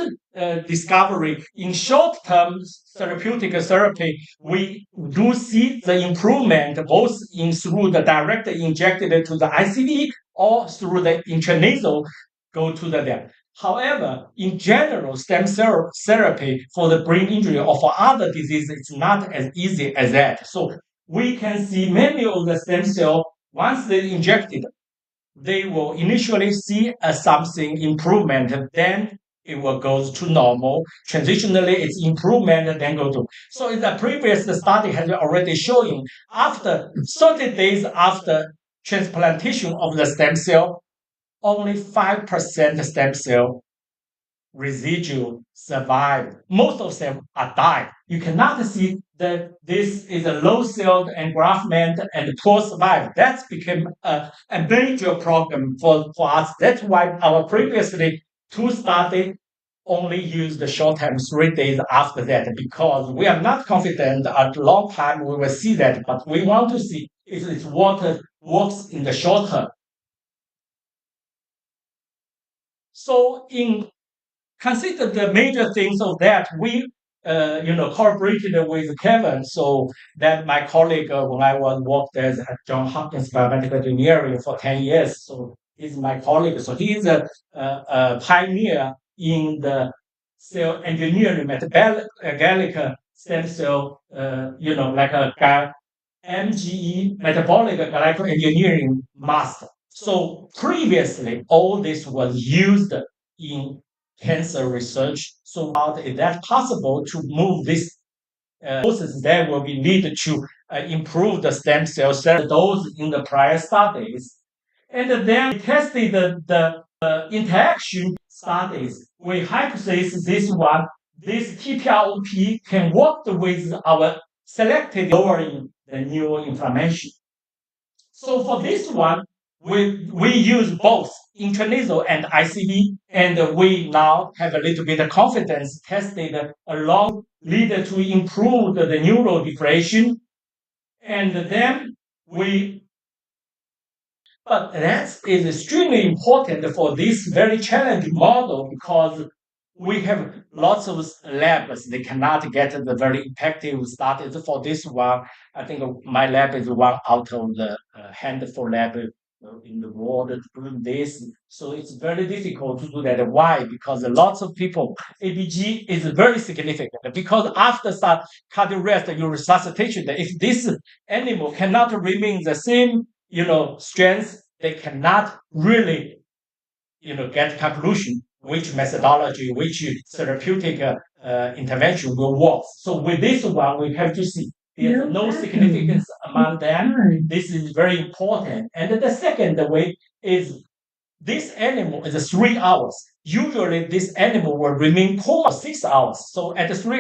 Speaker 19: discovery, in short-term therapeutic therapy, we do see the improvement both through the direct injected to the ICD or through the intranasal go to the depth. However, in general, stem cell therapy for the brain injury or for other diseases, it's not as easy as that. So we can see many of the stem cell, once they injected, they will initially see something improvement, then it will go to normal. Transitionally, it's improvement, then go to. So in the previous study has already showing after 30 days after transplantation of the stem cell, only 5% stem cell residual survive. Most of them are died. You cannot see that this is a low cell engraftment and poor survival. That's become a major problem for us. That's why our previously 2 studies only used the short term 3 days after that, because we are not confident at long time we will see that, but we want to see if what works in the short term. So consider the major things of that. We cooperated with Kevin, so that my colleague when I was worked as at Johns Hopkins Biomedical Engineering for 10 years. So he's my colleague. So he's a pioneer in the cell engineering, metabolic stem cell, like a MGE, metabolic glycoengineering master. So previously, all this was used in cancer research. So is that possible to move this process that will be needed to improve the stem cell those in the prior studies? And then we tested the interaction studies. We hypothesize this TPROP can work with our selected lowering the neuroinflammation. So for this one, we use both intranasal and ICD, and we now have a little bit of confidence tested along lead to improve the neurodepression, and then but that is extremely important for this very challenging model because we have lots of labs. They cannot get the very effective studies for this one. I think my lab is one out of the handful lab in the world doing this. So it's very difficult to do that. Why? Because lots of people, ABG is very significant because after cardiac arrest, you resuscitation, if this animal cannot remain the same, strength, they cannot really, get conclusion which methodology, which therapeutic intervention will work. So with this one, we have to see there's no significance among them. This is very important. And the second way is this animal is 3 hours. Usually, this animal will remain coma 6 hours. So at 3